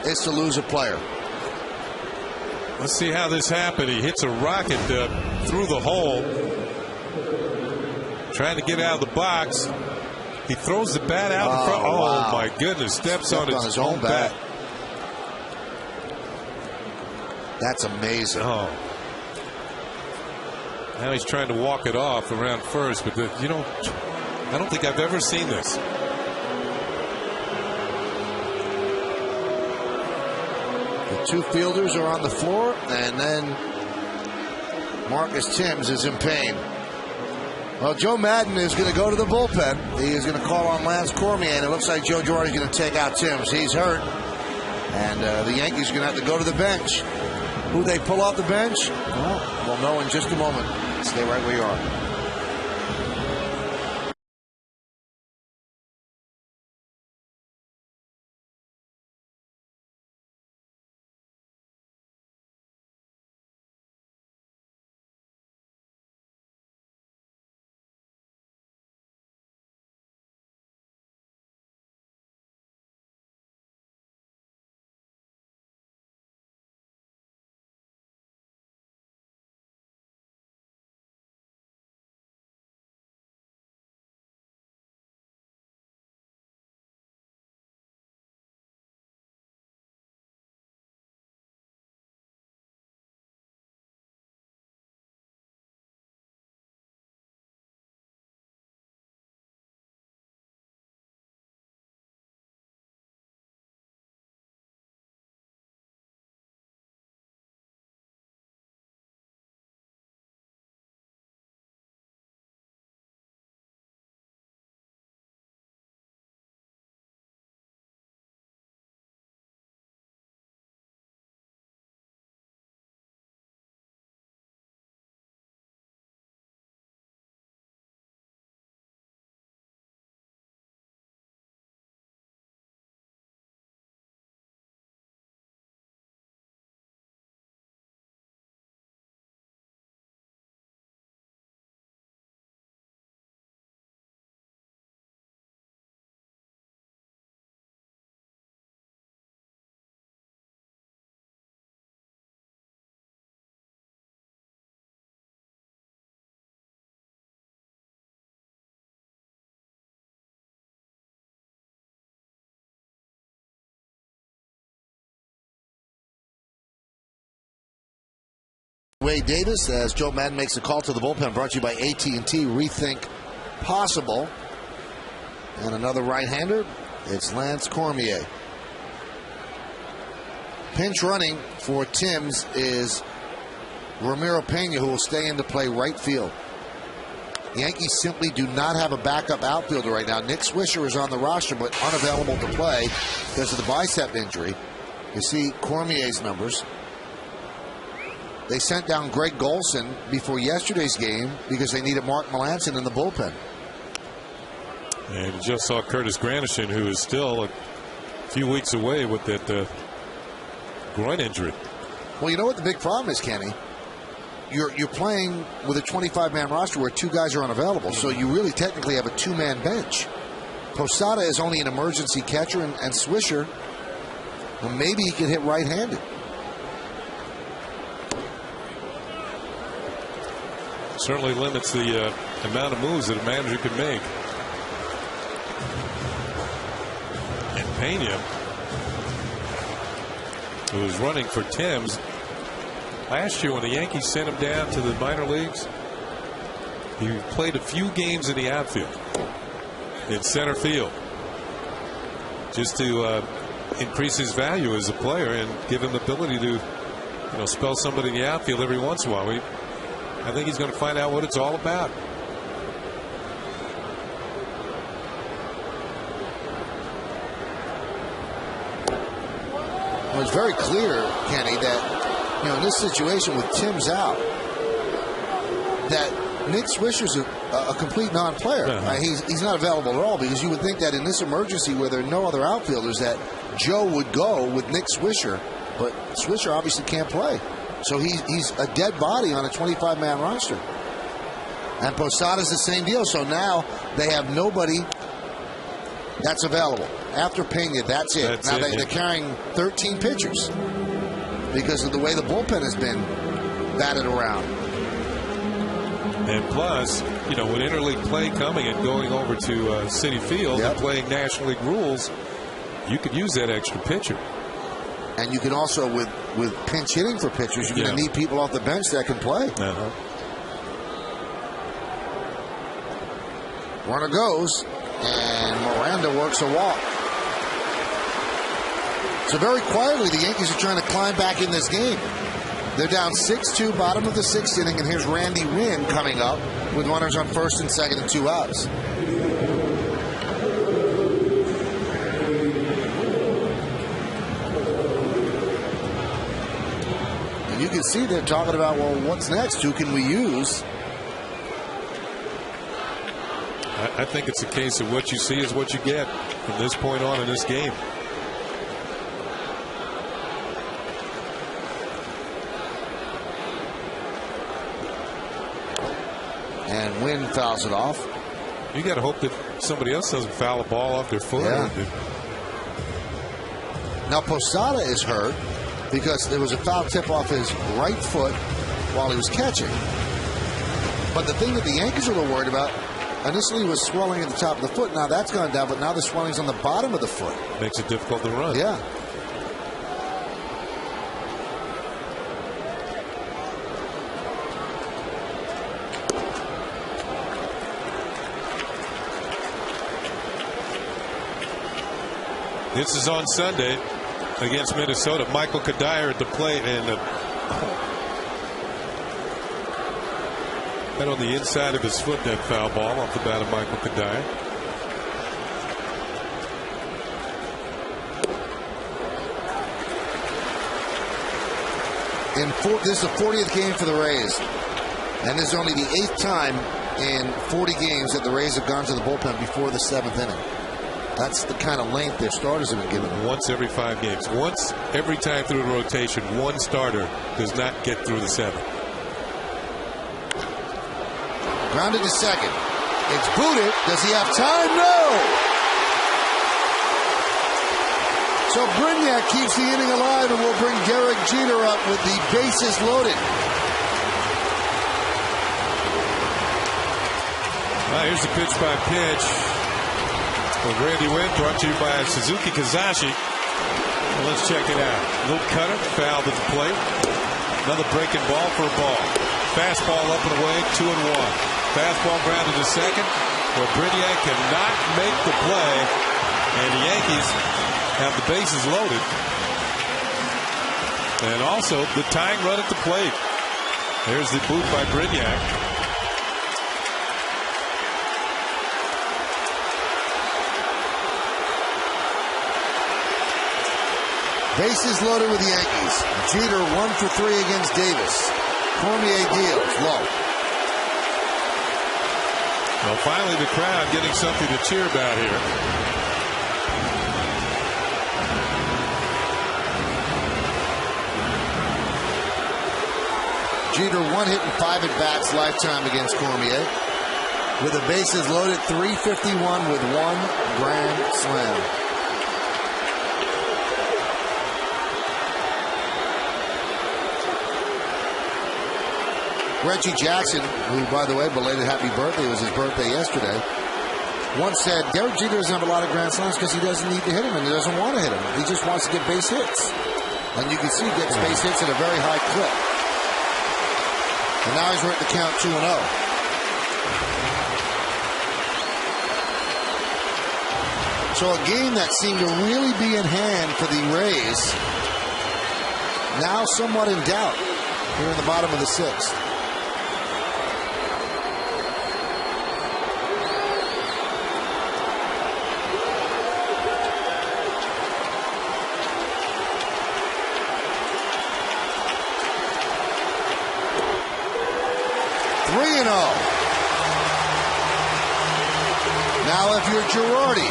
Speaker 2: is to lose a player.
Speaker 4: Let's see how this happened. He hits a rocket through the hole, trying to get out of the box. He throws the bat out in front. Oh, wow. My goodness. Steps on his own bat.
Speaker 2: That's amazing.
Speaker 4: Oh. Now he's trying to walk it off around first, but I don't think I've ever seen this.
Speaker 2: The two fielders are on the floor, and then Marcus Thames is in pain. Well, Joe Madden is going to go to the bullpen. He is going to call on Lance Cormier, and it looks like Joe Girardi is going to take out Thames. He's hurt, and the Yankees are going to have to go to the bench. Who they pull off the bench? Well, we'll know in just a moment. Stay right where you are. Wade Davis as Joe Madden makes a call to the bullpen, brought to you by AT&T Rethink Possible. And another right-hander, it's Lance Cormier. Pinch running for Thames is Ramiro Pena, who will stay in to play right field. The Yankees simply do not have a backup outfielder right now. Nick Swisher is on the roster, but unavailable to play because of the bicep injury. You see Cormier's numbers. They sent down Greg Golson before yesterday's game because they needed Mark Melancon in the bullpen.
Speaker 4: And you just saw Curtis Granderson, who is still a few weeks away with that groin injury.
Speaker 2: Well, you know what the big problem is, Kenny? You're playing with a 25-man roster where two guys are unavailable, so you really technically have a two-man bench. Posada is only an emergency catcher, and Swisher, well, maybe he can hit right-handed.
Speaker 4: Certainly limits the amount of moves that a manager can make. And Pena who was running for Timms. Last year when the Yankees sent him down to the minor leagues, he played a few games in the outfield, in center field, just to increase his value as a player and give him the ability to, spell somebody in the outfield every once in a while. I think he's going to find out what it's all about.
Speaker 2: Well, it's very clear, Kenny, that in this situation with Tim's out, that Nick Swisher's a complete non-player. He's not available at all, because you would think that in this emergency where there are no other outfielders that Joe would go with Nick Swisher, but Swisher obviously can't play. So he's a dead body on a 25-man roster. And Posada's the same deal. So now they have nobody that's available. After Pena, that's it. They're carrying 13 pitchers because of the way the bullpen has been batted around.
Speaker 4: And plus, with interleague play coming and going over to Citi Field and playing National League rules, you could use that extra pitcher.
Speaker 2: And you can also, with pinch hitting for pitchers, you're going to need people off the bench that can play. Runner goes, and Miranda works a walk. So very quietly, the Yankees are trying to climb back in this game. They're down 6-2, bottom of the 6th inning, and here's Randy Winn coming up with runners on first and second and 2 outs. And you can see they're talking about, well, what's next? Who can we use?
Speaker 4: I think it's a case of what you see is what you get from this point on in this game.
Speaker 2: And Wynn fouls it off.
Speaker 4: You got to hope that somebody else doesn't foul a ball off their foot.
Speaker 2: Now Posada is hurt because there was a foul tip off his right foot while he was catching. But the thing that the Yankees are a little worried about, initially was swelling at the top of the foot. Now that's gone down, but now the swelling's on the bottom of the foot.
Speaker 4: Makes it difficult to run.
Speaker 2: Yeah.
Speaker 4: This is on Sunday against Minnesota. Michael Kadire at the plate, and that on the inside of his foot, that foul ball off the bat of Michael Kadire.
Speaker 2: This is the 40th game for the Rays, and this is only the 8th time in 40 games that the Rays have gone to the bullpen before the 7th inning. That's the kind of length their starters have been given them.
Speaker 4: Once every 5 games. Once every time through a rotation, one starter does not get through the 7th.
Speaker 2: Grounded to second. It's booted. Does he have time? No! So Brignac keeps the inning alive, and we'll bring Derek Jeter up with the bases loaded.
Speaker 4: Here's the pitch by pitch. With Randy Wynn, brought to you by Suzuki Kazashi. Well, let's check it out. Little cutter, fouled at the plate. Another breaking ball for a ball. Fastball up and away, 2-1. Fastball grounded to second, where Brignac cannot make the play, and the Yankees have the bases loaded. And also the tying run at the plate. There's the boot by Brignac.
Speaker 2: Bases loaded with the Yankees. Jeter 1 for 3 against Davis. Cormier deals low.
Speaker 4: Well, finally the crowd getting something to cheer about here.
Speaker 2: Jeter 1 hit and 5 at bats lifetime against Cormier. With the bases loaded, 351 with 1 grand slam. Reggie Jackson, who, by the way, belated happy birthday, it was his birthday yesterday, once said Derek Jeter doesn't have a lot of grand slams because he doesn't need to hit him and he doesn't want to hit him. He just wants to get base hits. And you can see he gets base hits at a very high clip. And now he's written the count 2-0. So a game that seemed to really be in hand for the Rays, now somewhat in doubt here in the bottom of the sixth. Now, if you're Girardi,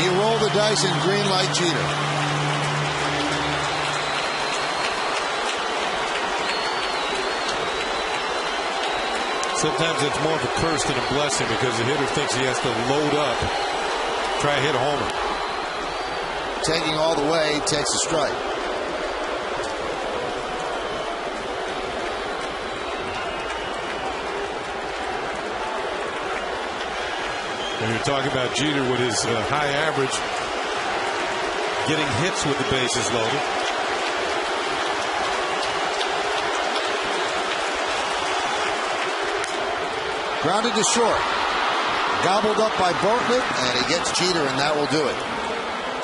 Speaker 2: you roll the dice and green light Jeter.
Speaker 4: Sometimes it's more of a curse than a blessing because the hitter thinks he has to load up, try to hit a homer.
Speaker 2: Taking all the way, takes a strike.
Speaker 4: And you're talking about Jeter with his high average, getting hits with the bases loaded.
Speaker 2: Grounded to short. Gobbled up by Bartlett, and he gets Jeter, and that will do it.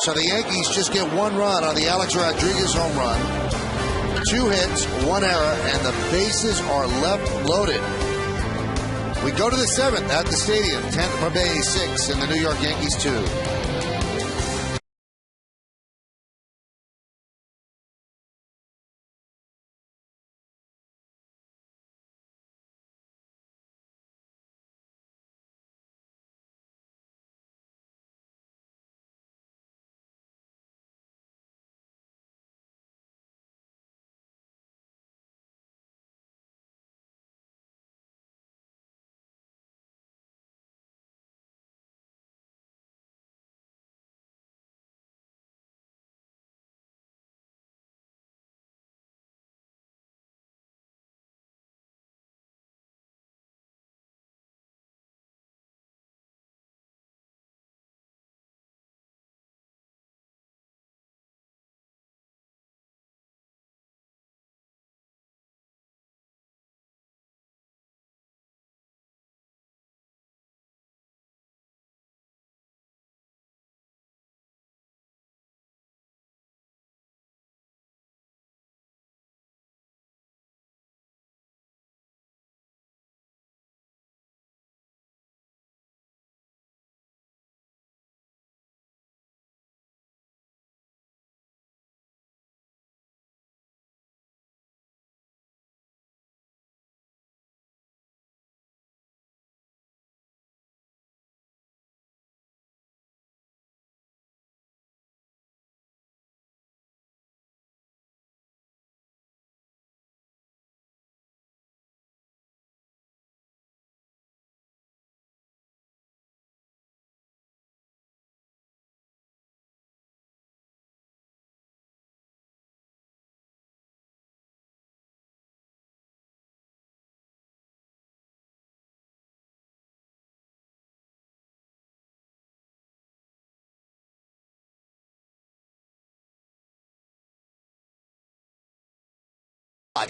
Speaker 2: So the Yankees just get one run on the Alex Rodriguez home run. 2 hits, 1 error, and the bases are left loaded. We go to the 7th at the stadium. Tampa Bay 6 and the New York Yankees 2.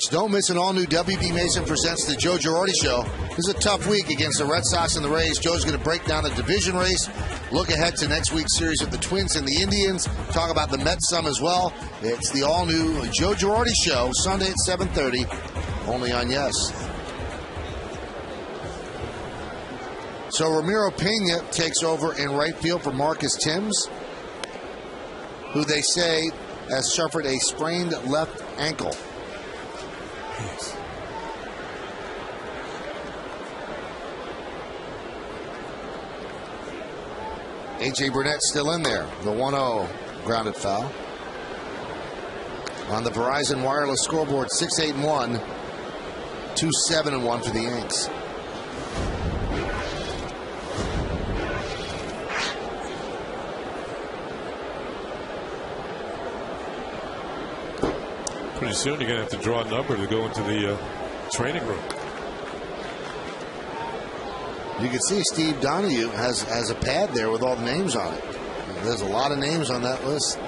Speaker 2: Don't miss an all-new WB Mason presents the Joe Girardi Show. This is a tough week against the Red Sox and the Rays. Joe's going to break down the division race, look ahead to next week's series with the Twins and the Indians, talk about the Mets some as well. It's the all-new Joe Girardi Show, Sunday at 7:30, only on Yes. So Ramiro Pena takes over in right field for Marcus Timms, who they say has suffered a sprained left ankle. A.J. Burnett still in there. The 1-0 grounded foul. On the Verizon Wireless scoreboard, 6-8-1, 2-7-1 for the Yanks.
Speaker 4: Pretty soon you're going to have to draw a number to go into the training room.
Speaker 2: You can see Steve Donahue has a pad there with all the names on it. There's a lot of names on that list.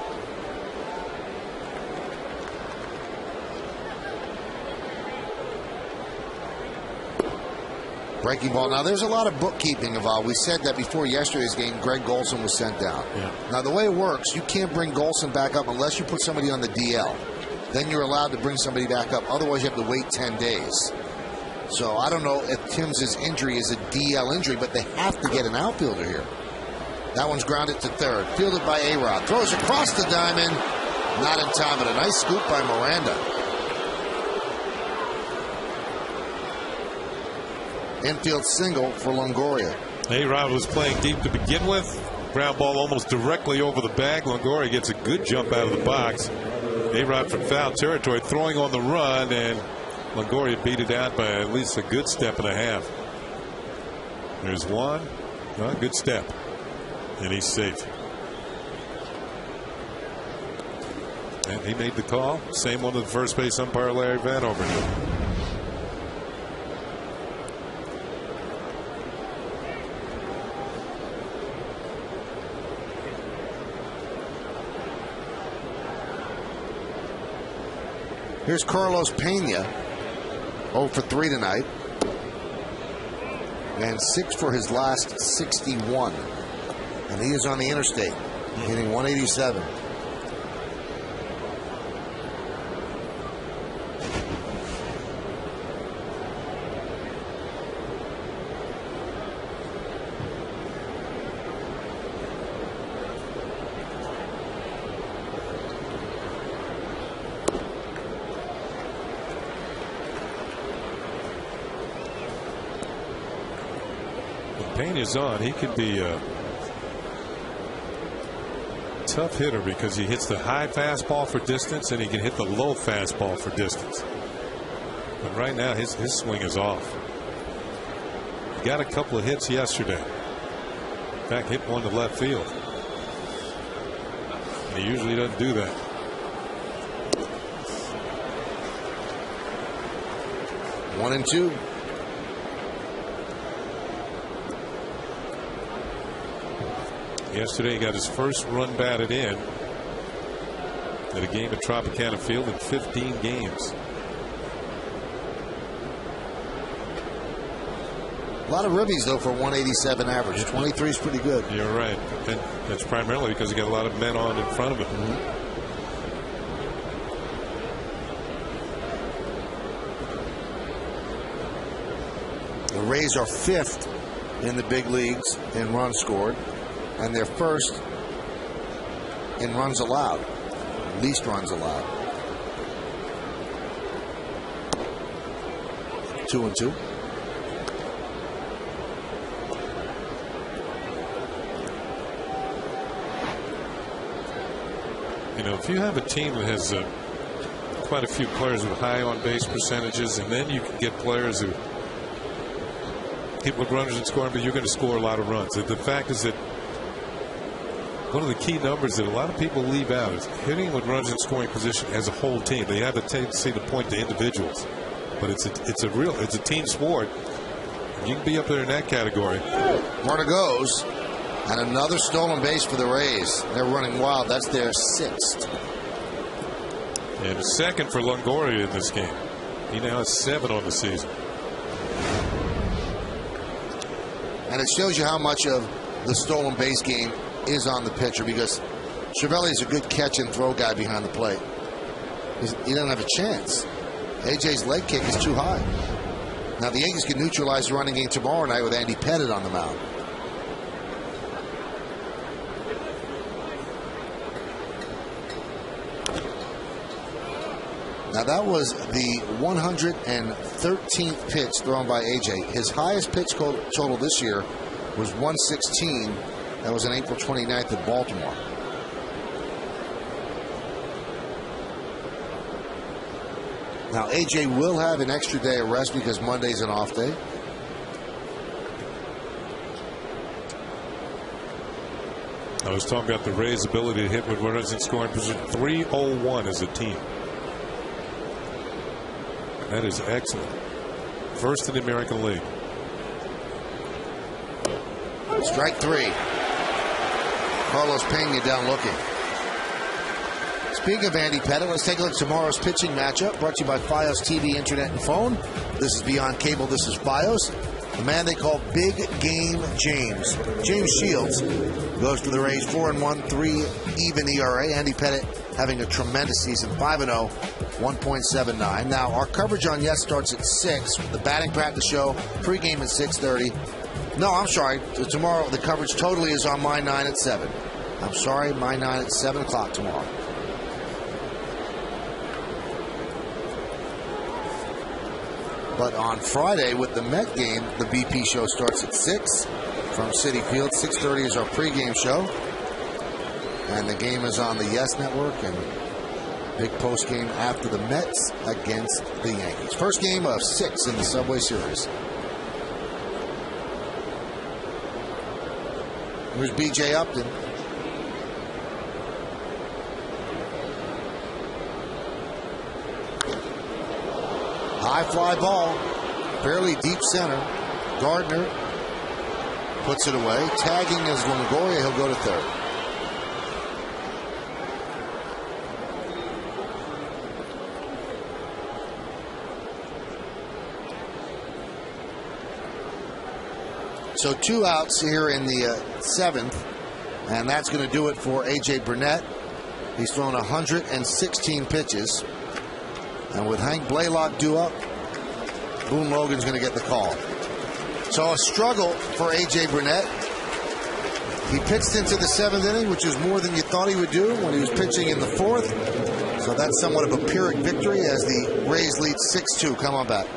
Speaker 2: Breaking ball. Now, there's a lot of bookkeeping involved. We said that before yesterday's game, Greg Golson was sent down.
Speaker 3: Yeah.
Speaker 2: Now, the way it works, you can't bring Golson back up unless you put somebody on the DL. Then you're allowed to bring somebody back up. Otherwise, you have to wait 10 days. So I don't know if Tim's injury is a DL injury, but they have to get an outfielder here. That one's grounded to third. Fielded by A-Rod. Throws across the diamond. Not in time, but a nice scoop by Miranda. Infield single for Longoria.
Speaker 4: A-Rod was playing deep to begin with. Ground ball almost directly over the bag. Longoria gets a good jump out of the box. A-Rod from foul territory throwing on the run, and Longoria beat it out by at least a good step and a half. There's one. Good step. And he's safe. And he made the call. Same one that the first base umpire Larry Vanover did.
Speaker 2: Here's Carlos Pena, 0 for 3 tonight, and 6 for his last 61. And he is on the interstate, hitting 187.
Speaker 4: Pena's on. He could be a tough hitter because he hits the high fastball for distance and he can hit the low fastball for distance. But right now his swing is off. He got a couple of hits yesterday. In fact, hit one to left field. And he usually doesn't do that.
Speaker 2: One and two.
Speaker 4: Yesterday he got his first run batted in at a game at Tropicana Field in 15 games.
Speaker 2: A lot of ribbies, though, for 187 average. 23 is pretty good.
Speaker 4: You're right. And that's primarily because he got a lot of men on in front of him.
Speaker 2: The Rays are 5th in the big leagues in runs scored, and they're 1st in runs allowed, least runs allowed. 2 and 2.
Speaker 4: You know, if you have a team that has quite a few players with high on base percentages, and then you can get players who hit with runners in scoring, but you're going to score a lot of runs. The fact is that one of the key numbers that a lot of people leave out is hitting with runners in scoring position as a whole team. They have a tendency to point to individuals, but it's a team sport. You can be up there in that category.
Speaker 2: Runner goes, and another stolen base for the Rays. They're running wild. That's their 6th.
Speaker 4: And a second for Longoria in this game. He now has 7 on the season.
Speaker 2: And it shows you how much of the stolen base game is on the pitcher, because Cervelli is a good catch and throw guy behind the plate. He doesn't have a chance. AJ's leg kick is too high. Now the Yankees can neutralize the running game tomorrow night with Andy Pettit on the mound. Now that was the 113th pitch thrown by AJ. His highest pitch total this year was 116. That was on April 29th at Baltimore. Now AJ will have an extra day of rest because Monday's an off day.
Speaker 4: I was talking about the Rays' ability to hit with runners in scoring position. 301 as a team. That is excellent. First in the American League.
Speaker 2: Strike 3. Carlos Pena down looking. Speaking of Andy Pettit, let's take a look at tomorrow's pitching matchup. Brought to you by Fios TV, Internet, and Phone. This is Beyond Cable. This is Fios. the man they call Big Game James. James Shields goes for the Rays, 4-1, 3 even ERA. Andy Pettit having a tremendous season, 5-0, 1.79. Now, our coverage on Yes starts at 6. The batting practice show, pregame at 6:30. No, I'm sorry. Tomorrow, the coverage totally is on My 9 at 7. I'm sorry, My 9 at 7 o'clock tomorrow. But on Friday with the Met game, the BP show starts at 6 from Citi Field. 6:30 is our pregame show. And the game is on the Yes Network, and big post game after the Mets against the Yankees. First game of 6 in the Subway Series. Here's B.J. Upton. High fly ball, fairly deep center. Gardner puts it away. Tagging is Longoria. He'll go to third. So 2 outs here in the 7th, and that's going to do it for A.J. Burnett. He's thrown 116 pitches. And with Hank Blaylock due up, Boone Logan's going to get the call. So a struggle for A.J. Burnett. He pitched into the 7th inning, which is more than you thought he would do when he was pitching in the 4th. So that's somewhat of a Pyrrhic victory as the Rays lead 6-2. Come on back.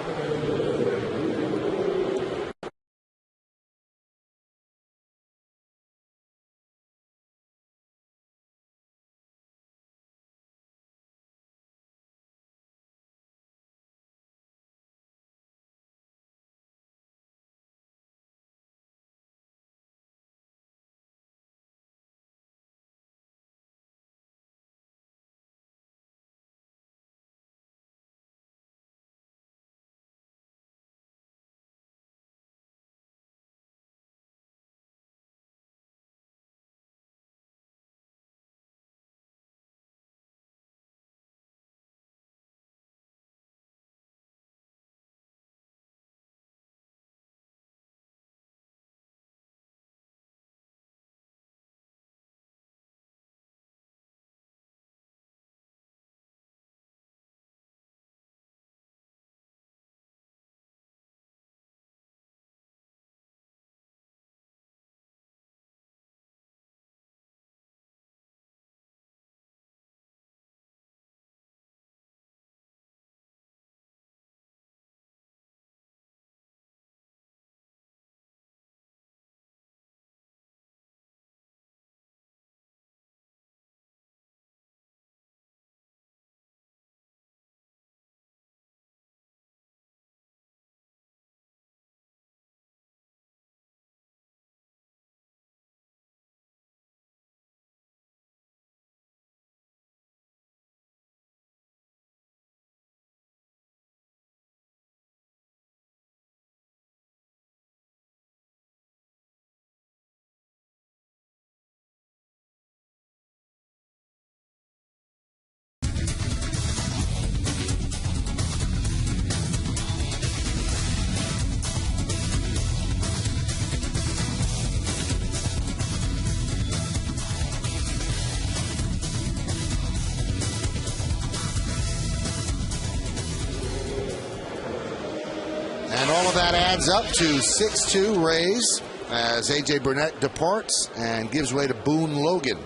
Speaker 2: And all of that adds up to 6-2 Rays as A.J. Burnett departs and gives way to Boone Logan.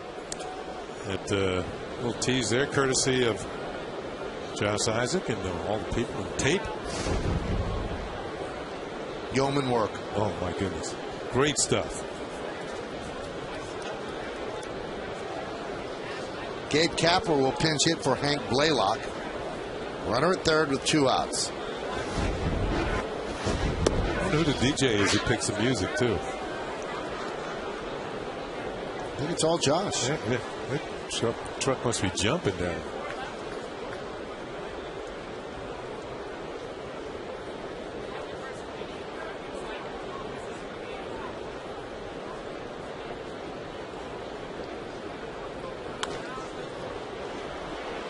Speaker 4: That little tease there, courtesy of Josh Isaac and all the people on tape.
Speaker 2: Yeoman work.
Speaker 4: Oh, my goodness. Great stuff.
Speaker 2: Gabe Kapler will pinch hit for Hank Blaylock. Runner at third with 2 outs.
Speaker 4: I wonder who the DJ is who picks the music, too.
Speaker 2: I think it's all Josh.
Speaker 4: Yeah. That truck must be jumping down.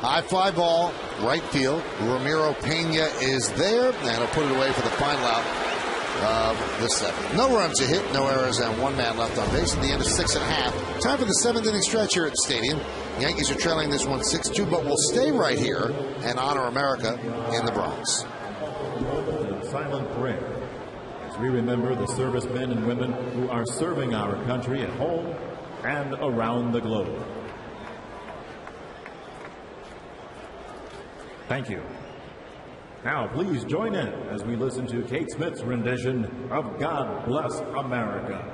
Speaker 2: High fly ball, right field. Ramiro Pena is there, and he'll put it away for the final out. of the 7th. No runs a hit, no errors, and 1 man left on base at the end of 6 1/2. Time for the 7th inning stretch here at the stadium. The Yankees are trailing this one 6-2, but will stay right here and honor America in the Bronx.
Speaker 7: Silent prayer as we remember the servicemen and women who are serving our country at home and around the globe. Thank you. Now, please join in as we listen to Kate Smith's rendition of God Bless America.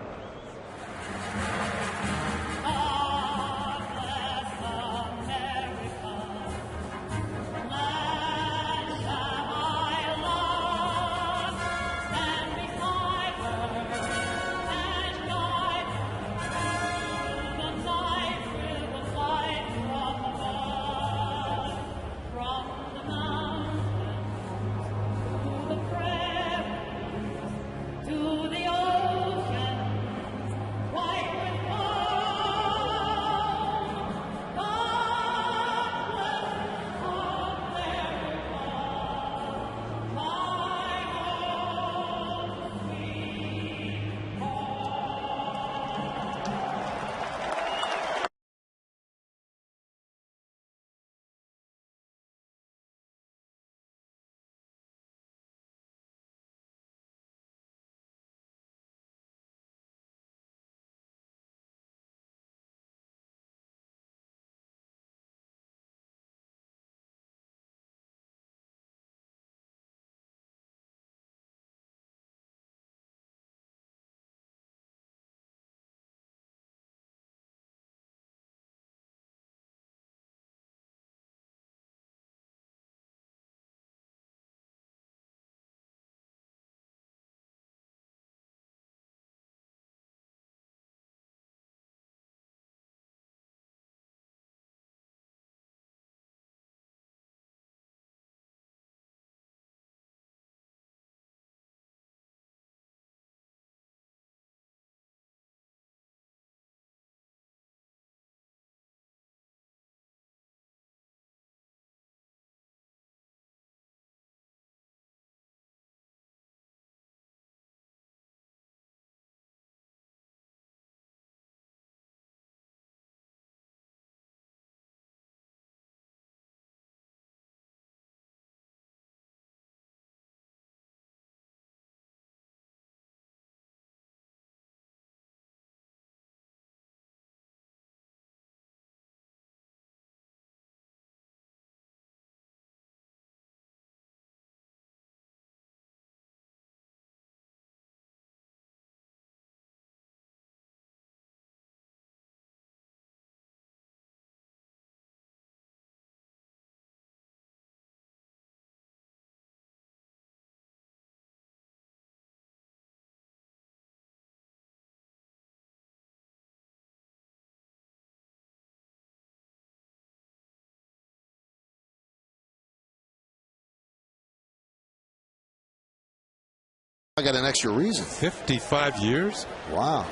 Speaker 2: I got an extra reason.
Speaker 4: 55 years?
Speaker 2: Wow.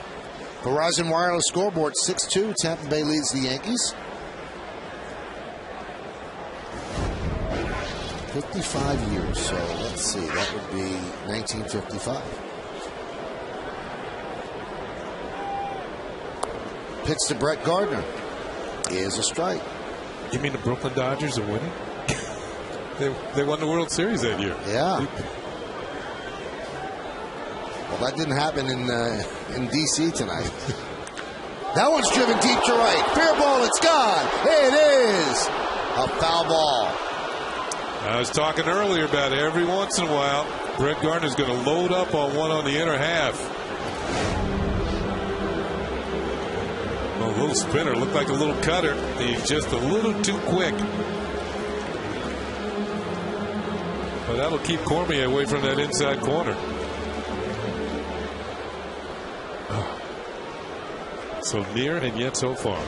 Speaker 2: Verizon Wireless scoreboard 6-2. Tampa Bay leads the Yankees. 55 years. So let's see. That would be 1955. Pitch to Brett Gardner is a strike.
Speaker 4: You mean the Brooklyn Dodgers are winning? they won the World Series that year.
Speaker 2: Yeah. Well, that didn't happen in D.C. tonight. That one's driven deep to right. Fair ball, it's gone. It is a foul ball.
Speaker 4: I was talking earlier about every once in a while, Brett Gardner's going to load up on one on the inner half. A little spinner, looked like a little cutter. He's just a little too quick. But that'll keep Cormier away from that inside corner. So near and yet so far.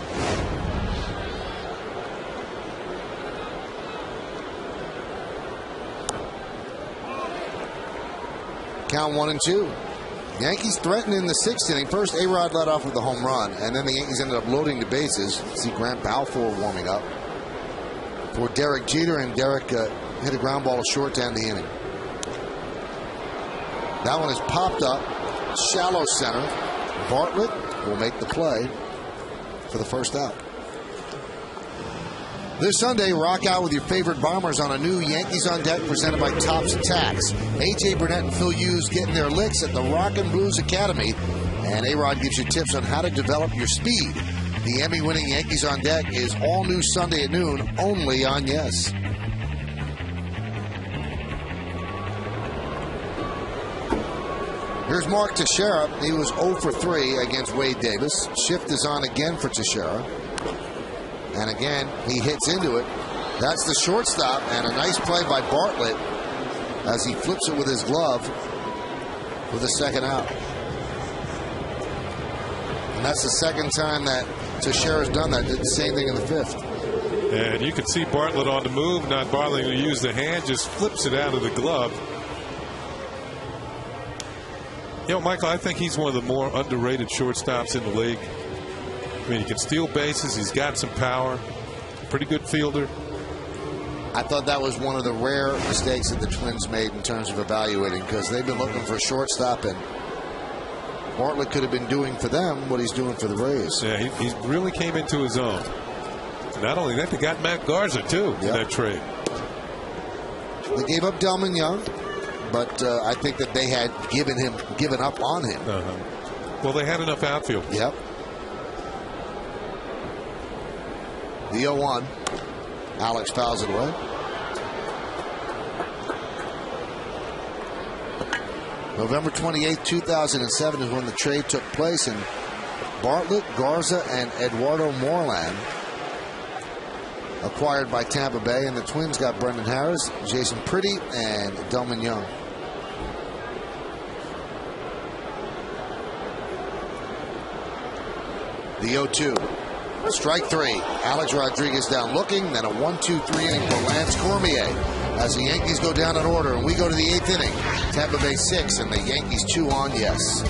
Speaker 2: Count 1-2. Yankees threatened in the 6th inning. First, A-Rod led off with a home run, and then the Yankees ended up loading the bases. See Grant Balfour warming up for Derek Jeter, and Derek hit a ground ball short to end the inning. That one is popped up. Shallow center. Bartlett will make the play for the first out. This Sunday, rock out with your favorite Bombers on a new Yankees on Deck presented by Topps Attacks. A.J. Burnett and Phil Hughes getting their licks at the Rock and Blues Academy. And A-Rod gives you tips on how to develop your speed. The Emmy-winning Yankees on Deck is all new Sunday at noon, only on Yes. Here's Mark Teixeira. He was 0 for 3 against Wade Davis. Shift is on again for Teixeira. And again, he hits into it. That's the shortstop, and a nice play by Bartlett as he flips it with his glove for the second out. And that's the second time that Teixeira's done that. Did the same thing in the fifth.
Speaker 4: And you can see Bartlett on the move, not bothering to use the hand, just flips it out of the glove. You know, Michael, I think he's one of the more underrated shortstops in the league. I mean, he can steal bases. He's got some power. Pretty good fielder.
Speaker 2: I thought that was one of the rare mistakes that the Twins made in terms of evaluating, because they've been looking for a shortstop, and Bartlett could have been doing for them what he's doing for the Rays.
Speaker 4: Yeah, he really came into his own. Not only that, they got Matt Garza, too, in that trade.
Speaker 2: They gave up Delman Young, but I think that they had given up on him.
Speaker 4: Well, they had enough outfield.
Speaker 2: Yep. The 0-1. Alex fouls it away. November 28, 2007 is when the trade took place, and Bartlett, Garza, and Eduardo Moreland acquired by Tampa Bay, and the Twins got Brendan Harris, Jason Pretty, and Delman Young. The 0-2. Strike 3. Alex Rodriguez down looking, then a 1-2-3 inning for Lance Cormier as the Yankees go down in order, and we go to the 8th inning. Tampa Bay 6 and the Yankees 2 on Yes.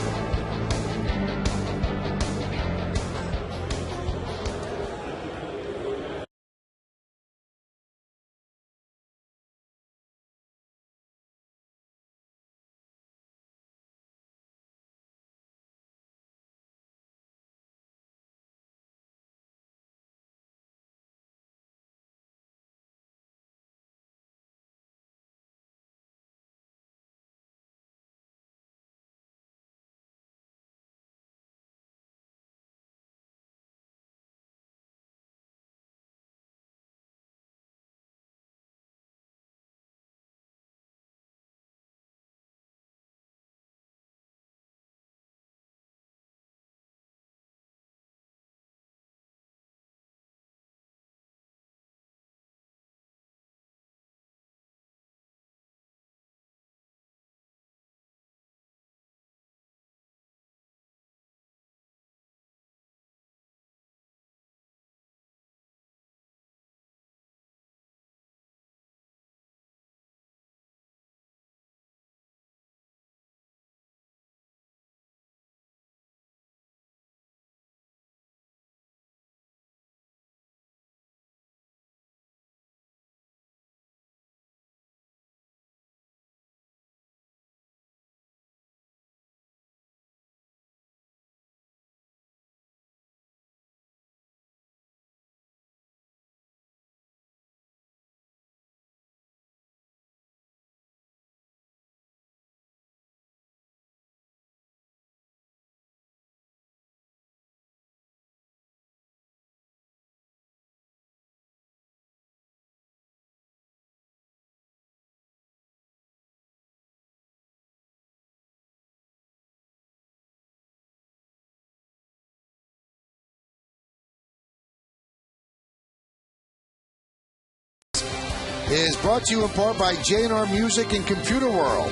Speaker 2: Is brought to you in part by J&R Music and Computer World,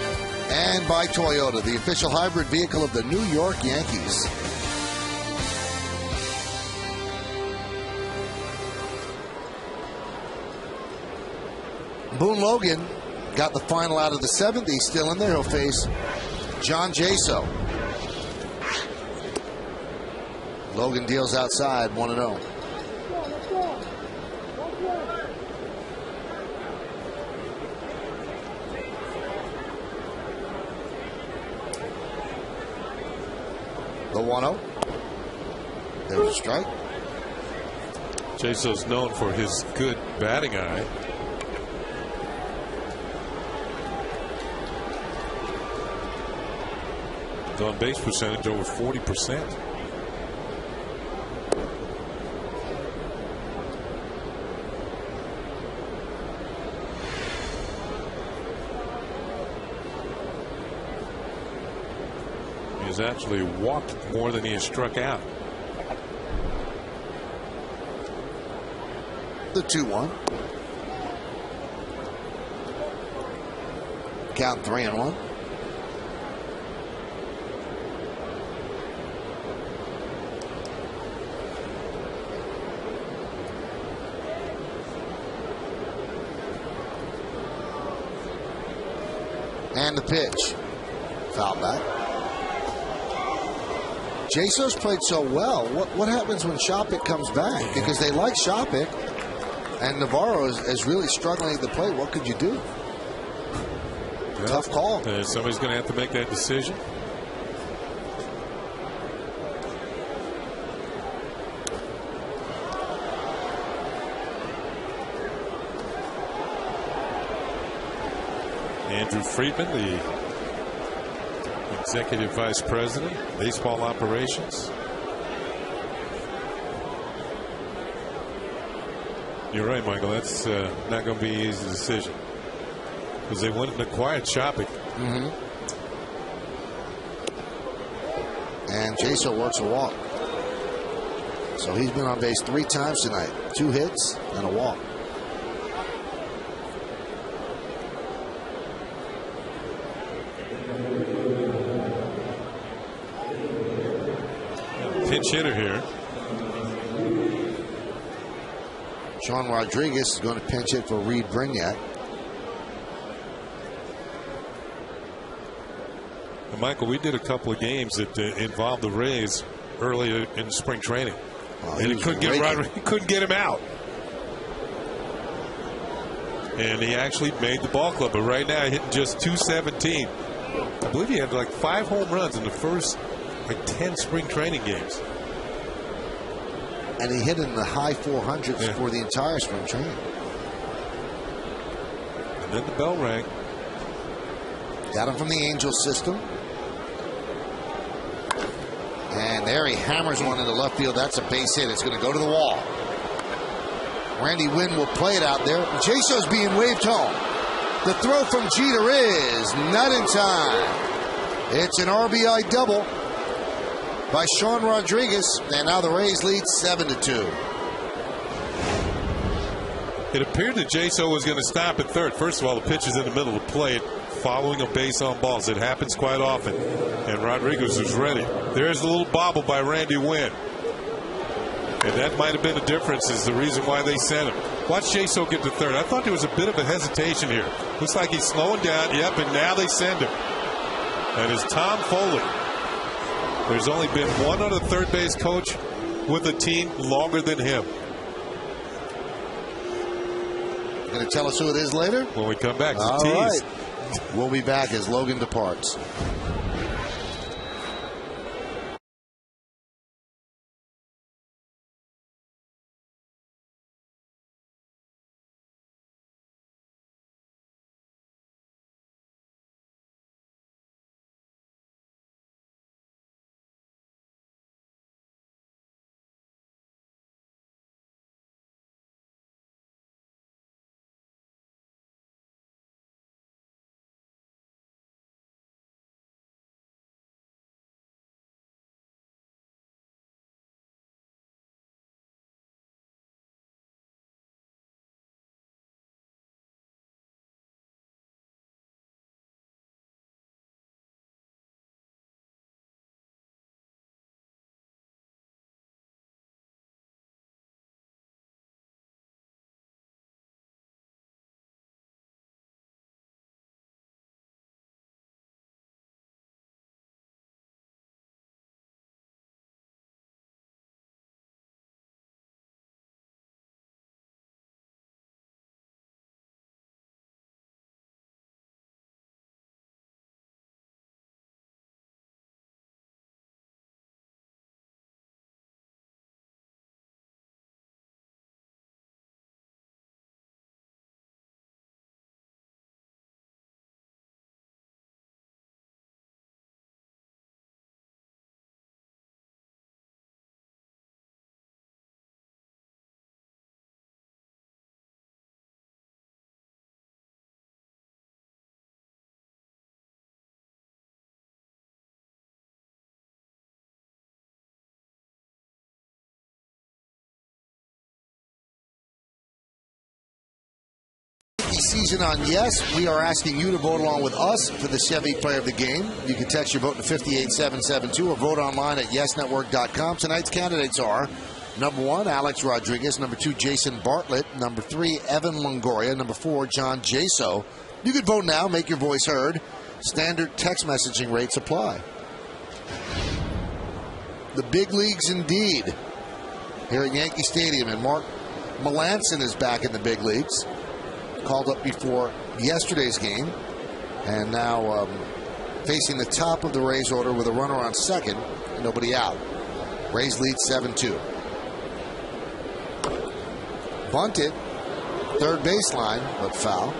Speaker 2: and by Toyota, the official hybrid vehicle of the New York Yankees. Boone Logan got the final out of the 7th. He's still in there. He'll face John Jaso. Logan deals outside, 1-0. The 1-0. There's a strike.
Speaker 4: Jaso's known for his good batting eye. His on base percentage over 40%. He's actually walked more than he has struck out.
Speaker 2: The 2-1. Count 3-1. And the pitch. Foul back. Jaso's played so well. What happens when Shopik comes back? Because they like Shopik, and Navarro is really struggling at the plate. What could you do? Yeah. Tough call.
Speaker 4: Somebody's going to have to make that decision. Andrew Friedman, the Executive Vice President, Baseball Operations. You're right, Michael. That's not going to be an easy decision because they went and acquired Shopik.
Speaker 2: And Jaso works a walk. So he's been on base 3 times tonight. 2 hits and a walk.
Speaker 4: Pinch hitter here.
Speaker 2: Sean Rodriguez is going to pinch hit for Reed Brignac.
Speaker 4: Well, Michael, we did a couple of games that involved the Rays earlier in spring training, and he couldn't get him out. And he actually made the ball club, but right now hitting just .217. I believe he had like 5 home runs in the first 10 spring training games.
Speaker 2: And he hit in the high 400s for the entire spring training.
Speaker 4: And then the bell rang.
Speaker 2: Got him from the Angels system. And there he hammers one into left field. That's a base hit. It's going to go to the wall. Randy Wynn will play it out there. Jaso's being waved home. The throw from Jeter is not in time. It's an RBI double by Sean Rodriguez, and now the Rays lead 7-2.
Speaker 4: It appeared that Jaso was going to stop at third. First of all, the pitch is in the middle of the plate, following a base on balls. It happens quite often, and Rodriguez was ready. There's the little bobble by Randy Wynn, and that might have been the difference, is the reason why they sent him. Watch Jaso get to third. I thought there was a bit of a hesitation here. Looks like he's slowing down. Yep, and now they send him. And it's Tom Foley. There's only been one other third base coach with a team longer than him.
Speaker 2: Going to tell us who it is later?
Speaker 4: When we come back, it's a tease.
Speaker 2: Right. We'll be back as Logan departs. Yankee season on yes. We are asking you to vote along with us for the Chevy Player of the Game. You can text your vote to 58772 or vote online at yesnetwork.com. Tonight's candidates are number 1, Alex Rodriguez. Number 2, Jason Bartlett. Number 3, Evan Longoria. Number 4, John Jaso. You can vote now. Make your voice heard. Standard text messaging rates apply. The big leagues indeed here at Yankee Stadium. And Mark Melancon is back in the big leagues. Called up before yesterday's game. And now facing the top of the Rays order with a runner on second. Nobody out. Rays lead 7-2. Bunted. Third baseline, but foul.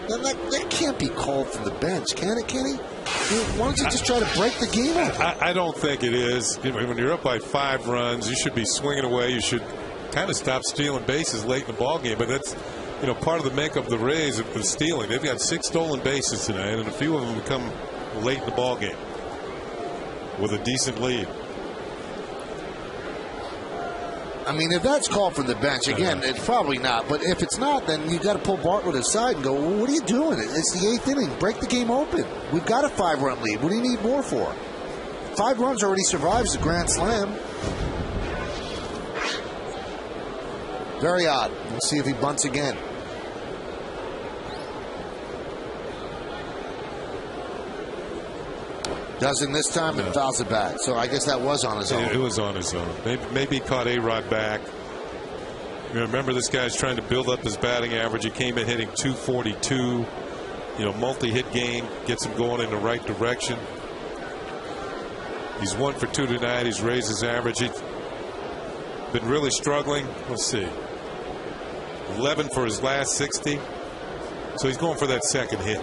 Speaker 2: Now, that can't be called from the bench, can it, Kenny? Why don't you just try to break the game up?
Speaker 4: I don't think it is. When you're up by 5 runs, you should be swinging away. You should kind of stop stealing bases late in the ball game. But that's, part of the makeup of the Rays of stealing. They've got 6 stolen bases tonight, and a few of them come late in the ball game with a decent lead.
Speaker 2: I mean, if that's called from the bench, again, it's probably not. But if it's not, then you got to pull Bartlett aside and go, well, what are you doing? It's the 8th inning. Break the game open. We've got a 5-run lead. What do you need more for? 5 runs already survives the grand slam. Very odd. We'll see if he bunts again. Doesn't this time, and fouls it back. So I guess that was on his own.
Speaker 4: It was on his own. Maybe he caught A-Rod back. Remember, this guy's trying to build up his batting average. He came in hitting .242. Multi-hit game. Gets him going in the right direction. He's 1 for 2 tonight. He's raised his average. He's been really struggling. Let's see. 11 for his last 60. So he's going for that second hit.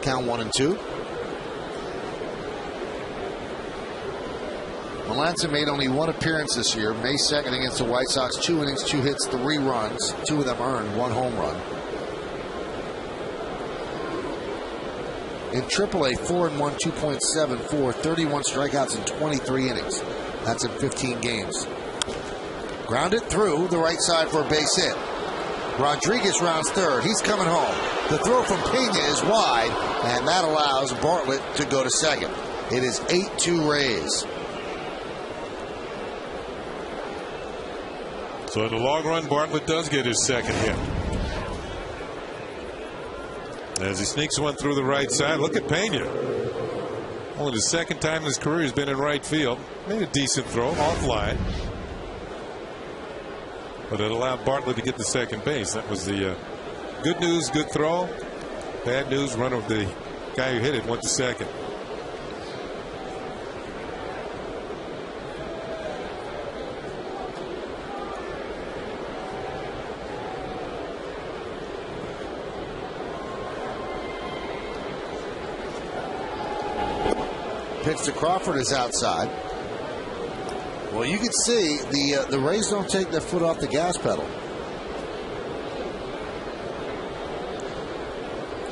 Speaker 2: Count 1-2. Melancon made only 1 appearance this year. May 2nd against the White Sox. 2 innings, 2 hits, 3 runs. 2 of them earned, 1 home run. In AAA, 4-1, 2.74, 31 strikeouts in 23 innings. That's in 15 games. Grounded through the right side for a base hit. Rodriguez rounds third. He's coming home. The throw from Pena is wide, and that allows Bartlett to go to second. It is 8-2 Rays.
Speaker 4: So in the long run, Bartlett does get his second hit. As he sneaks one through the right side, look at Pena. Only the second time in his career he's been in right field. Made a decent throw, offline. But it allowed Bartlett to get to second base. That was the good news, good throw. Bad news, runner of the guy who hit it went to second.
Speaker 2: Pitch to Crawford is outside. Well, you can see the Rays don't take their foot off the gas pedal.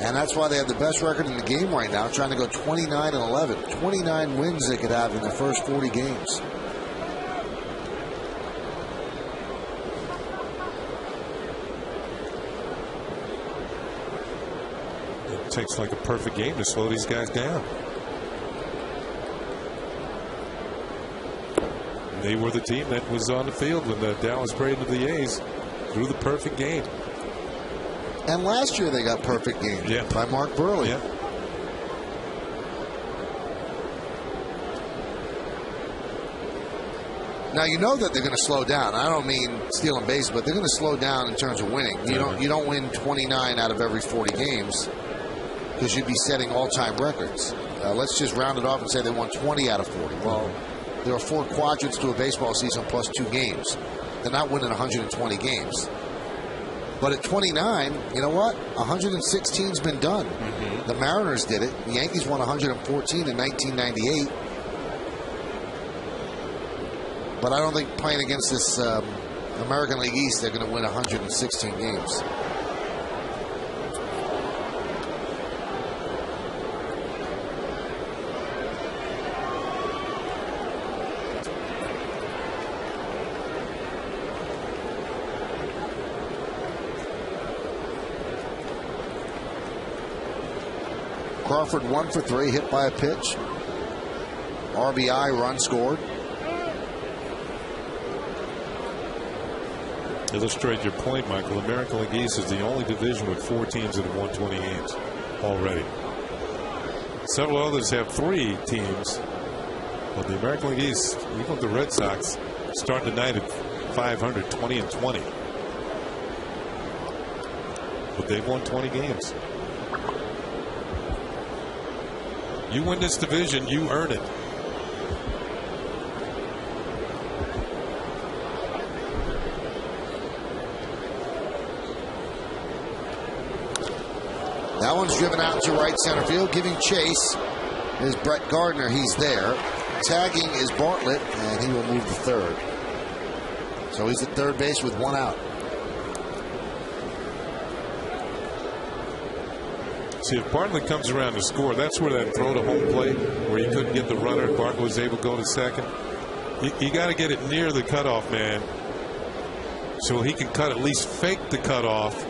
Speaker 2: And that's why they have the best record in the game right now, trying to go 29-11. 29 wins they could have in the first 40 games.
Speaker 4: It takes like a perfect game to slow these guys down. They were the team that was on the field when the Dallas played with the A's through the perfect game.
Speaker 2: And last year they got perfect games by Mark Burley.
Speaker 4: Yeah.
Speaker 2: Now you know that they're going to slow down. I don't mean stealing bases, but they're going to slow down in terms of winning. You don't win 29 out of every 40 games because you'd be setting all-time records. Let's just round it off and say they won 20 out of 40. Well, there are 4 quadrants to a baseball season plus 2 games. They're not winning 120 games. But at 29, you know what? 116's been done. The Mariners did it. The Yankees won 114 in 1998. But I don't think playing against this American League East, they're going to win 116 games. Crawford 1 for 3, hit by a pitch. RBI, run scored.
Speaker 4: Illustrate your point, Michael. American League East is the only division with 4 teams that have won 20 games already. Several others have 3 teams. But the American League East, even the Red Sox, start tonight at 500, 20-20. But they've won 20 games. You win this division, you earn it.
Speaker 2: That one's driven out to right center field. Giving chase is Brett Gardner. He's there. Tagging is Bartlett, and he will move to third. So he's at third base with 1 out.
Speaker 4: See, if Bartlett comes around to score, that's where that throw to home plate, where he couldn't get the runner, Bartlett was able to go to second. You got to get it near the cutoff man, so he can at least fake the cutoff,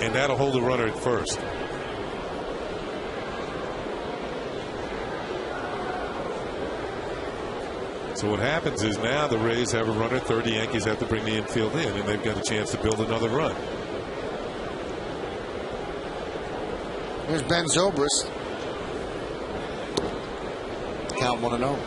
Speaker 4: and that'll hold the runner at first. So what happens is now the Rays have a runner at third. The Yankees have to bring the infield in, and they've got a chance to build another run.
Speaker 2: Here's Ben Zobrist. Count 1-0.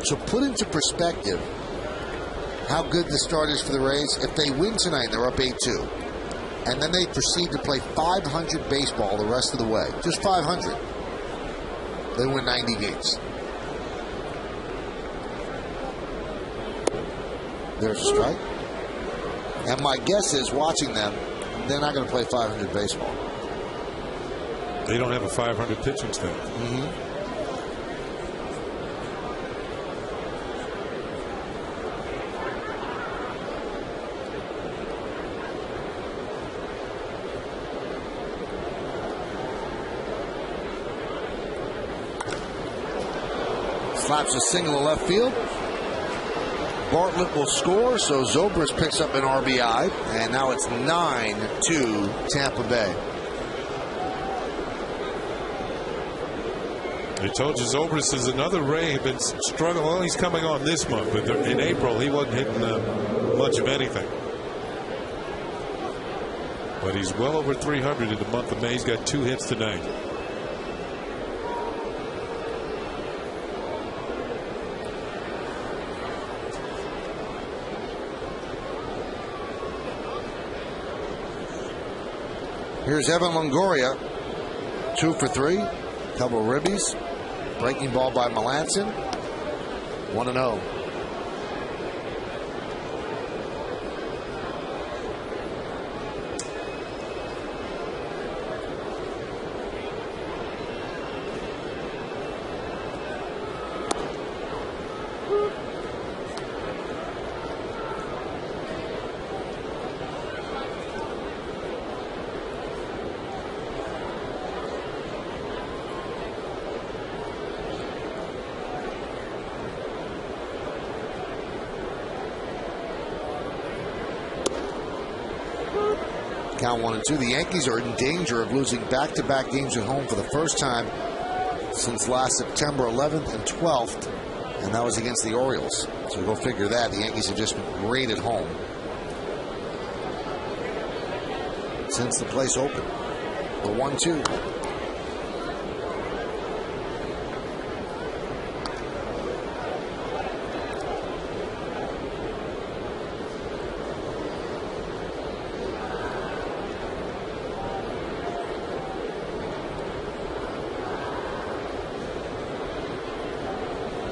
Speaker 2: To put into perspective how good the start is for the Rays, if they win tonight, they're up 8-2. And then they proceed to play 500 baseball the rest of the way. Just 500. They win 90 games. There's a strike. And my guess is, watching them, they're not going to play 500 baseball.
Speaker 4: They don't have a 500 pitching staff.
Speaker 2: Mm-hmm. Slaps a single to left field. Bartlett will score, so Zobrist picks up an RBI, and now it's 9-2 Tampa Bay.
Speaker 4: I told you Zobrist is another Ray been struggling. Well, he's coming on this month, but in April he wasn't hitting much of anything. But he's well over 300 in the month of May. He's got 2 hits tonight.
Speaker 2: Here's Evan Longoria, 2 for 3, couple of ribbies, breaking ball by Melanson, 1-0. Count 1-2. The Yankees are in danger of losing back-to-back games at home for the first time since last September 11th and 12th, and that was against the Orioles. So go figure that. The Yankees have just been great at home since the place opened. The 1-2.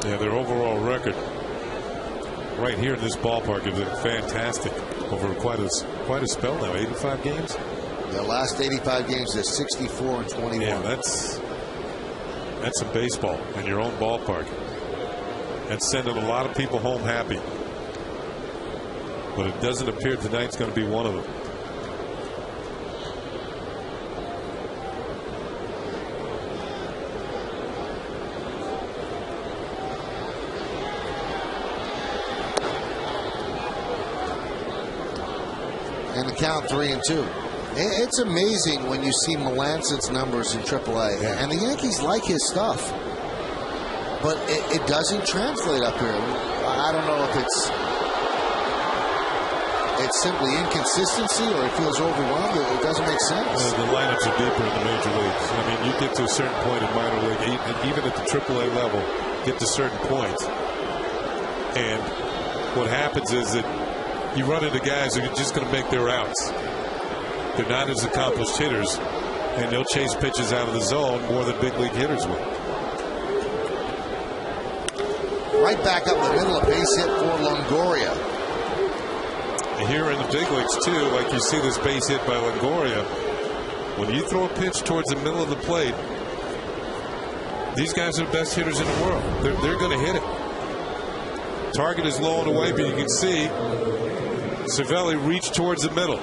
Speaker 4: Yeah, their overall record right here in this ballpark has been fantastic over quite a spell now. 85 games.
Speaker 2: The last 85 games, they're 64-21.
Speaker 4: Yeah, that's some baseball in your own ballpark. That's sending a lot of people home happy. but it doesn't appear tonight's going to be one of them.
Speaker 2: And the count 3-2. It's amazing when you see Melancon's numbers in AAA.
Speaker 4: Yeah.
Speaker 2: And the Yankees like his stuff. But it doesn't translate up here. I don't know if it's simply inconsistency or it feels overwhelmed. It doesn't make sense.
Speaker 4: The lineups are deeper in the major leagues. I mean, you get to a certain point in minor league, even at the AAA level, get to certain points. And what happens is that you run into guys who are just going to make their outs. They're not as accomplished hitters, and they'll chase pitches out of the zone more than big league hitters will.
Speaker 2: Right back up the middle, a base hit for Longoria.
Speaker 4: And here in the big leagues, too, like you see this base hit by Longoria, when you throw a pitch towards the middle of the plate, these guys are the best hitters in the world. They're going to hit it. Target is low and away, but you can see Cervelli reached towards the middle.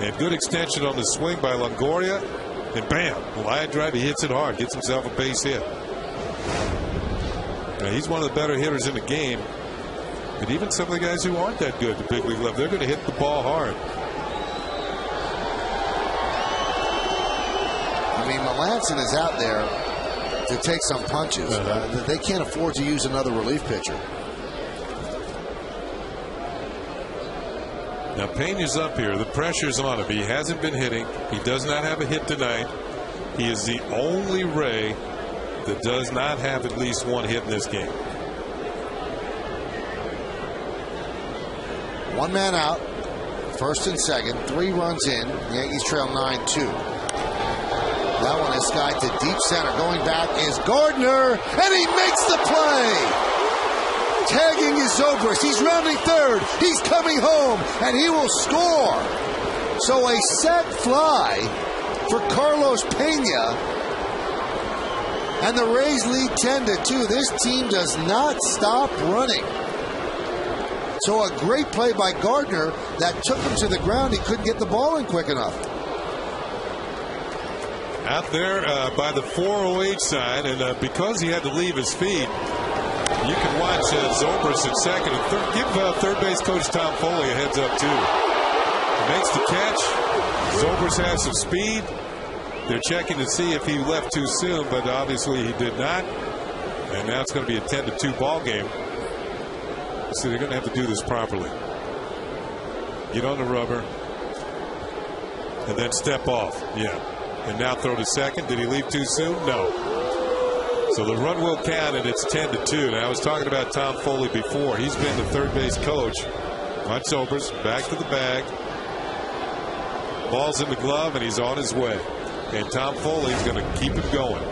Speaker 4: And good extension on the swing by Longoria. And bam, line drive, he hits it hard, gets himself a base hit. Now, he's one of the better hitters in the game. And even some of the guys who aren't that good at the big league level, they're going to hit the ball hard.
Speaker 2: I mean, Melancon is out there to take some punches. They can't afford to use another relief pitcher.
Speaker 4: Now, Pena's up here. The pressure's on him. He hasn't been hitting. He does not have a hit tonight. He is the only Ray that does not have at least one hit in this game.
Speaker 2: One man out, first and second, 3 runs in. Yankees trail 9-2. That one is skied to deep center. Going back is Gardner, and he makes the play. Tagging is Zobrist. He's rounding third. He's coming home, and he will score. So a set fly for Carlos Pena, and the Rays lead 10-2. This team does not stop running. So a great play by Gardner that took him to the ground. He couldn't get the ball in quick enough.
Speaker 4: Out there by the 408 side, and because he had to leave his feet, you can watch Zobrist at second and third. Give third base coach Tom Foley a heads up, too. He makes the catch. Zobrist has some speed. They're checking to see if he left too soon, but obviously he did not. And now it's going to be a 10-2 ball game. So they're going to have to do this properly. Get on the rubber. And then step off. Yeah. And now throw to second. Did he leave too soon? No. So the run will count, and it's 10-2. Now, I was talking about Tom Foley before. He's been the third base coach. Watch Zobrist, back to the bag. Ball's in the glove, and he's on his way. And Tom Foley's going to keep him going.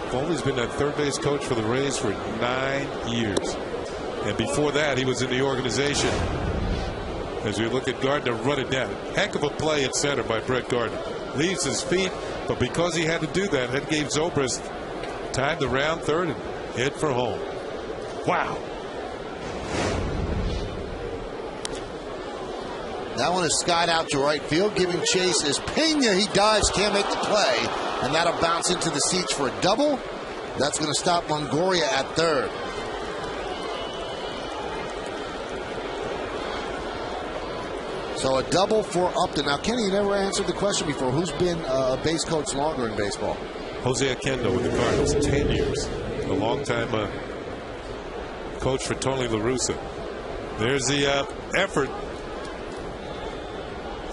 Speaker 4: Foley's been that third base coach for the Rays for 9 years. And before that, he was in the organization. As we look at Gardner run it down. Heck of a play at center by Brett Gardner. Leaves his feet, but because he had to do that, that gave Zobrist time to round third and head for home. Wow.
Speaker 2: That one is skied out to right field. Giving chase is Pena. He dives, can't make the play. And that'll bounce into the seats for a double. That's going to stop Longoria at third. So a double for Upton. Now, Kenny, you never answered the question before. Who's been a base coach longer in baseball?
Speaker 4: Jose Oquendo with the Cardinals, 10 years. A long-time coach for Tony La Russa. There's the effort.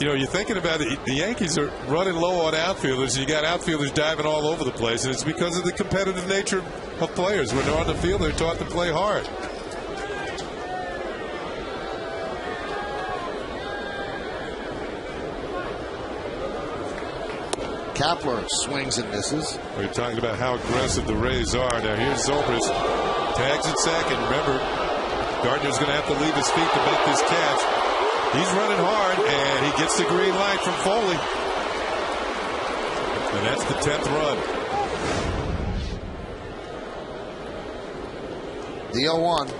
Speaker 4: You know, you're thinking about it. The Yankees are running low on outfielders. You got outfielders diving all over the place, and it's because of the competitive nature of players. When they're on the field, they're taught to play hard.
Speaker 2: Kapler swings and misses.
Speaker 4: We're talking about how aggressive the Rays are. Now here's Zobrist. Tags at second. Remember, Gardner's going to have to leave his feet to make this catch. He's running hard, and he gets the green light from Foley. And that's the 10th run.
Speaker 2: The 0-1.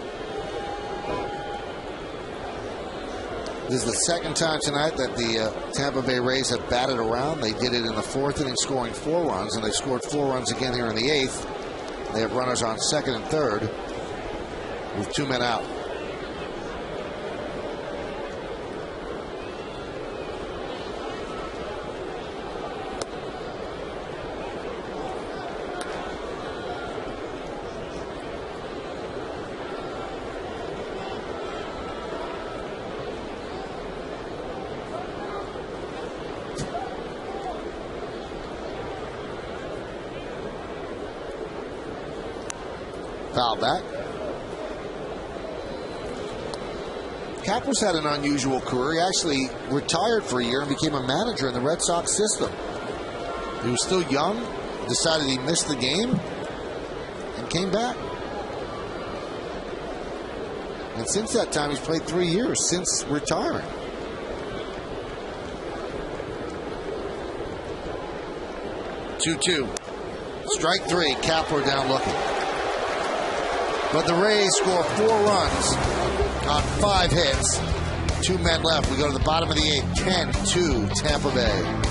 Speaker 2: This is the second time tonight that the Tampa Bay Rays have batted around. They did it in the 4th inning, scoring 4 runs, and they scored 4 runs again here in the 8th. They have runners on 2nd and 3rd with 2 men out. Foul back. Kapler's had an unusual career. He actually retired for a year and became a manager in the Red Sox system. He was still young, decided he missed the game, and came back. And since that time, he's played 3 years since retiring. Two. Strike 3, Kapler down looking. But the Rays score 4 runs on 5 hits. 2 men left. We go to the bottom of the 8th. 10-2 Tampa Bay.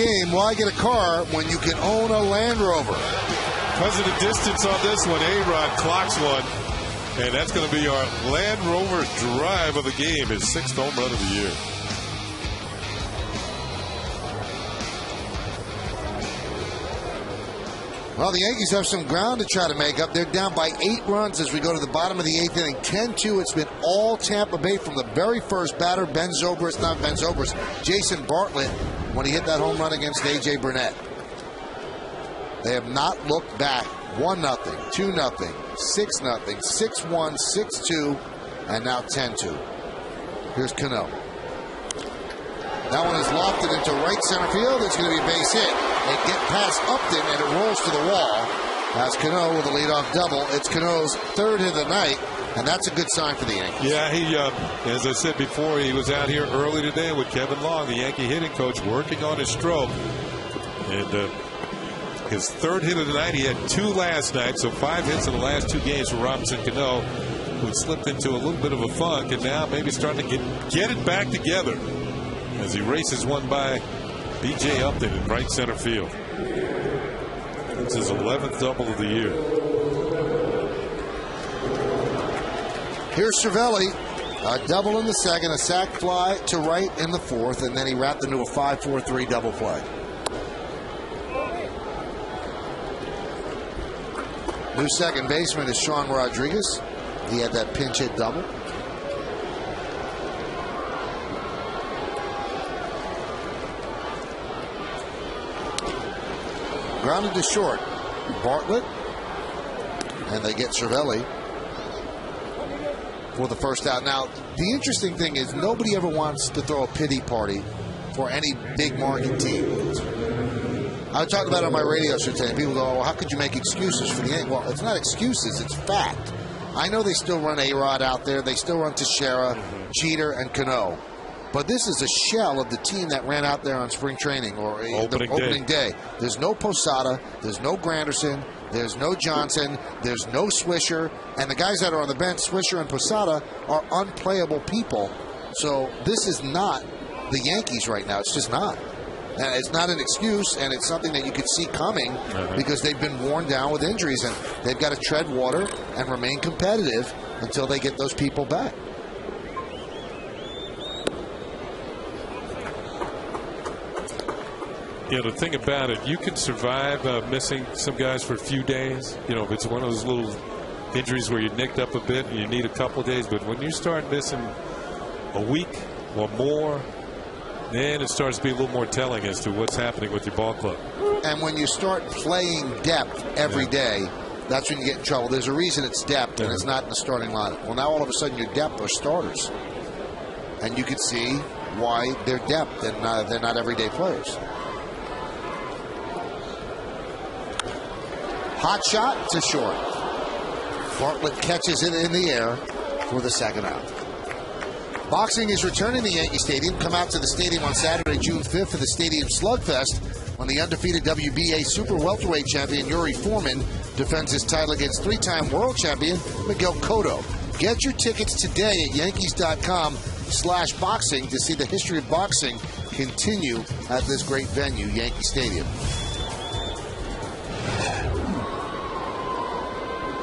Speaker 2: Game, why get a car when you can own a Land Rover?
Speaker 4: Because of the distance on this one, A-Rod clocks one. And that's going to be our Land Rover drive of the game, his 6th home run of the year.
Speaker 2: Well, the Yankees have some ground to try to make up. They're down by 8 runs as we go to the bottom of the 8th inning. 10-2. It's been all Tampa Bay from the very first batter, Jason Bartlett, when he hit that home run against A.J. Burnett. They have not looked back. 1-0, 2-0, 6-0, 6-1, 6-2, and now 10-2. Here's Cano. That one is lofted into right center field. It's going to be a base hit. They get past Upton, and it rolls to the wall. As Cano with a leadoff double. It's Cano's 3rd hit of the night, and that's a good sign for the Yankees.
Speaker 4: Yeah, he, as I said before, he was out here early today with Kevin Long, the Yankee hitting coach, working on his stroke. And his 3rd hit of the night. He had 2 last night, so 5 hits in the last 2 games for Robinson Cano, who slipped into a little bit of a funk, and now maybe starting to get it back together as he races one by B.J. Upton in right center field. It's his 11th double of the year.
Speaker 2: Here's Cervelli, a double in the 2nd, a sac fly to right in the 4th, and then he wrapped into a 5-4-3 double play. New second baseman is Sean Rodriguez. He had that pinch hit double. Grounded to short. Bartlett. And they get Cervelli for the first out. Now, the interesting thing is nobody ever wants to throw a pity party for any big market team. I talked about it on my radio show today. People go, well, how could you make excuses for the Yankees? Well, it's not excuses, it's fact. I know they still run A-Rod out there. They still run Teixeira, Jeter, and Cano. But this is a shell of the team that ran out there on spring training or the opening day. There's no Posada. There's no Granderson. There's no Johnson. There's no Swisher. And the guys that are on the bench, Swisher and Posada, are unplayable people. So this is not the Yankees right now. It's just not. And it's not an excuse, and it's something that you could see coming because they've been worn down with injuries, and they've got to tread water and remain competitive until they get those people back.
Speaker 4: Yeah, the thing about it, you can survive missing some guys for a few days. You know, if it's one of those little injuries where you're nicked up a bit and you need a couple of days. But when you start missing a week or more, then it starts to be a little more telling as to what's happening with your ball club.
Speaker 2: And when you start playing depth every day, that's when you get in trouble. There's a reason it's depth and it's not in the starting lineup. Well, now all of a sudden your depth are starters. And you can see why they're depth and they're not everyday players. Hot shot to short. Bartlett catches it in the air for the second out. Boxing is returning to Yankee Stadium. Come out to the stadium on Saturday, June 5th for the Stadium Slugfest when the undefeated WBA Super Welterweight champion Yuri Foreman defends his title against three-time world champion Miguel Cotto. Get your tickets today at Yankees.com/boxing to see the history of boxing continue at this great venue, Yankee Stadium.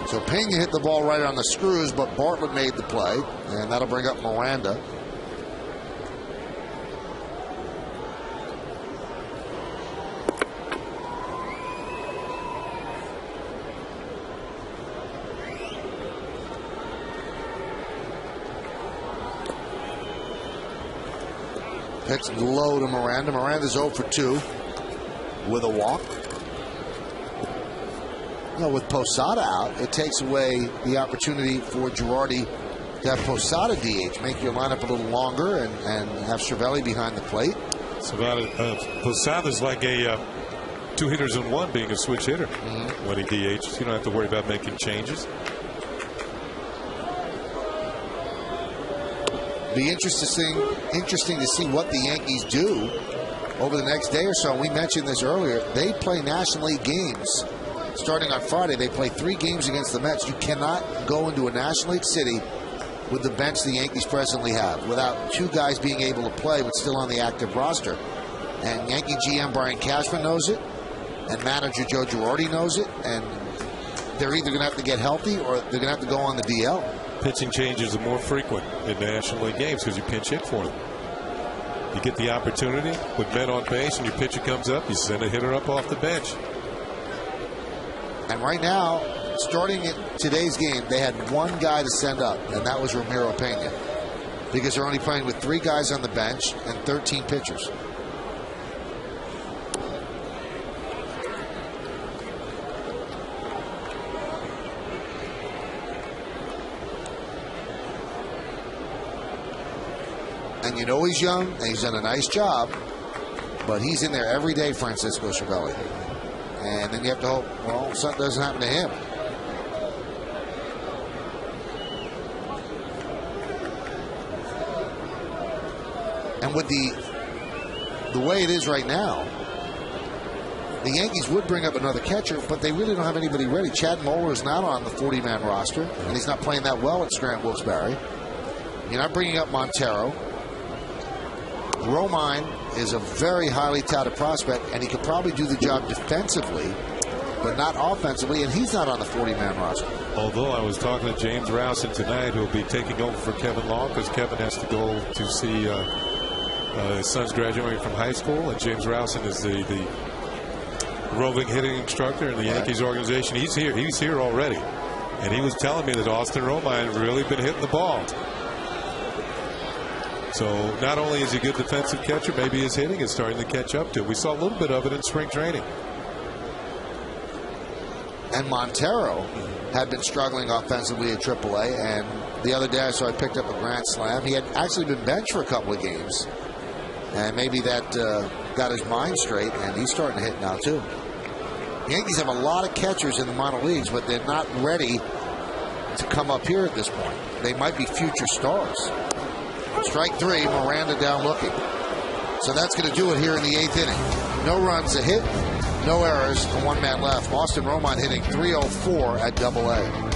Speaker 2: So Pena hit the ball right on the screws, but Bartlett made the play, and that'll bring up Miranda. Pitch low to Miranda. Miranda's 0 for 2 with a walk. No, with Posada out, it takes away the opportunity for Girardi to have Posada DH, make your lineup a little longer, and have Cervelli behind the plate.
Speaker 4: It's about Posada's like a 2 hitters in one, being a switch hitter when he DHs. You don't have to worry about making changes.
Speaker 2: Be interesting to see what the Yankees do over the next day or so. We mentioned this earlier. They play National League games. Starting on Friday, they play 3 games against the Mets. You cannot go into a National League city with the bench the Yankees presently have without 2 guys being able to play but still on the active roster. And Yankee GM Brian Cashman knows it, and manager Joe Girardi knows it, and they're either going to have to get healthy or they're going to have to go on the DL.
Speaker 4: Pitching changes are more frequent in National League games because you pinch hit for them. You get the opportunity with men on base and your pitcher comes up, you send a hitter up off the bench.
Speaker 2: And right now, starting in today's game, they had 1 guy to send up, and that was Ramiro Pena, because they're only playing with 3 guys on the bench and 13 pitchers. And you know he's young, and he's done a nice job, but he's in there every day, Francisco Cervelli. And then you have to hope, well, something doesn't happen to him. And with the way it is right now, the Yankees would bring up another catcher, but they really don't have anybody ready. Chad Moeller is not on the 40-man roster, and he's not playing that well at Scranton Wilkes-Barre. You're not bringing up Montero. Romine is a very highly touted prospect, and he could probably do the job defensively, but not offensively, and he's not on the 40-man roster.
Speaker 4: Although I was talking to James Rowson tonight, who will be taking over for Kevin Long, because Kevin has to go to see his son's graduating from high school, and James Rowson is the roving hitting instructor in the Yankees organization. He's here already. And he was telling me that Austin Romine really been hitting the ball. So not only is he a good defensive catcher, maybe his hitting is starting to catch up to it. We saw a little bit of it in spring training.
Speaker 2: And Montero had been struggling offensively at AAA, and the other day I saw he picked up a grand slam. He had actually been benched for a couple of games, and maybe that got his mind straight, and he's starting to hit now too. The Yankees have a lot of catchers in the minor leagues, but they're not ready to come up here at this point. They might be future stars. Strike three, Miranda down looking. So that's going to do it here in the 8th inning. No runs, a hit, no errors, and one man left. Austin Romine hitting .304 at AA.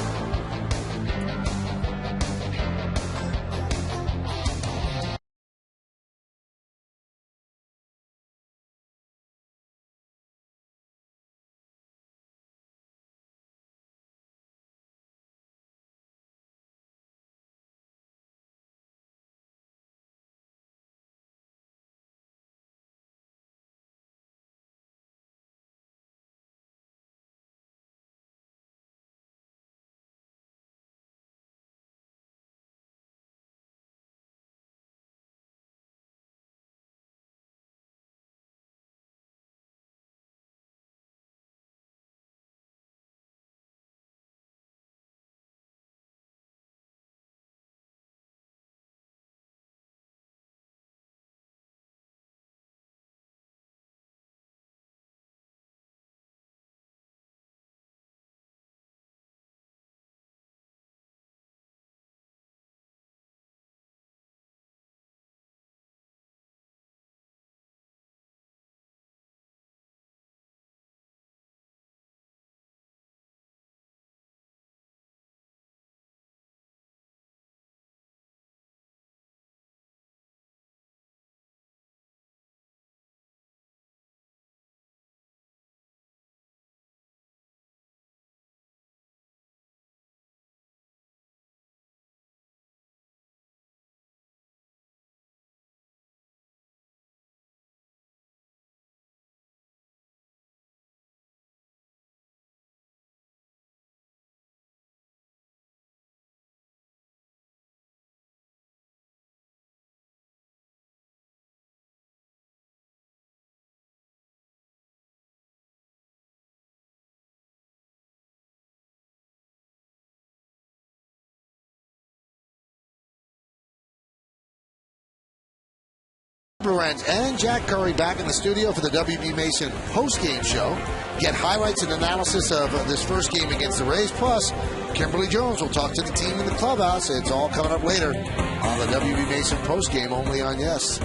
Speaker 2: Lorenz and Jack Curry back in the studio for the WB Mason post-game show. Get highlights and analysis of this first game against the Rays. Plus, Kimberly Jones will talk to the team in the clubhouse. It's all coming up later on the WB Mason post-game only on Yes.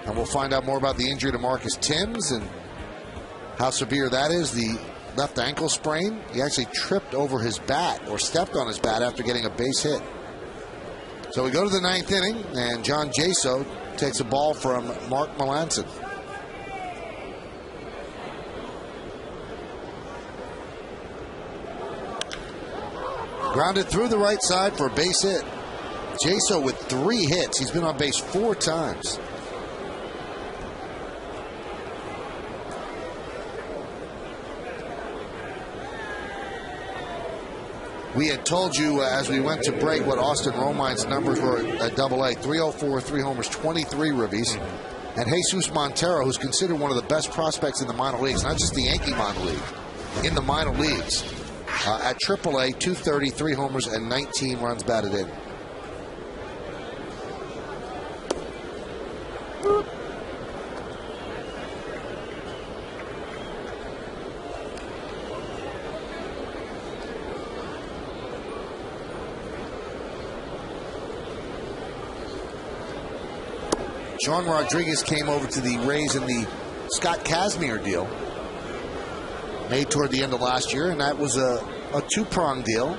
Speaker 2: And we'll find out more about the injury to Marcus Timms and how severe that is. The left ankle sprain. He actually tripped over his bat or stepped on his bat after getting a base hit. So we go to the 9th inning, and John Jaso takes a ball from Mark Melanson. Grounded through the right side for a base hit. Jaso with 3 hits. He's been on base 4 times. We had told you as we went to break what Austin Romine's numbers were at AA. 304, 3 homers, 23 ribbies. And Jesus Montero, who's considered one of the best prospects in the minor leagues, not just the Yankee minor league, in the minor leagues. At AAA, 230, 3 homers, and 19 runs batted in. Sean Rodriguez came over to the Rays in the Scott Kazmir deal made toward the end of last year, and that was a 2-prong deal.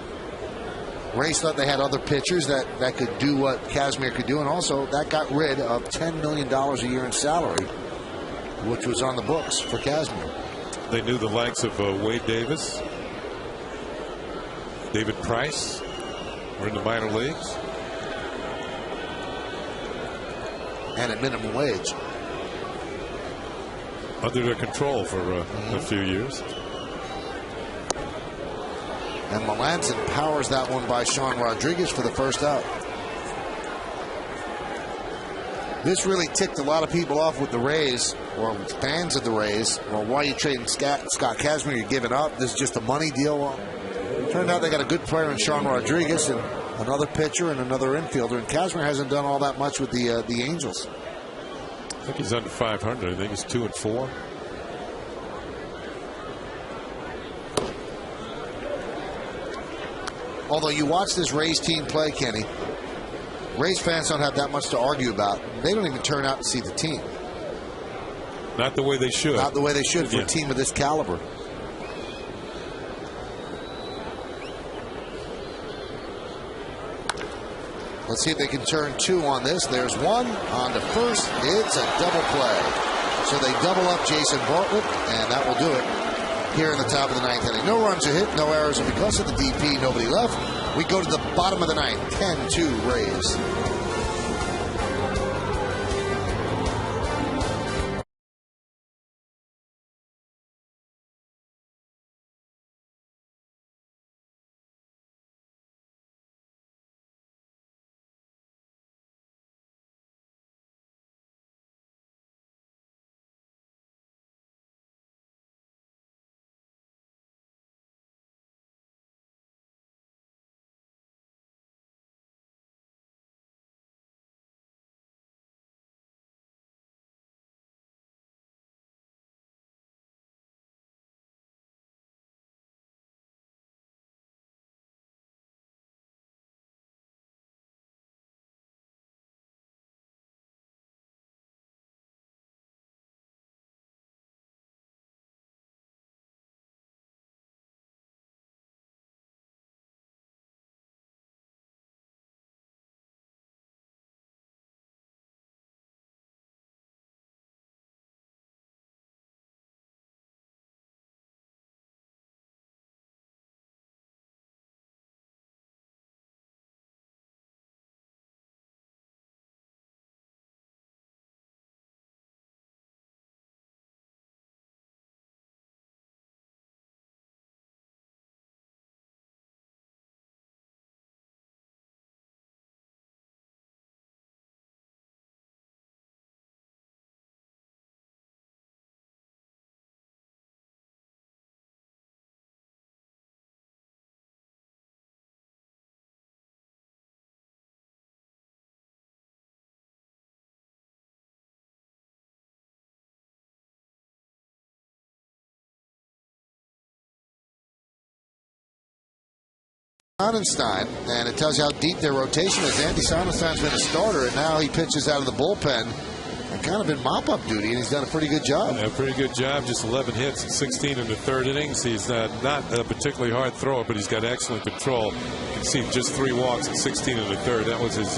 Speaker 2: Rays thought they had other pitchers that could do what Kazmir could do, and also that got rid of $10 million a year in salary, which was on the books for Kazmir.
Speaker 4: They knew the likes of Wade Davis, David Price were in the minor leagues.
Speaker 2: And at minimum wage.
Speaker 4: under their control for a few years.
Speaker 2: And Melanson powers that one by Sean Rodriguez for the first out. This really ticked a lot of people off with the Rays, or fans of the Rays. Well, why are you trading Scott Kazmir? You're giving up. This is just a money deal. Well, turned out they got a good player in Sean Rodriguez and another pitcher and another infielder. And Kazmir hasn't done all that much with the Angels.
Speaker 4: I think he's under 500. I think he's 2-4.
Speaker 2: Although you watch this Rays team play, Kenny, Rays fans don't have that much to argue about. They don't even turn out to see the team.
Speaker 4: Not the way they should.
Speaker 2: Not the way they should for a team of this caliber. Let's see if they can turn 2 on this. There's one on to first. It's a double play. So they double up Jason Bartlett, and that will do it here in the top of the 9th inning. No runs are hit, no errors, and because of the DP, nobody left. We go to the bottom of the 9th, 10-2 Rays. Sonnenstein, and it tells you how deep their rotation is. Andy Sonnenstein's been a starter, and now he pitches out of the bullpen and kind of in mop-up duty, and he's done a pretty good job.
Speaker 4: Yeah, pretty good job. Just 11 hits and 16 in the 3rd innings. He's not a particularly hard thrower, but he's got excellent control. You can see just 3 walks and 16 in the 3rd. That was his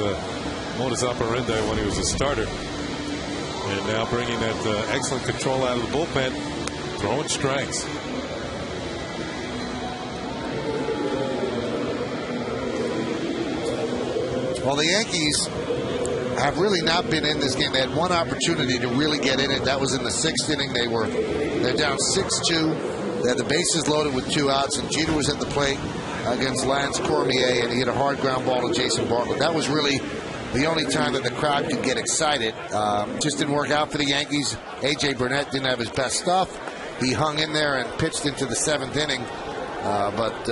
Speaker 4: modus operandi when he was a starter. And now bringing that excellent control out of the bullpen, throwing strikes.
Speaker 2: Well, the Yankees have really not been in this game. They had one opportunity to really get in it. That was in the 6th inning. They're down 6-2. They had the bases loaded with 2 outs, and Jeter was at the plate against Lance Cormier, and he hit a hard ground ball to Jason Bartlett. That was really the only time that the crowd could get excited. Just didn't work out for the Yankees. A.J. Burnett didn't have his best stuff. He hung in there and pitched into the 7th inning, but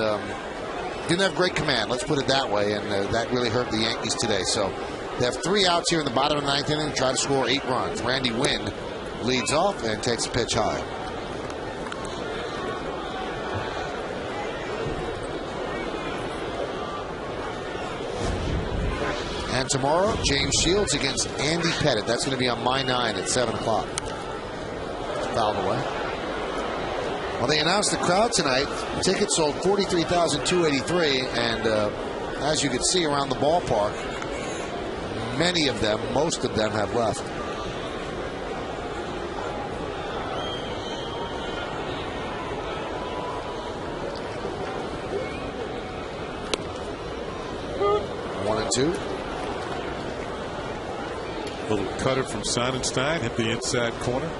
Speaker 2: didn't have great command, let's put it that way, and that really hurt the Yankees today. So they have 3 outs here in the bottom of the 9th inning, try to score 8 runs. Randy Wynn leads off and takes a pitch high. And tomorrow, James Shields against Andy Pettit. That's going to be on My 9 at 7 o'clock. Fouled away. Well, they announced the crowd tonight. Tickets sold 43,283, and as you can see around the ballpark, many of them, most of them have left. One and two.
Speaker 4: Little cutter from Sonnenstein hit the inside corner.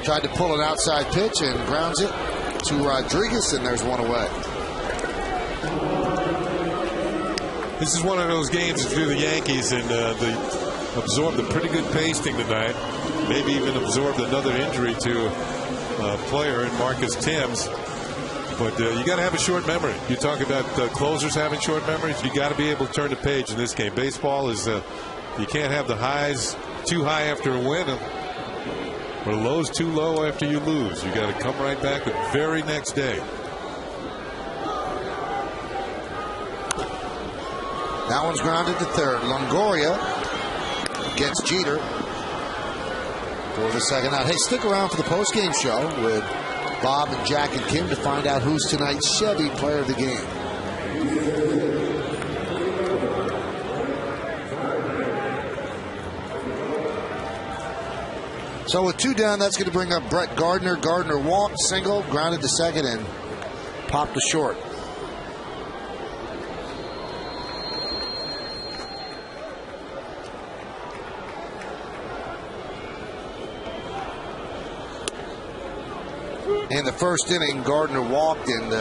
Speaker 2: Tried to pull an outside pitch and grounds it to Rodriguez, and there's one away.
Speaker 4: This is one of those games that do the Yankees, and they absorbed a pretty good pasting tonight. Maybe even absorbed another injury to a player in Marcus Thames. But you got to have a short memory. You talk about closers having short memories. You got to be able to turn the page in this game. Baseball is you can't have the highs too high after a win, or lows too low after you lose. You got to come right back the very next day.
Speaker 2: That one's grounded to third. Longoria gets Jeter for the second out. Hey, stick around for the postgame show with Bob and Jack and Kim to find out who's tonight's Chevy player of the game. So with 2 down, that's going to bring up Brett Gardner. Gardner walked, single, grounded to second, and popped to short. In the first inning, Gardner walked and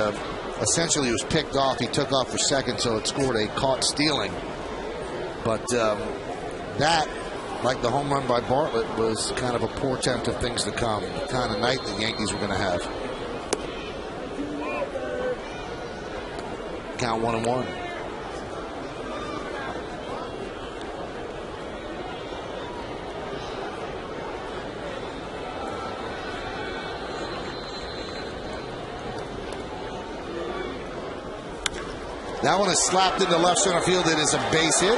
Speaker 2: essentially was picked off. He took off for second, so it scored a caught stealing. But that, like the home run by Bartlett, was kind of a portent of things to come. The kind of night the Yankees were going to have. Count 1-1. That one is slapped into left center field. It is a base hit.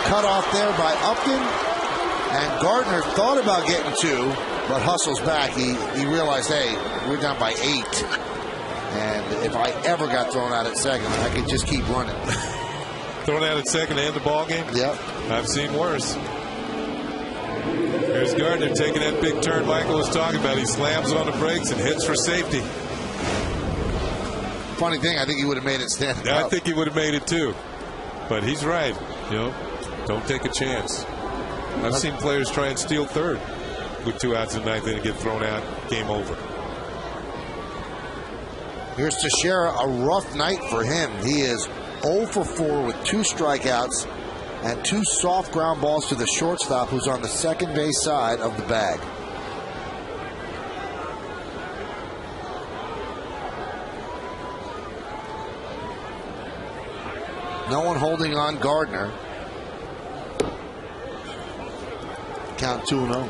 Speaker 2: Cut off there by Upton. And Gardner thought about getting 2, but hustles back. He realized, hey, we're down by 8. And if I ever got thrown out at second, I could just keep running.
Speaker 4: Thrown out at second to end the ball game?
Speaker 2: Yep.
Speaker 4: I've seen worse. Here's Gardner taking that big turn Michael was talking about. He slams on the brakes and hits for safety.
Speaker 2: Funny thing, I think he would have made it stand up.
Speaker 4: I think he would have made it too. But he's right. You know, don't take a chance. I've seen players try and steal third with 2 outs in the ninth and get thrown out. Game over.
Speaker 2: Here's Teixeira, a rough night for him. He is 0 for 4 with 2 strikeouts and 2 soft ground balls to the shortstop, who's on the second base side of the bag. No one holding on Gardner. Count 2-0.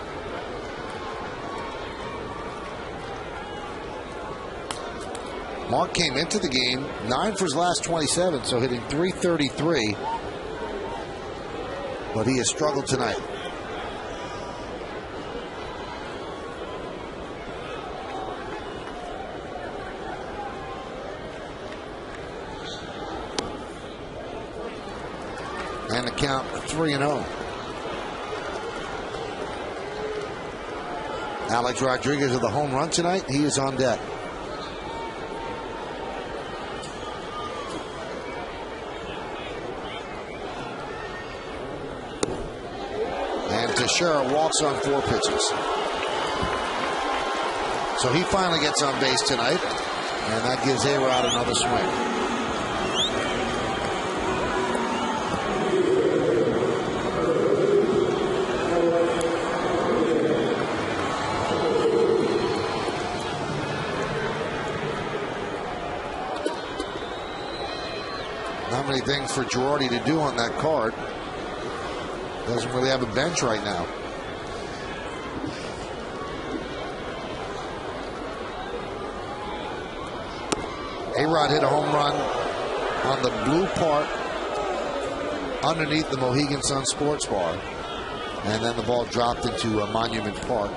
Speaker 2: Mark came into the game 9 for his last 27, so hitting .333. But he has struggled tonight. And the count 3-0. Alex Rodriguez with the home run tonight. He is on deck. And Teixeira walks on 4 pitches. So he finally gets on base tonight. And that gives A-Rod another swing. Not many things for Girardi to do on that card. Doesn't really have a bench right now. A-Rod hit a home run on the blue part underneath the Mohegan Sun Sports Bar. And then the ball dropped into Monument Park.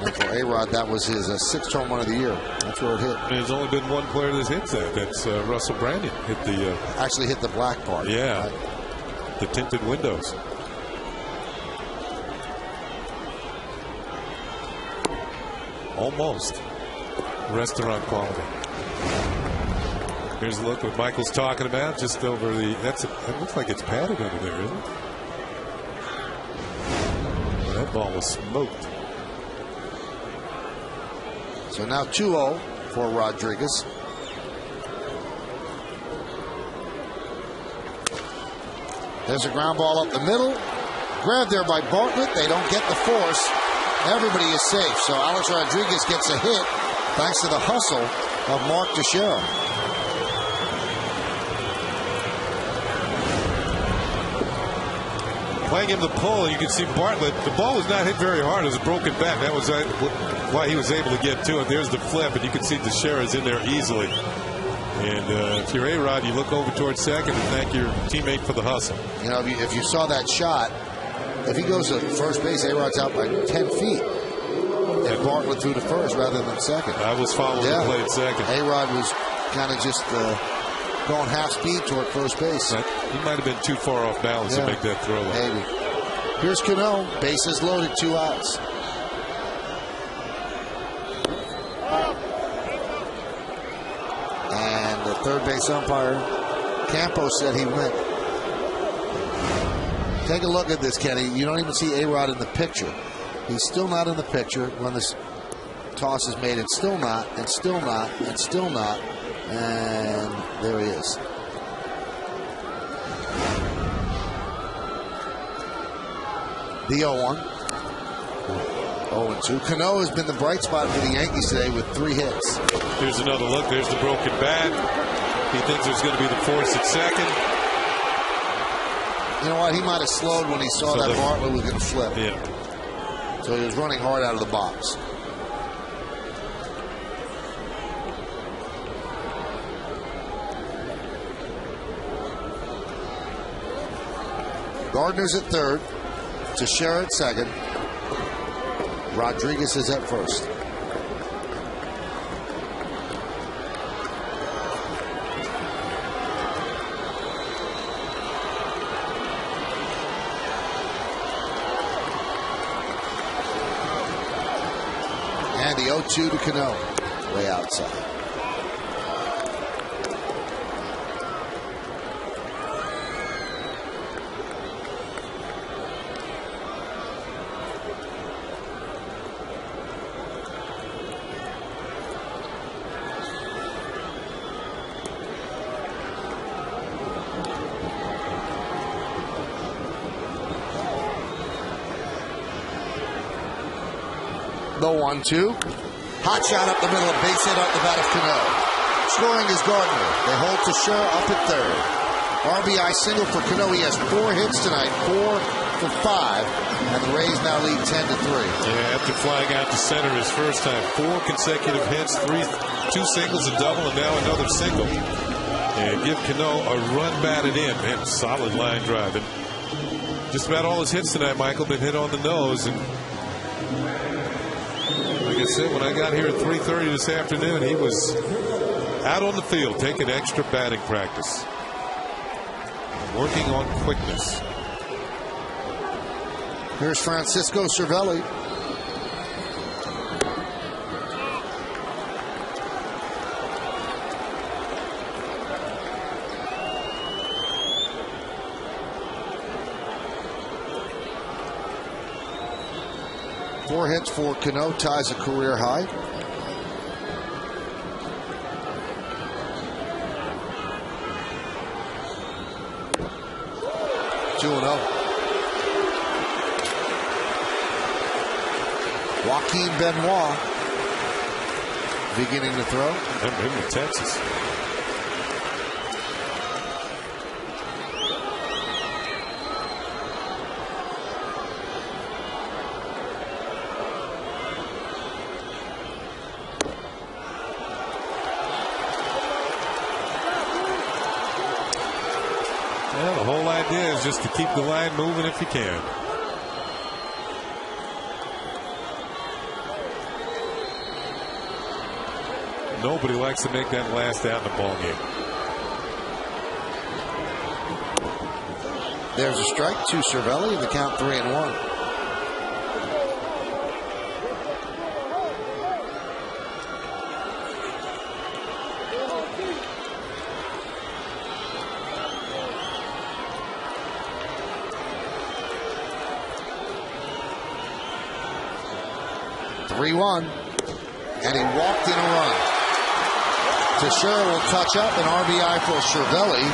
Speaker 2: And for A-Rod, that was his 6th home run of the year. That's where it hit.
Speaker 4: There's only been one player that's hit that. That's Russell Brandon. Hit the
Speaker 2: actually hit the black part.
Speaker 4: Yeah, the tinted windows. Almost restaurant quality. Here's a look what Michael's talking about. Just over the. It looks like it's padded under there, isn't it? That ball was smoked.
Speaker 2: So now 2-0 for Rodriguez. There's a ground ball up the middle. Grabbed there by Bartlett. They don't get the force. Everybody is safe. So Alex Rodriguez gets a hit thanks to the hustle of Mark Teixeira.
Speaker 4: Playing him the pull, you can see Bartlett. The ball was not hit very hard. It was a broken bat. That was why he was able to get to it. There's the flip, and you can see Teixeira's in there easily. And if you're A-Rod, you look over towards second and thank your teammate for the hustle.
Speaker 2: You know, if you saw that shot, if he goes to first base, A-Rod's out by 10 feet. And Bartlett threw to first rather than second.
Speaker 4: I was following the play at second.
Speaker 2: A-Rod was kind of just going half speed toward first base.
Speaker 4: But he might have been too far off balance to make that throw.
Speaker 2: Maybe. Here's Cano. Bases loaded, 2 outs. And the third base umpire, Campos, said he went. Take a look at this, Kenny. You don't even see A-Rod in the picture. He's still not in the picture when this toss is made. And still not, and still not, and still not. And there he is. The 0-1. 0-2. Cano has been the bright spot for the Yankees today with 3 hits.
Speaker 4: Here's another look. There's the broken bat. He thinks there's going to be the force at second.
Speaker 2: You know what? He might have slowed when he saw that Bartlett was going to flip.
Speaker 4: Yeah.
Speaker 2: So he was running hard out of the box. Gardner's at third. Teixeira at second. Rodriguez is at first. And the 0-2 to Cano, way outside. The 1-2. Hot shot up the middle, a base hit off the bat of Cano. Scoring is Gardner. They hold Teixeira up at third. RBI single for Cano. He has 4 hits tonight, 4 for 5, and the Rays now lead 10-3.
Speaker 4: Yeah, after flying out to center his first time, 4 consecutive hits, 2 singles, a double, and now another single. And give Cano a run batted in. Man, solid line drive. And just about all his hits tonight, Michael, been hit on the nose. And like I said, when I got here at 3:30 this afternoon, he was out on the field taking extra batting practice, working on quickness.
Speaker 2: Here's Francisco Cervelli. Four hits for Cano, ties a career high. Joaquin Benoit beginning to throw.
Speaker 4: Remember him in Texas. Well, the whole idea is just to keep the line moving if you can. Nobody likes to make that last out in the ball game.
Speaker 2: There's a strike to Cervelli, and the count 3-1. and he walked in a run. Teixeira will touch up, an RBI for Cervelli.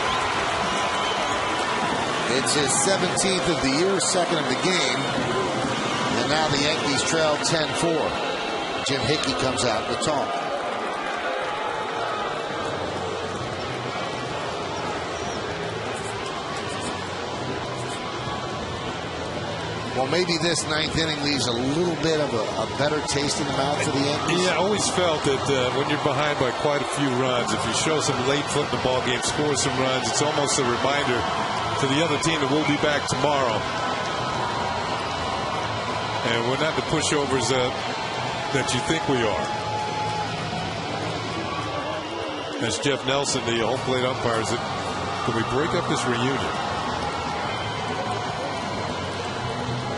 Speaker 2: It's his 17th of the year, second of the game. And now the Yankees trail 10-4. Jim Hickey comes out to talk. Well, maybe this ninth inning leaves a little bit of a better taste in the mouth for the Yankees.
Speaker 4: Yeah, I always felt that when you're behind by quite a few runs, if you show some late foot in the ball game, score some runs, it's almost a reminder to the other team that we'll be back tomorrow. And we're not the pushovers that you think we are. As Jeff Nelson, the home plate umpire, said, can we break up this reunion?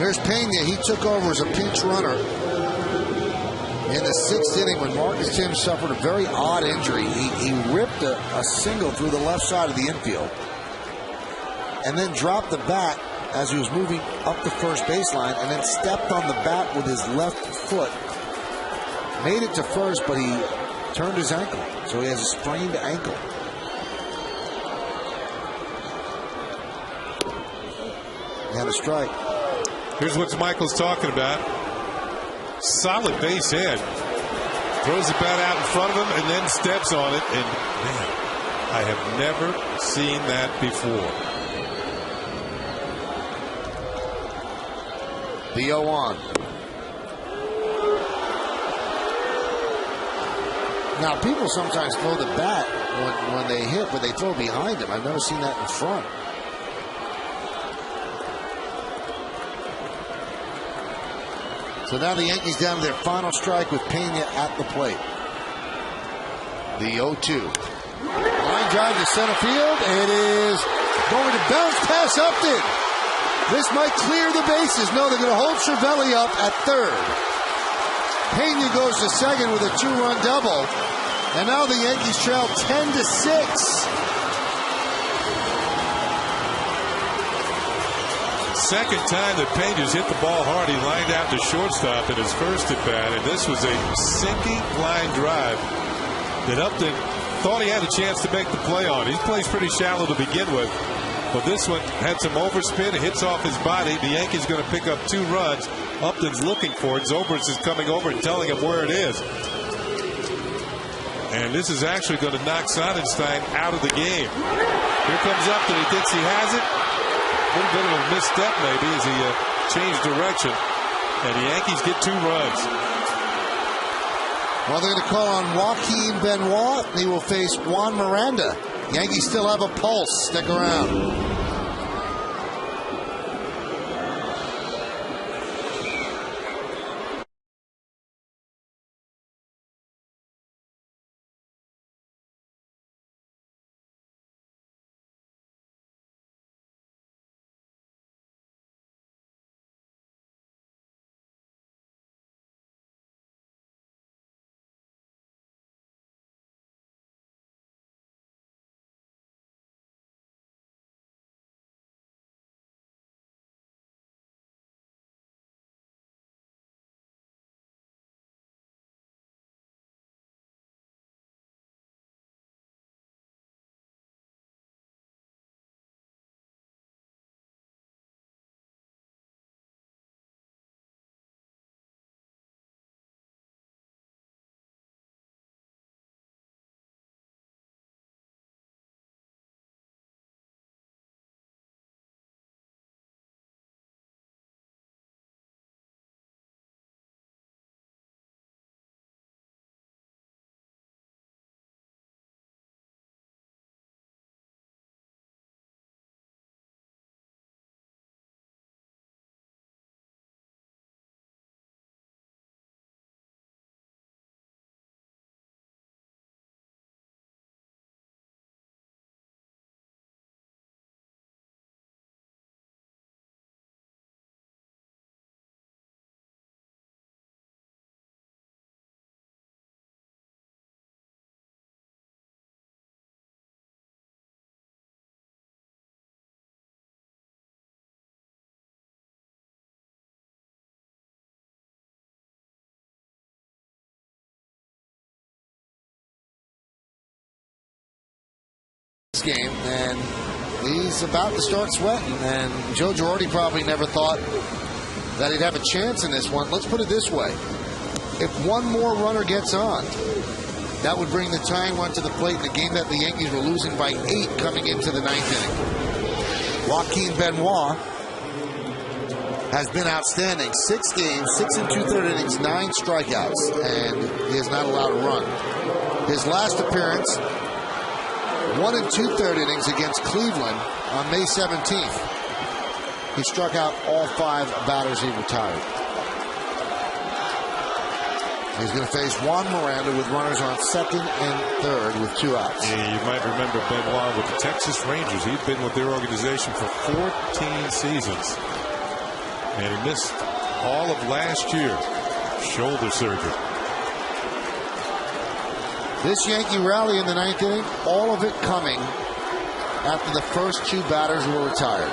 Speaker 2: Here's Pena. He took over as a pinch runner in the sixth inning when Marcus Tim suffered a very odd injury. He ripped a single through the left side of the infield and then dropped the bat as he was moving up the first baseline and then stepped on the bat with his left foot. Made it to first, but he turned his ankle, so he has a sprained ankle. He had a strike.
Speaker 4: Here's what Michael's talking about. Solid base hit. Throws the bat out in front of him and then steps on it. And man, I have never seen that before.
Speaker 2: The 0-1. Now, people sometimes throw the bat when they hit, but they throw behind him. I've never seen that in front. So now the Yankees down to their final strike with Pena at the plate. The 0-2. Line drive to center field. It is going to bounce past Upton. This might clear the bases. No, they're going to hold Cervelli up at third. Pena goes to second with a two-run double. And now the Yankees trail 10-6.
Speaker 4: Second time that Pena's hit the ball hard. He lined out to shortstop in his first at bat, and this was a sinking line drive that Upton thought he had a chance to make the play on. He plays pretty shallow to begin with, but this one had some overspin. It hits off his body. The Yankees going to pick up 2 runs. Upton's looking for it. Zobrist is coming over and telling him where it is. And this is actually going to knock Sonnenstein out of the game. Here comes Upton. He thinks he has it. A little bit of a misstep maybe as he changed direction. And the Yankees get 2 runs.
Speaker 2: Well, they're going to call on Joaquin Benoit, and he will face Juan Miranda. Yankees still have a pulse. Stick around. next game, and he's about to start sweating. And Joe Girardi probably never thought that he'd have a chance in this one. Let's put it this way. If one more runner gets on, that would bring the tying run to the plate in a game that the Yankees were losing by 8 coming into the 9th inning. Joaquin Benoit has been outstanding. 6 games, 6 and 2/3 innings, 9 strikeouts, and he has not allowed a run. His last appearance, 1 and 2/3 innings against Cleveland on May 17th. He struck out all 5 batters he retired. He's going to face Juan Miranda with runners on 2nd and 3rd with 2 outs.
Speaker 4: Yeah, you might remember Benoit with the Texas Rangers. He'd been with their organization for 14 seasons. And he missed all of last year. Shoulder surgery.
Speaker 2: This Yankee rally in the 9th inning, all of it coming after the first 2 batters were retired.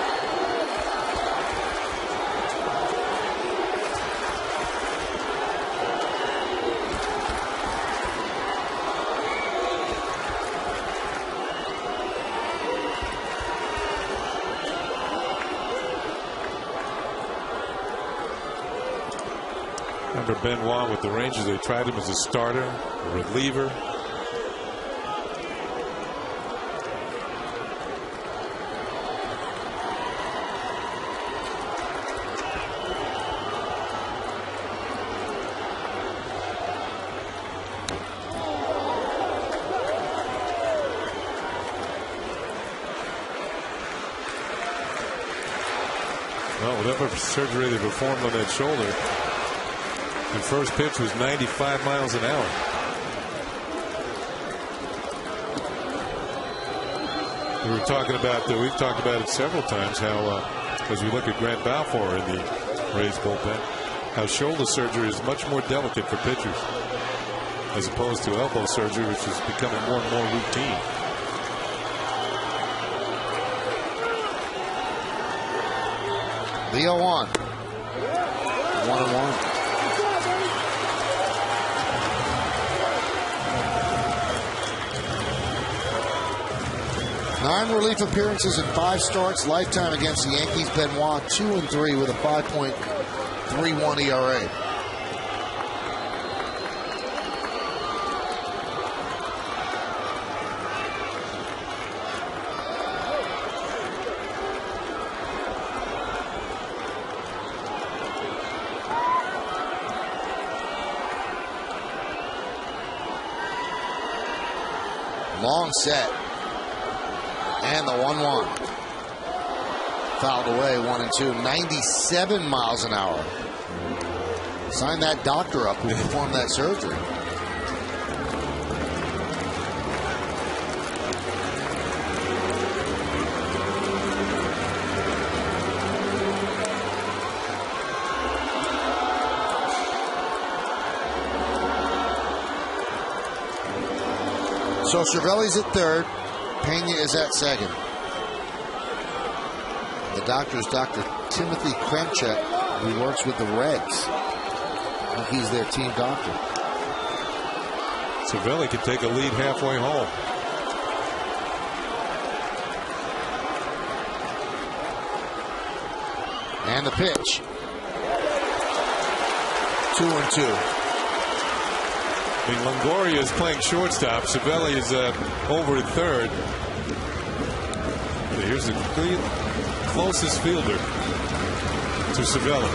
Speaker 4: Remember Benoit with the Rangers, they tried him as a starter, a reliever. Well, whatever surgery they performed on that shoulder, the first pitch was 95 miles an hour. We've talked about it several times, how as we look at Grant Balfour in the Rays bullpen, how shoulder surgery is much more delicate for pitchers as opposed to elbow surgery, which is becoming more and more routine.
Speaker 2: The 0-1. 1-1. Nine relief appearances and 5 starts lifetime against the Yankees. Benoit 2-3 with a 5.31 ERA. Long set. And the 1-1. Fouled away, 1-2. 97 miles an hour. Sign that doctor up who performed that surgery. So Cervelli's at 3rd. Pena is at 2nd. The doctor is Dr. Timothy Kremchek, who works with the Reds. I think he's their team doctor.
Speaker 4: Cervelli can take a lead halfway home.
Speaker 2: And the pitch. 2-2.
Speaker 4: I mean, Longoria is playing shortstop. Cervelli is over at 3rd. Here's the closest fielder to Cervelli.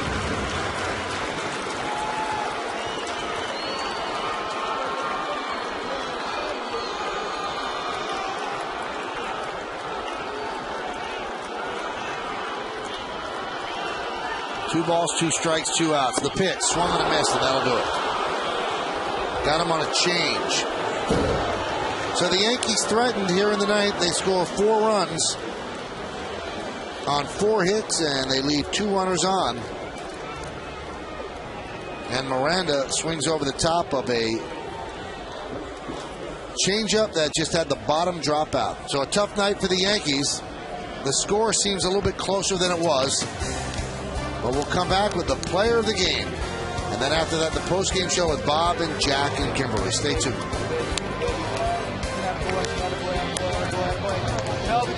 Speaker 2: Two balls, 2 strikes, 2 outs. The pitch, swung and a miss, and that'll do it. Got him on a change. So the Yankees threatened here in the 9th. They score 4 runs on 4 hits, and they leave 2 runners on. And Miranda swings over the top of a changeup that just had the bottom drop out. So a tough night for the Yankees. The score seems a little bit closer than it was. But we'll come back with the player of the game. And then after that, the post-game show with Bob and Jack and Kimberly. Stay tuned.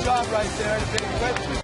Speaker 5: job right there.